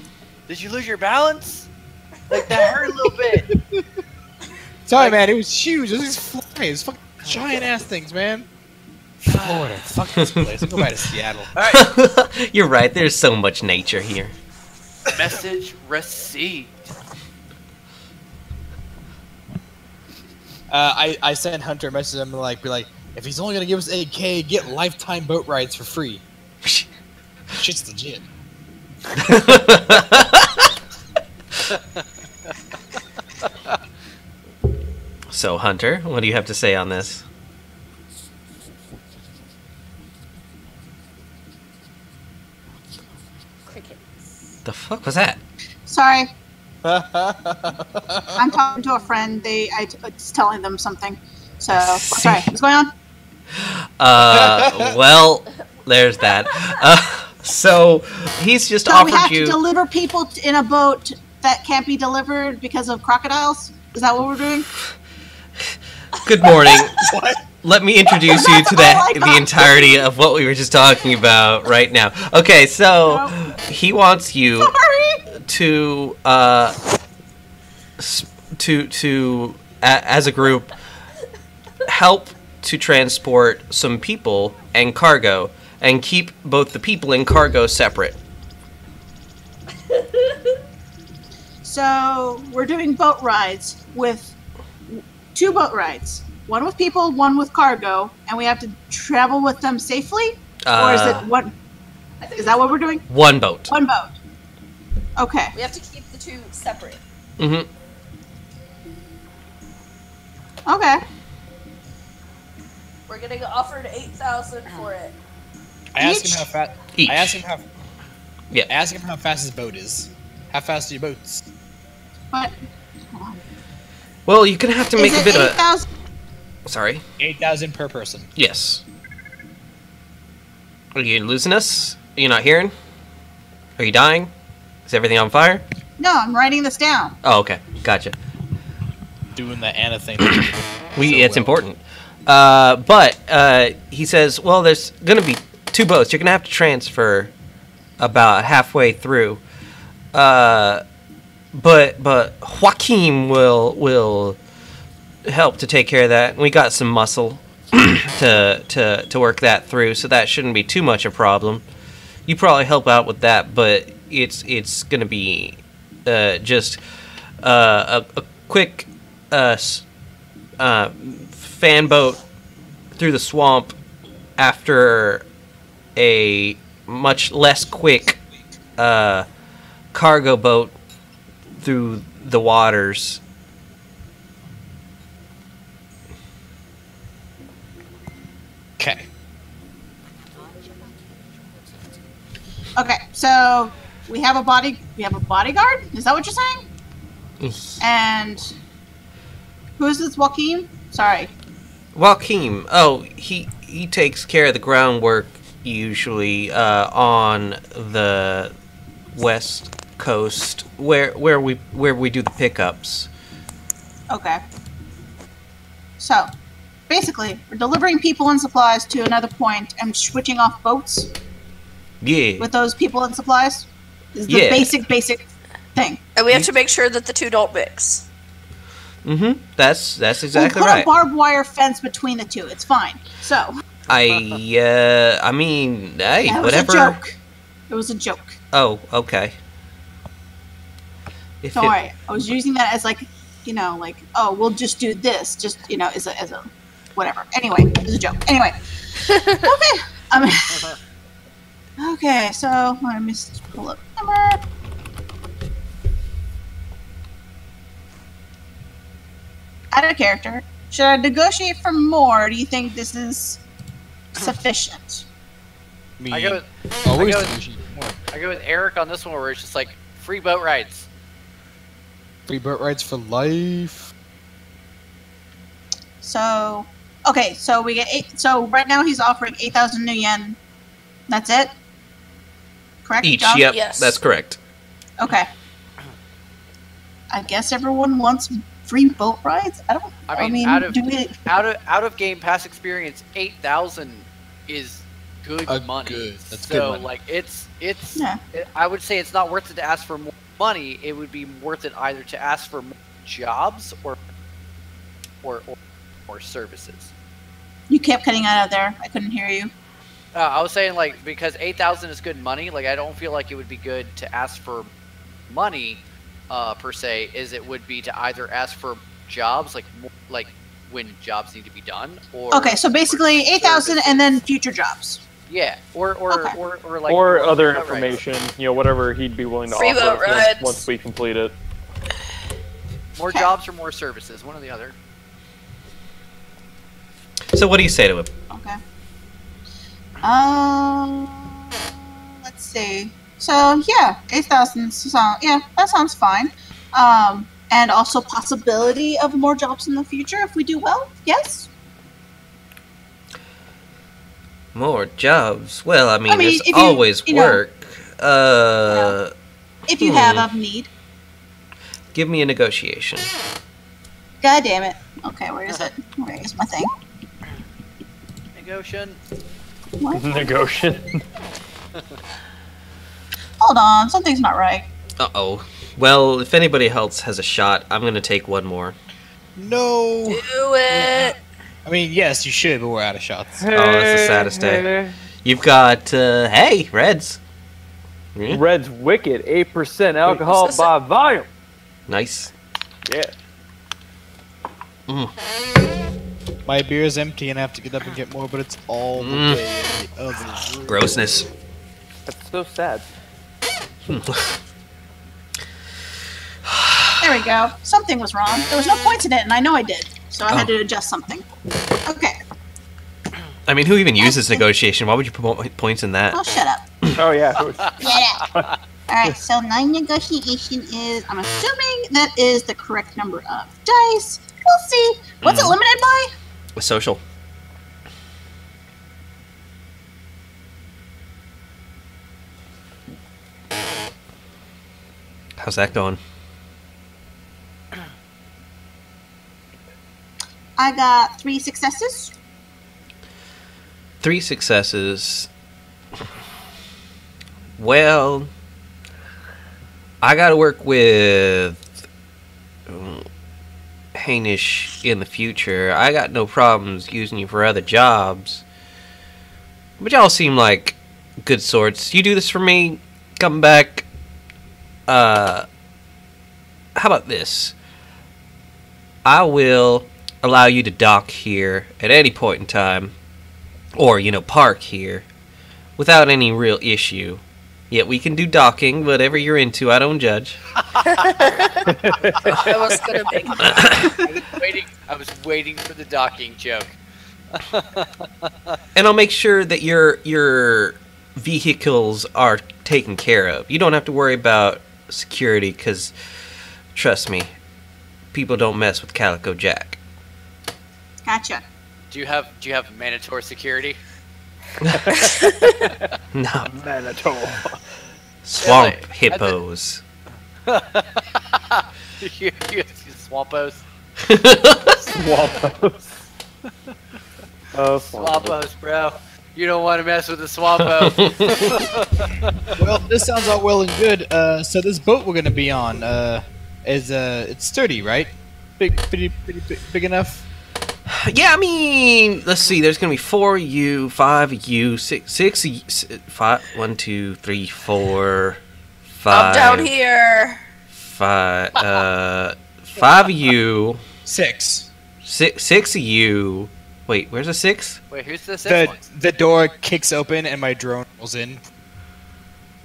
Did you lose your balance? Like, that hurt a little bit. Sorry, man, it was huge. Those things flying. It's fucking giant-ass things, man. Florida. Fuck this place. I'll go back to Seattle. Alright, You're right, there's so much nature here. message received. I sent Hunter a message. I'm like, be like, if he's only gonna give us 8K, get lifetime boat rides for free. Shit's legit. So, Hunter, what do you have to say on this? Crickets. The fuck was that? Sorry. I'm talking to a friend. I was telling them something. So, sorry. What's going on? Well, there's that. So, he's just So we offered have you... to deliver people in a boat that can't be delivered because of crocodiles? Is that what we're doing? Good morning. What? Let me introduce you to the entirety of what we were just talking about right now. Okay, so he wants you Sorry. to as a group help to transport some people and cargo and keep both the people and cargo separate. So we're doing boat rides with 2 boat rides. One with people, one with cargo, and we have to travel with them safely? Or is it one? Is that what we're doing? One boat. One boat. Okay. We have to keep the 2 separate. Mm-hmm. Okay. We're getting offered 8,000 for it. I asked Each? him how fast. Each. I asked him how. Yeah. I asked him how fast his boat is. How fast are your boats? But Well, you're gonna have to make is a it bit of. 8,000? Sorry. 8,000 per person. Yes. Are you losing us? Are you not hearing? Are you dying? Is everything on fire? No, I'm writing this down. Oh, okay. Gotcha. Doing the Anna thing. It's important. But he says, well, there's gonna be 2 boats. You're gonna have to transfer about halfway through. But Joaquin will help to take care of that. We got some muscle to work that through, so that shouldn't be too much a problem. You probably help out with that, but it's gonna be just a quick fan boat through the swamp after a much less quick cargo boat through the waters. Okay. Okay, so we have a bodyguard? Is that what you're saying? And who is this Joaquin? Sorry. Joaquin, oh, he takes care of the groundwork usually on the west coast where we do the pickups. Okay. So, basically, we're delivering people and supplies to another point and switching off boats Yeah. with those people and supplies. Is the Yeah. basic thing. And we have to make sure that the 2 don't mix. Mm-hmm. That's exactly we'll put right. a barbed wire fence between the 2. It's fine. So, I mean, hey, that whatever. was a joke. It was a joke. Oh, okay. If Don't it- worry. I was using that as like, oh, we'll just do this. Just, as a whatever. Anyway, it was a joke. Anyway. Okay. Okay, so I missed pull up number. Out of character. Should I negotiate for more? Or do you think this is sufficient? I go always I go- negotiate more. I go with Eric on this one, where it's just like free boat rides. Free boat rides for life. So, okay, so we get 8. So right now he's offering 8,000 new yen. That's it. Correct. Each, John? yep, Yes. that's correct. Okay. I guess everyone wants free boat rides. I mean, out of do we? out of Game Pass experience, 8,000 is good money. That's so good money. like it's Yeah. I would say it's not worth it to ask for more money. It would be worth it either to ask for more jobs or services. You kept cutting out of there. I couldn't hear you. I was saying, like, because 8,000 is good money, like, I don't feel like it would be good to ask for money, per se, as it would be to either ask for jobs, like when jobs need to be done, or... Okay, so basically or 8,000 and then services. future jobs. Yeah, or like... or other boat rides. information, whatever he'd be willing to Free boat offer rides. once we complete it. More jobs or more services, one or the other. So what do you say to him? Okay. Let's see. So yeah, 8,000. So yeah, that sounds fine. And also possibility of more jobs in the future if we do well. Yes. More jobs? Well, I mean, mean, there's if you- always you know, work. If you have of need. Give me a negotiation. God damn it. Okay, where is it? Where is my thing? Negotiation. What? Negotiation. Hold on, something's not right. Uh-oh. Well, if anybody else has a shot, I'm going to take one more. No. Do it. I mean, yes, you should, but we're out of shots. Oh, that's the saddest day. You've got, hey, Reds. Hmm? Red's Wicked, 8% alcohol by volume. Nice. Yeah. My beer is empty and I have to get up and get more, but it's all the way in the other room. Grossness. That's so sad. There we go. Something was wrong. There was no points in it, and I know I did. So I had to adjust something. Okay. I mean, who even uses negotiation? Why would you put points in that? Oh, shut up. Oh yeah. Yeah. Alright, so 9 negotiation is, I'm assuming that is the correct number of dice. We'll see. What's it limited by? Social. How's that going? I got 3 successes. 3 successes. Well, I gotta work with Hainish in the future. I got no problems using you for other jobs. But y'all seem like good sorts. You do this for me, come back. How about this? I will allow you to dock here at any point in time, or, you know, park here, without any real issue. Yet we can do docking, whatever you're into, I don't judge. I was gonna make I was waiting for the docking joke. And I'll make sure that your vehicles are taken care of. You don't have to worry about security, because, trust me, people don't mess with Calico Jack. Gotcha. Do you have mandatory security? No. Manitoba. Swamp Yeah, like, hippos. you swampos. Swampos. Oh, Swampos, bro. You don't want to mess with the swampo. Well, this sounds all well and good. So this boat we're gonna be on, is it's sturdy, right? Pretty big enough. Yeah, I mean, let's see. There's gonna be 4 of you, 5 of you, 6 of you, 5. 1, 2, 3, 4, 5. I'm down here. 5. 5 of you. 6. 6 of you. Wait, where's the 6? Wait, who's the sixth one? The door kicks open and my drone rolls in.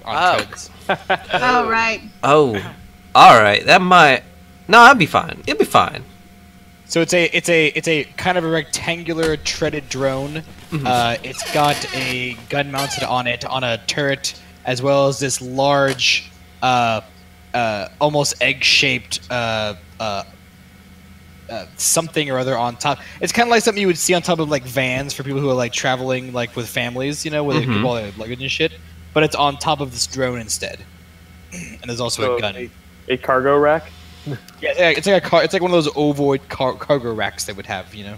On Oh. treads. Oh, right. Oh, all right. That might. No, that'd be fine. It'll be fine. So it's a kind of a rectangular treaded drone. It's got a gun mounted on it on a turret, as well as this large, almost egg-shaped something or other on top. It's kind of like something you would see on top of like vans for people who are like traveling like with families, you know, where they keep all their luggage and shit. But it's on top of this drone instead, and there's also a gun. A cargo rack. Yeah, it's like a car. It's like one of those ovoid cargo racks they would have, you know.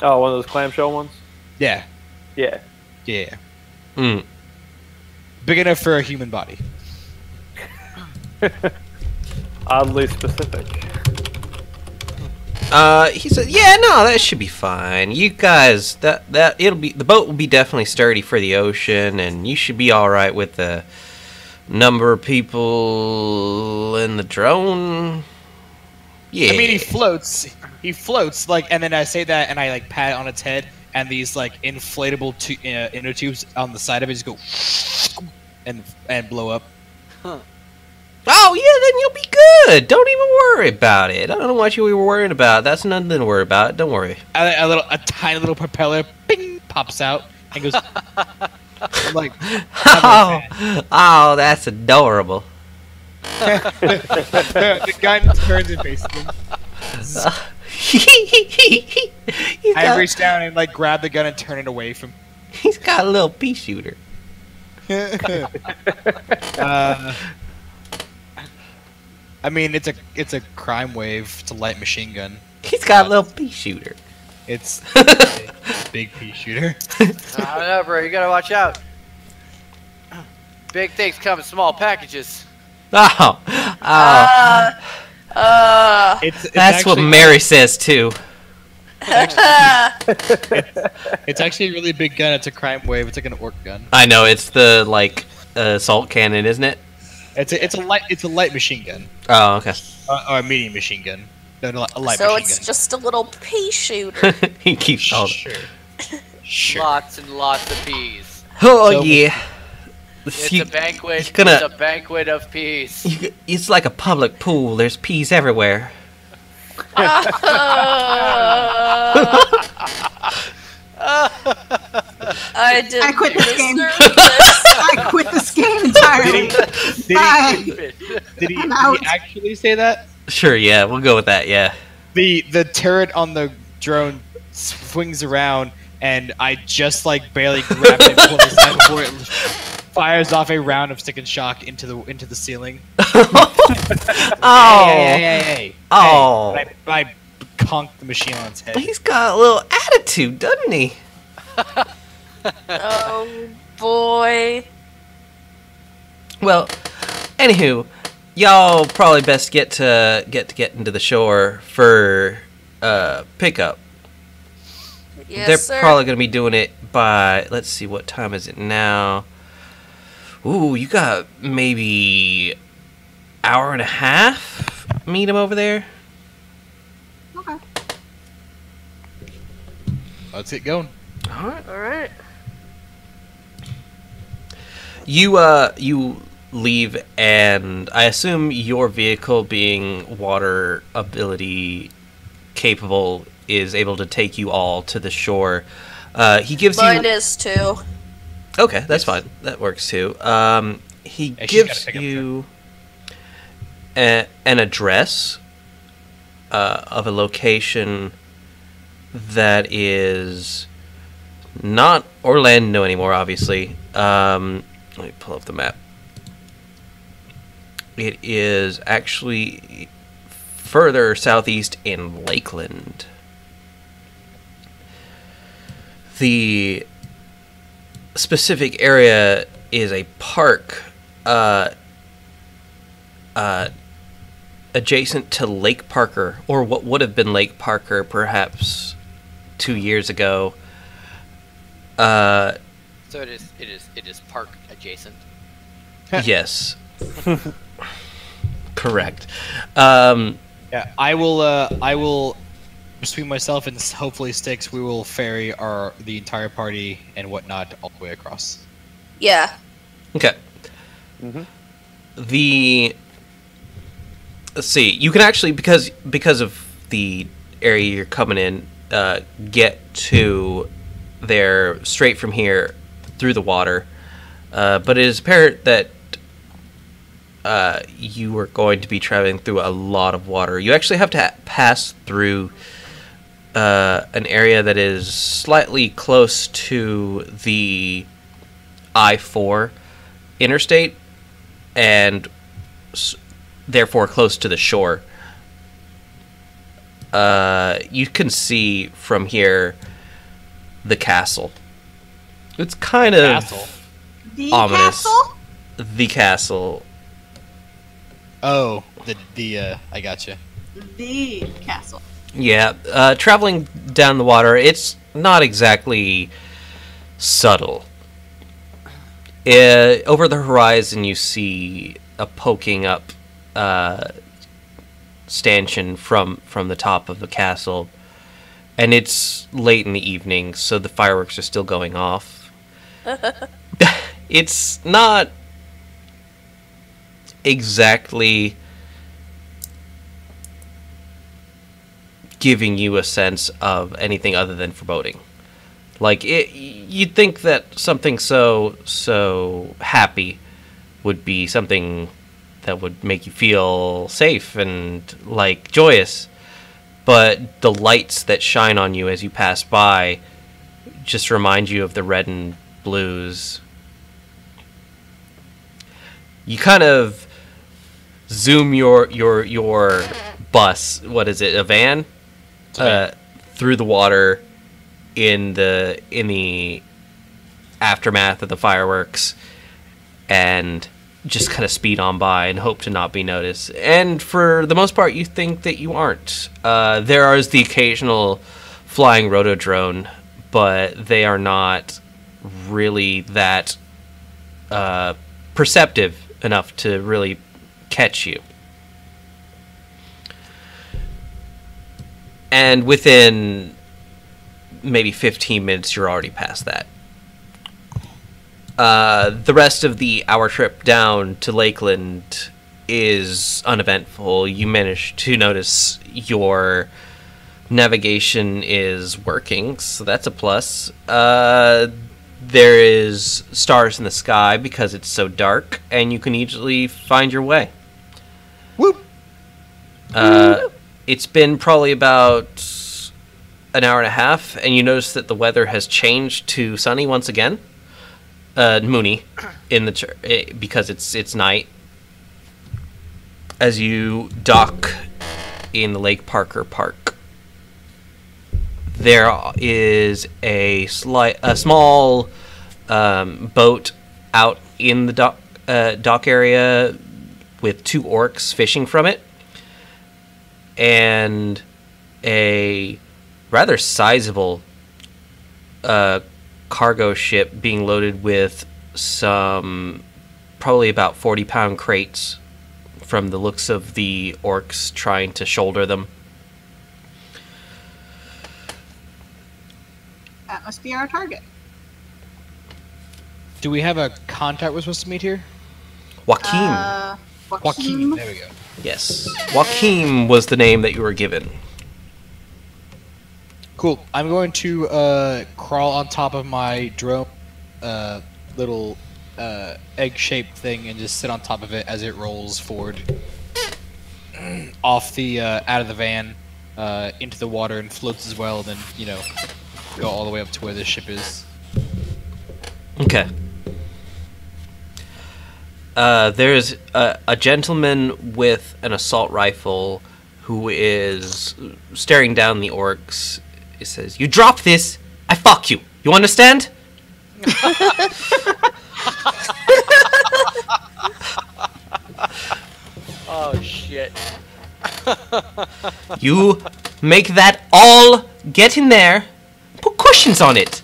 Oh, one of those clamshell ones. Yeah, Yeah. yeah. Mm. Big enough for a human body. Oddly specific. He said, "Yeah, no, that should be fine. You guys, the boat will be definitely sturdy for the ocean, and you should be all right with the number of people in the drone." Yeah. I mean, he floats. He floats like, and then I say that, and I like pat it on its head, and these like inflatable inner tubes on the side of it just go and blow up. Oh yeah, then you'll be good. Don't even worry about it. I don't know what you were worrying about. That's nothing to worry about. Don't worry. A tiny little propeller, bing, pops out and goes. I'm like, oh, that's adorable. the gun turns and faces him. I reach down and like grab the gun and turn it away from. He's got a little pea shooter. I mean, it's a crime wave. It's a light machine gun. He's got a little pea shooter. It's a big pea shooter. I don't know, bro. You gotta watch out. Big things come in small packages. Oh, It's that's what actually- Mary says too. It's actually a really big gun. It's a crime wave. It's like an orc gun. I know, it's the like assault cannon, isn't it? It's a light machine gun. Oh, okay. Or a medium machine gun. No, no, a light So machine it's gun. just a little pea shooter. He keeps all. Sure. Sure. Lots and lots of peas. Oh So- yeah. It's You- a banquet. you're gonna- It's a banquet of peas. It's like a public pool. There's peas everywhere. I didn't I quit this game. deserve this. I quit this game entirely. Did he I'm out. actually say that? Sure, yeah, we'll go with that. Yeah. The turret on the drone swings around, and I just like barely grab it and pull it aside before it fires off a round of stick and shock into the ceiling. Oh. Hey. Oh. Hey, I conked the machine on its head. He's got a little attitude, doesn't he? Oh boy. Well, anywho, y'all probably best get into the shore for pickup. Yes, They're sir. probably gonna be doing it by, let's see, what time is it now? Ooh, you got maybe hour and a half. Meet him over there. Okay. Let's get going. All right. All right. You leave, and I assume your vehicle, being water ability capable, is able to take you all to the shore. He gives Mine you. is too. Okay, that's fine. That works too. He Hey, she's gotta gives pick up you an address of a location that is not Orlando anymore, obviously. Let me pull up the map. It is actually further southeast in Lakeland. The specific area is a park adjacent to Lake Parker, or what would have been Lake Parker perhaps 2 years ago. So it is park adjacent. Yes. Correct. Yeah, I will between myself and hopefully Styx, we will ferry the entire party and whatnot all the way across. Yeah. Okay. Mhm. Let's see. You can actually, because of the area you're coming in, get to there straight from here through the water. But it is apparent that you are going to be traveling through a lot of water. You actually have to pass through an area that is slightly close to the I-4 interstate, and therefore close to the shore. You can see from here the castle. It's kind of Castle. The ominous. castle? The castle. Oh, the I gotcha. The castle. Yeah, traveling down the water, it's not exactly subtle. Over the horizon, you see a poking up stanchion from the top of the castle, and it's late in the evening, so the fireworks are still going off. It's not exactly giving you a sense of anything other than foreboding. Like, you'd think that something so happy would be something that would make you feel safe and, like, joyous. But the lights that shine on you as you pass by just remind you of the red and blues. You kind of zoom your bus, what is it, a van? Through the water in the aftermath of the fireworks, and just kind of speed on by and hope to not be noticed. And for the most part, you think that you aren't. There is the occasional flying rotodrone, but they are not really that perceptive enough to really catch you. And within maybe 15 minutes, you're already past that. The rest of the hour trip down to Lakeland is uneventful. You manage to notice your navigation is working, so that's a plus. There is stars in the sky because it's so dark, and you can easily find your way. Whoop! It's been probably about an hour and a half, and you notice that the weather has changed to sunny once again. Moony in the because it's night. As you dock in the Lake Parker Park, there is a small boat out in the dock area with 2 orcs fishing from it, and a rather sizable cargo ship being loaded with some probably about 40-pound crates from the looks of the orcs trying to shoulder them. That must be our target. Do we have a contact we're supposed to meet here? Joaquin. Joaquin. There we go. Yes. Joaquin was the name that you were given. Cool. I'm going to crawl on top of my drone little egg-shaped thing and just sit on top of it as it rolls forward off the out of the van into the water and floats as well. Then go all the way up to where this ship is. Okay. There's a gentleman with an assault rifle who is staring down the orcs. He says, "You drop this, I fuck you. You understand?" Oh shit. You make that all get in there, put cushions on it,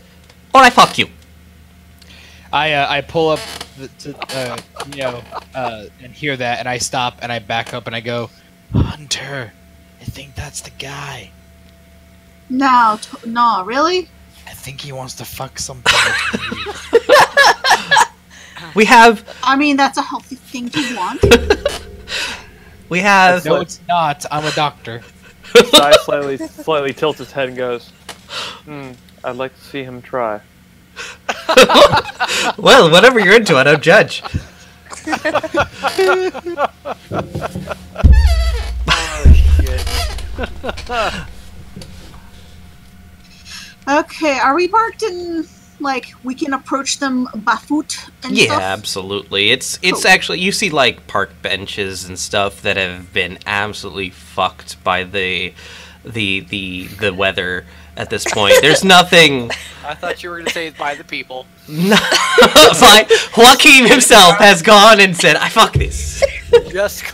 or I fuck you. I pull up and hear that, and I stop and I back up and I go, "Hunter, I think that's the guy. No, no, really? I think he wants to fuck something." We have I mean, that's a healthy thing to want. No, it's not. I'm a doctor. Sai slightly tilts his head and goes, I'd like to see him try. Well, whatever you're into, I don't judge. Oh shit. Okay, are we marked in, like, we can approach them bafoot and Yeah, stuff? absolutely. It's Cool. actually, you see like park benches and stuff that have been absolutely fucked by the weather at this point. There's nothing. I thought you were gonna say it's by the people. Like Joaquin himself has gone and said, "I fuck this." Just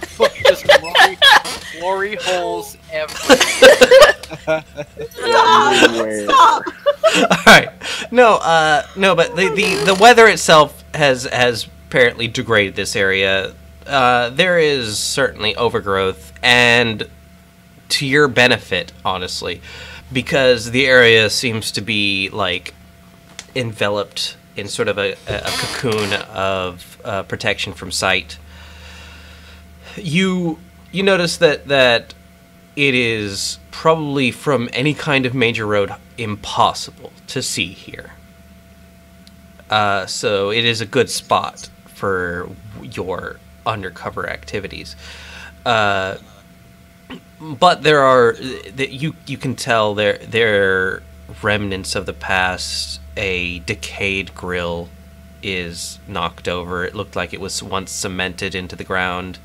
glory holes everywhere. Stop! All right. No, but the weather itself has apparently degraded this area. There is certainly overgrowth, and to your benefit, honestly, because the area seems to be like enveloped in sort of a cocoon of protection from sight. You notice that it is probably from any kind of major road impossible to see here. So it is a good spot for your undercover activities. But there are you can tell there are remnants of the past. A decayed grill is knocked over. It looked like it was once cemented into the ground.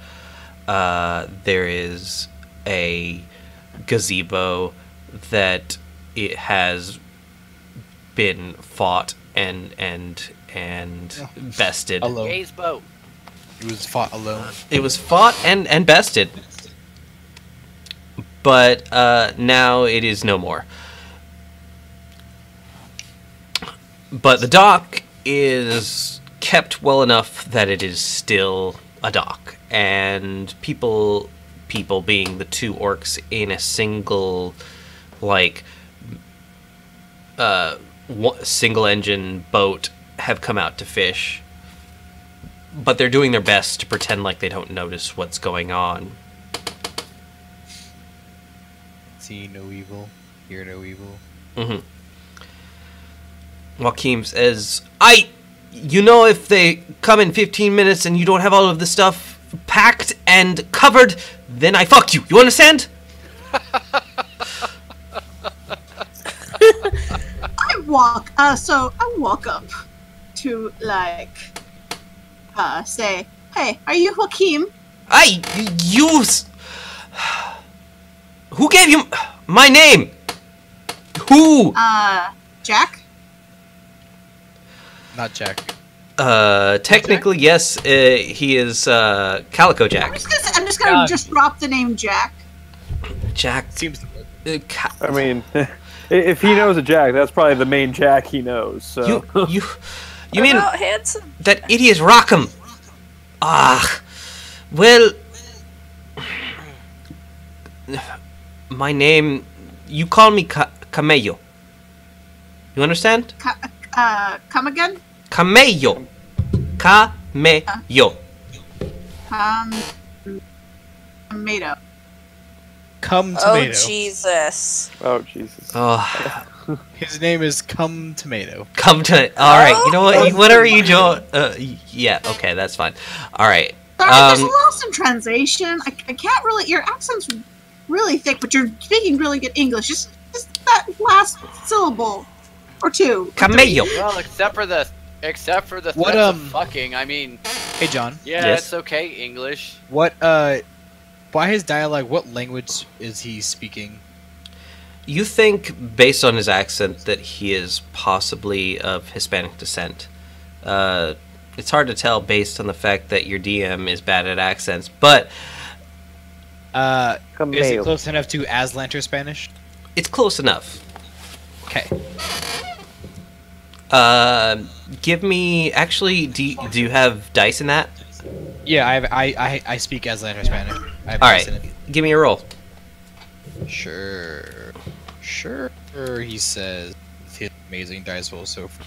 There is a gazebo that it has been fought and bested. Alone. Gaze boat. It was fought alone. It was fought and bested. But now it is no more. But the dock is kept well enough that it is still a dock, and people being the 2 orcs in a single like single engine boat have come out to fish, but they're doing their best to pretend like they don't notice what's going on. See no evil, hear no evil. Mm-hmm. Joaquin says, if they come in 15 minutes and you don't have all of the stuff packed and covered, then I fuck you. You understand? I walk up to say, hey, are you Hakeem? Who gave you my name? Who? Jack? Not Jack. Technically, yes, he is, Calico Jack. I'm just gonna drop the name Jack. Jack. Seems. I mean, if he knows a Jack, that's probably the main Jack he knows. So. You mean handsome? That idiot Rockham? Well, my name. You call me Camello. You understand? Come again? Camello. Camello. Tomato. Come Tomato. Oh Jesus! Oh Jesus! Oh, His name is Come Tomato. come to. All right, you know what? Whatever you do. Yeah. Okay, that's fine. All right. There's lost in translation. I can't really. Your accent's really thick, but you're speaking really good English. Just that last syllable or two. Camello. Well, except for the threats What, of fucking. I mean, Hey, John. yeah, Yes? it's okay, English. What, by his dialogue, what language is he speaking? You think, based on his accent, that he is possibly of Hispanic descent. It's hard to tell based on the fact that your DM is bad at accents, but Is it Cameo. close enough to Aslanter Spanish? it's close enough. Okay. Give me. Actually, do you have dice in that? Yeah, I speak Aslanter Spanish. I have All dice in right, it. give me a roll. Sure, he says. With his amazing dice roll so far.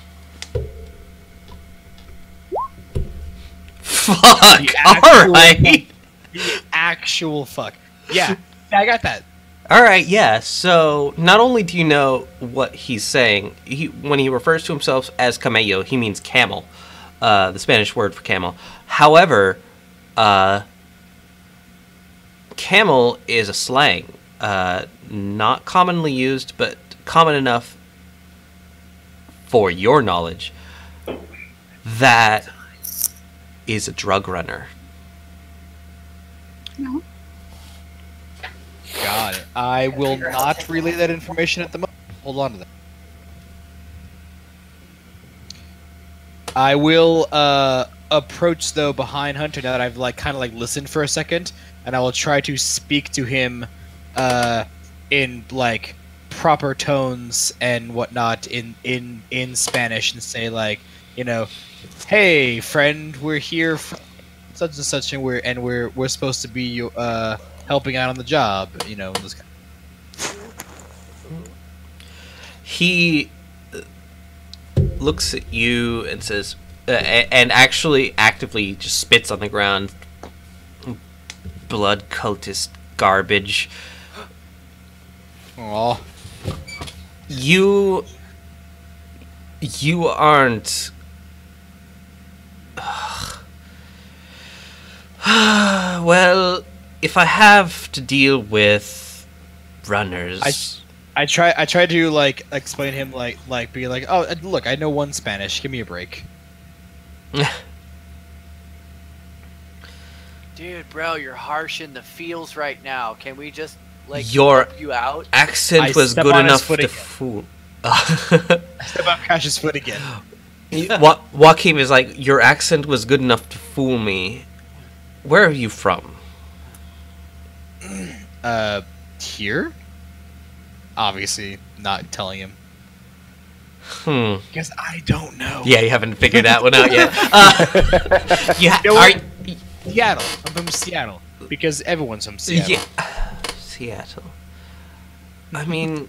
Fuck. The All actual right. The actual fuck. Yeah, I got that. All right. Yeah. So not only do you know what he's saying, when he refers to himself as camello, he means camel, the Spanish word for camel. However, camel is a slang, not commonly used, but common enough for your knowledge. That is a drug runner. No. Got it. I will not relay that information at the moment. Hold on to that. I will approach though behind Hunter now that I've kind of listened for a second, and I will try to speak to him in proper tones and whatnot in Spanish and say hey friend, we're here from such and such, and we're supposed to be helping out on the job, this kind He looks at you and says, and actually actively just spits on the ground. Blood cultist garbage. Aw. You aren't. Well, if I have to deal with runners, I try to explain to him be like, oh look, I know one Spanish, give me a break. Dude, bro, you're harsh in the feels right now. Can we just Your help you out? accent I was step good on his enough foot to again. fool. Step on Crash's foot again. Joaquin is like, your accent was good enough to fool me. Where are you from? Here? Obviously not telling him. Because I don't know. Yeah, you haven't figured that one out yet. Seattle. I'm from Seattle. Because everyone's from Seattle. Seattle. I mean,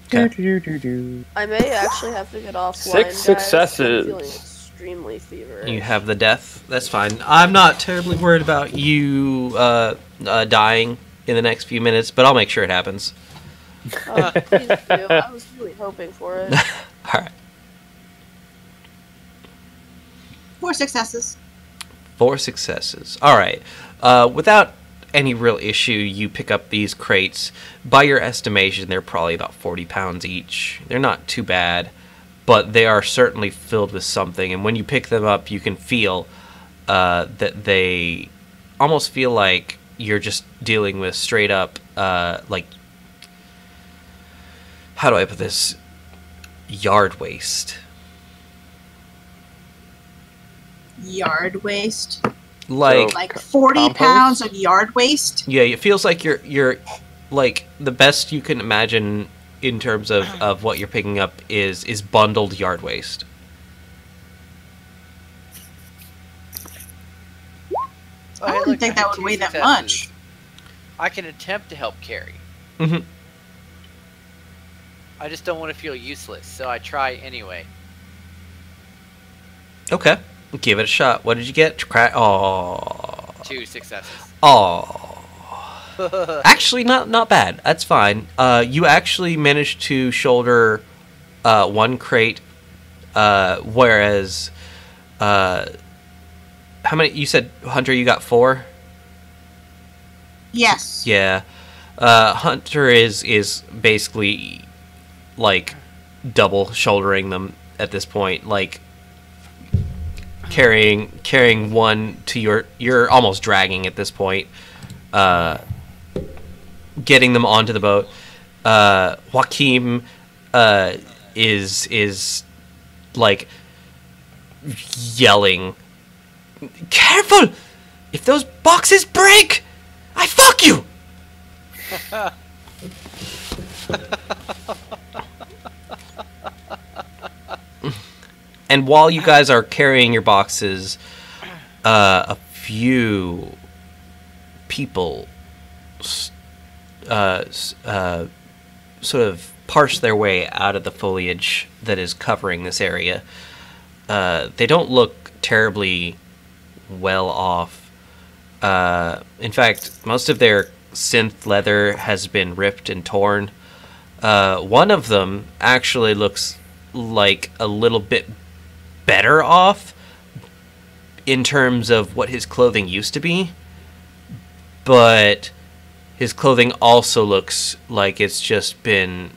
Okay. I may actually have to get offline, 6 guys. successes. I'm feeling extremely feverish. You have the death. That's fine. I'm not terribly worried about you dying in the next few minutes, but I'll make sure it happens. Please do. I was really hoping for it. All right. 4 successes. 4 successes. All right. Without any real issue, you pick up these crates. By your estimation, they're probably about 40 pounds each. They're not too bad, but they are certainly filled with something. And when you pick them up, you can feel that they almost feel like you're just dealing with straight up, like, how do I put this? Yard waste. Yard waste. Like 40 compost? pounds of yard waste. yeah, it feels like you're like the best you can imagine in terms of what you're picking up is bundled yard waste. Oh, I hey, wouldn't look, think I that had would weigh 2 that successes. much. I can attempt to help carry. Mm-hmm. I just don't want to feel useless, so I try anyway. Okay, give it a shot. What did you get? Oh, 2 successes. actually, not bad. That's fine. You actually managed to shoulder 1 crate, whereas how many? You said, Hunter, you got 4. Yes. Yeah. Hunter is basically like double shouldering them at this point, like carrying 1 to you're almost dragging at this point, getting them onto the boat. Joaquim is like yelling, "Careful! If those boxes break, I fuck you!" And while you guys are carrying your boxes, a few people sort of parse their way out of the foliage that is covering this area. They don't look terribly well off. In fact, most of their synth leather has been ripped and torn. One of them actually looks like a little bit better off in terms of what his clothing used to be, but his clothing also looks like it's just been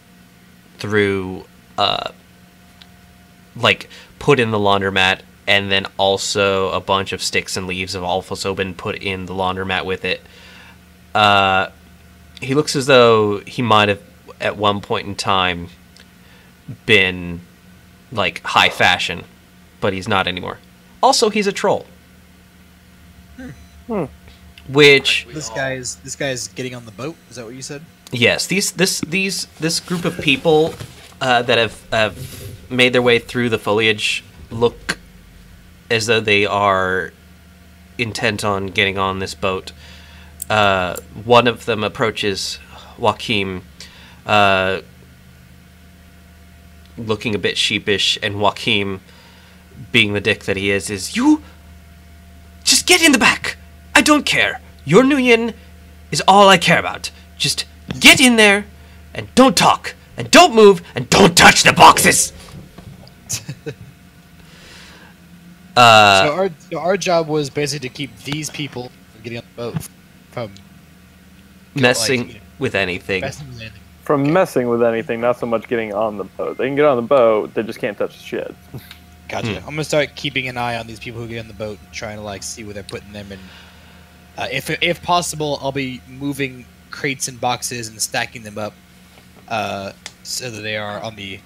through like put in the laundromat, and then also a bunch of sticks and leaves have also been put in the laundromat with it. He looks as though he might have at one point in time been like high fashion, but he's not anymore. Also, he's a troll. Which This guy's getting on the boat. Is that what you said? yes, this group of people that have made their way through the foliage look as though they are intent on getting on this boat. One of them approaches Joaquim, looking a bit sheepish, and Joaquim, being the dick that he is, "You just get in the back. I don't care. Your Nuyen is all I care about. Just get in there, and don't talk, and don't move, and don't touch the boxes." So our job was basically to keep these people from getting on the boat from Messing with anything. messing with anything. From messing with anything, not so much getting on the boat. They can get on the boat, they just can't touch the shit. Gotcha. I'm gonna start keeping an eye on these people who get on the boat and trying to like see where they're putting them. And if possible, I'll be moving crates and boxes and stacking them up so that they are on the,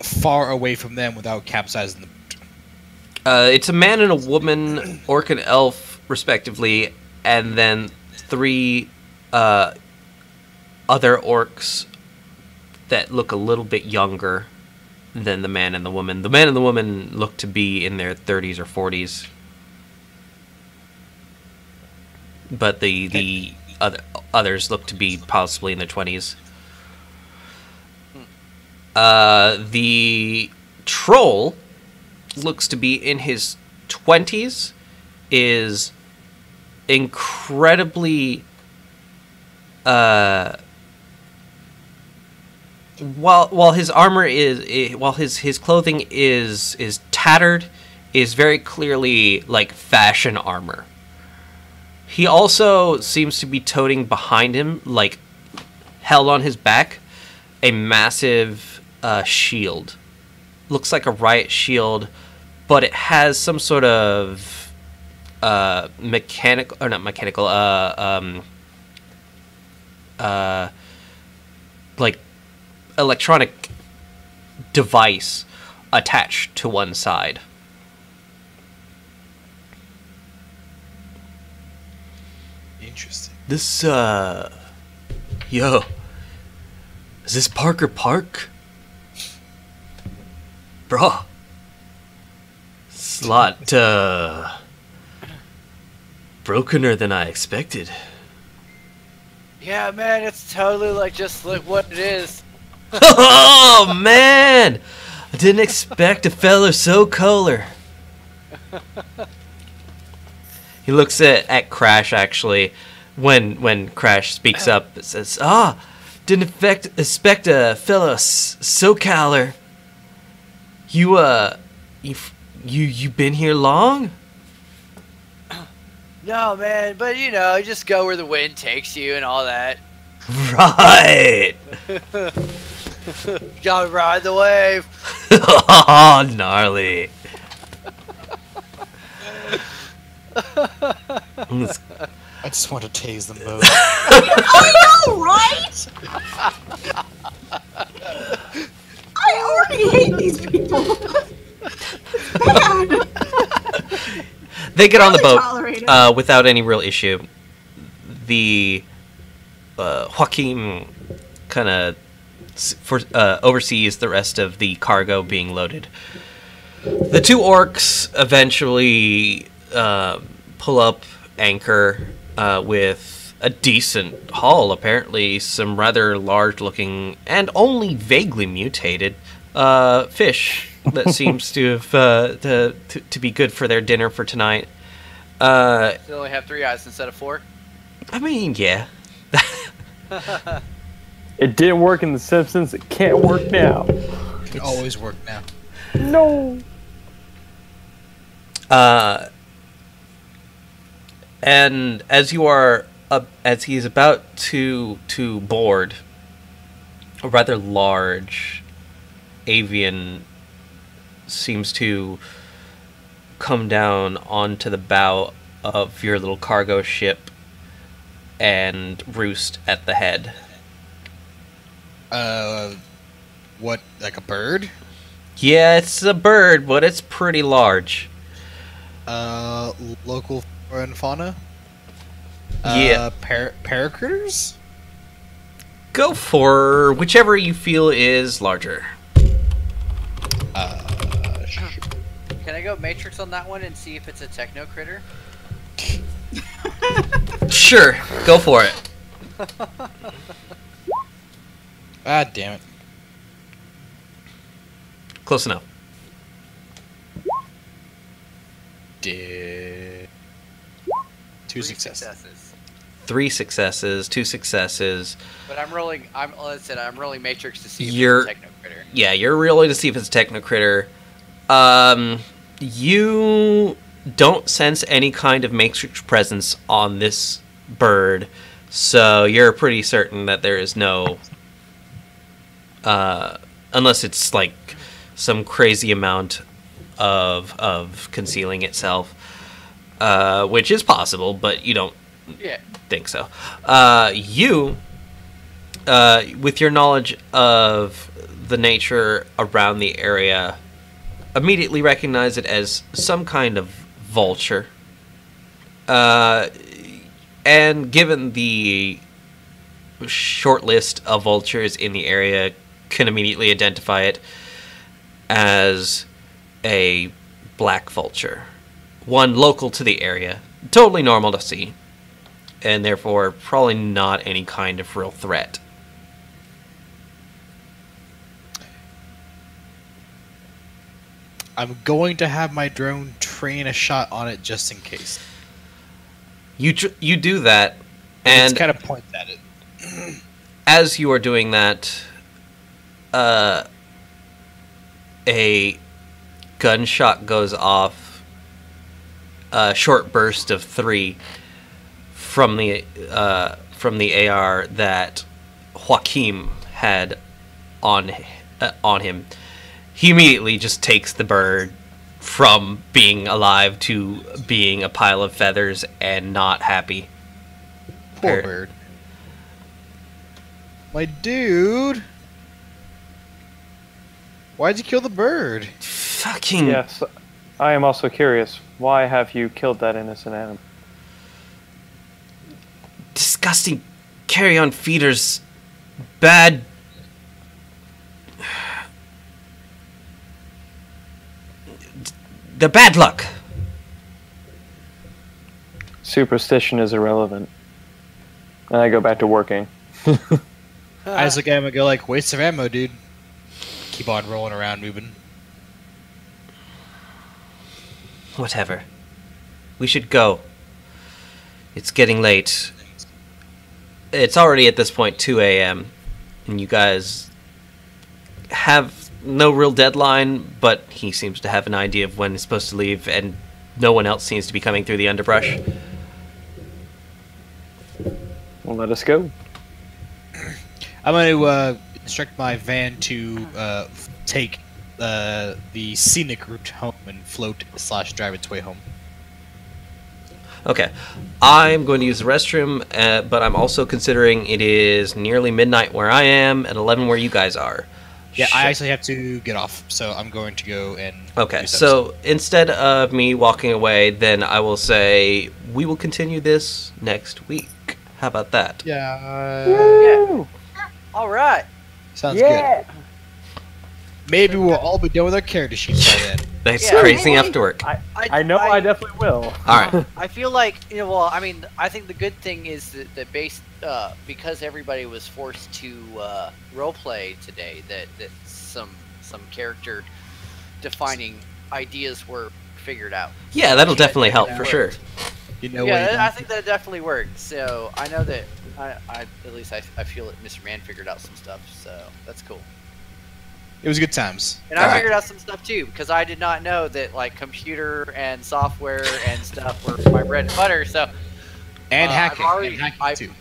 far away from them without capsizing the boat. It's a man and a woman, orc and elf, respectively, and then 3 other orcs that look a little bit younger than the man and the woman. The man and the woman look to be in their 30s or 40s, but the others look to be possibly in their 20s. The troll looks to be in his 20s, is incredibly while his armor is while his clothing is tattered, is very clearly like fashion armor. He also seems to be toting behind him, like held on his back, a massive shield. Looks like a riot shield, but it has some sort of mechanical, or not mechanical, like electronic device attached to one side. Interesting. This, yo, is this Parker Park? Bruh. It's a lot, brokener than I expected. Yeah, man, it's totally like just like what it is. Oh, man! I didn't expect a fella so color. He looks at Crash, actually, when Crash speaks up. It says, didn't expect a fella so color. You been here long? No, man, but you know, you just go where the wind takes you and all that. Right! Gotta ride the wave. Oh, gnarly. I just want to tase them both. I know, right? I already hate these people. Bad. They get on the Barely boat tolerated. without any real issue. The Joaquin kind of oversees the rest of the cargo being loaded. The two orcs eventually pull up anchor with a decent haul, apparently some rather large-looking and only vaguely mutated fish that seems to have to be good for their dinner for tonight. They only have 3 eyes instead of 4. I mean, yeah. It didn't work in The Simpsons. It can't work now. It can always work now. No. And as you are as he is about to board, a rather large avian seems to come down onto the bow of your little cargo ship and roost at the head. What, like a bird? Yeah, it's a bird, but it's pretty large. Local flora and fauna? Yeah. Paracritters? Go for whichever you feel is larger. Can I go Matrix on that one and see if it's a techno critter? Sure, go for it. Ah, damn it. Close enough. Two successes. 3 successes, 2 successes. But I'm rolling Matrix to see if You're- it's a techno critter. Yeah, you're rolling to see if it's a Technocritter. You don't sense any kind of matrix presence on this bird, so you're pretty certain that there is no... unless it's like some crazy amount of concealing itself, which is possible, but you don't think so. You, with your knowledge of the nature around the area, immediately recognize it as some kind of vulture. And given the short list of vultures in the area, can immediately identify it as a black vulture. One local to the area. Totally normal to see. And therefore, probably not any kind of real threat. I'm going to have my drone train a shot on it just in case. You do that, And and kind of point at it. as you are doing that, a gunshot goes off. A short burst of 3 from the AR that Joaquim had on him. He immediately just takes the bird from being alive to being a pile of feathers and not happy. Poor bird. My dude! Why'd you kill the bird? Fucking Yes, I am also curious. Why have you killed that innocent animal? disgusting carry-on feeders. Bad. The bad luck. Superstition is irrelevant. And I go back to working. I just look at him and go like, waste of ammo, dude. Keep on rolling around, moving. Whatever. We should go. It's getting late. It's already at this point 2 a.m. and you guys have no real deadline, but he seems to have an idea of when he's supposed to leave, and no one else seems to be coming through the underbrush. Well, let us go. I'm going to instruct my van to take the scenic route home and float / drive its way home. Okay. I'm going to use the restroom, but I'm also considering it is nearly midnight where I am and 11 where you guys are. Yeah, I actually have to get off, so I'm going to go and... Okay, do so instead of me walking away, then I will say we will continue this next week. How about that? Yeah. All right. Sounds good. Maybe we'll all be done with our character sheets by then. That's Yeah. crazy after work. I know I definitely will. All right. I feel like, well, I mean, I think the good thing is that based because everybody was forced to roleplay today, that some character defining ideas were figured out. Yeah, that'll definitely help for sure. You know Yeah, what? I think that definitely worked. So I know that I at least I feel that Mr. Man figured out some stuff. So that's cool. It was good times. And I figured out some stuff too, because I did not know that like computer and software and stuff were my bread and butter. So And I've hacking. already- And hacking, too.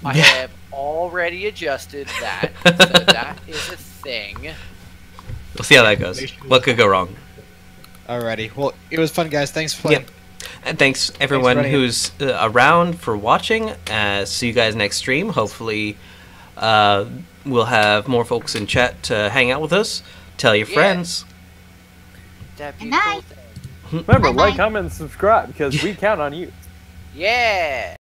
I have already adjusted that. So that is a thing. We'll see how that goes. What could go wrong? Alrighty. Well, it was fun, guys. Thanks for playing. Yep. And thanks everyone running it. who's around for watching. See you guys next stream. Hopefully, we'll have more folks in chat to hang out with us. Tell your Yeah. friends. That'd be Good a cool night. thing. Remember, Bye-bye. like, comment, and subscribe because we count on you. Yeah.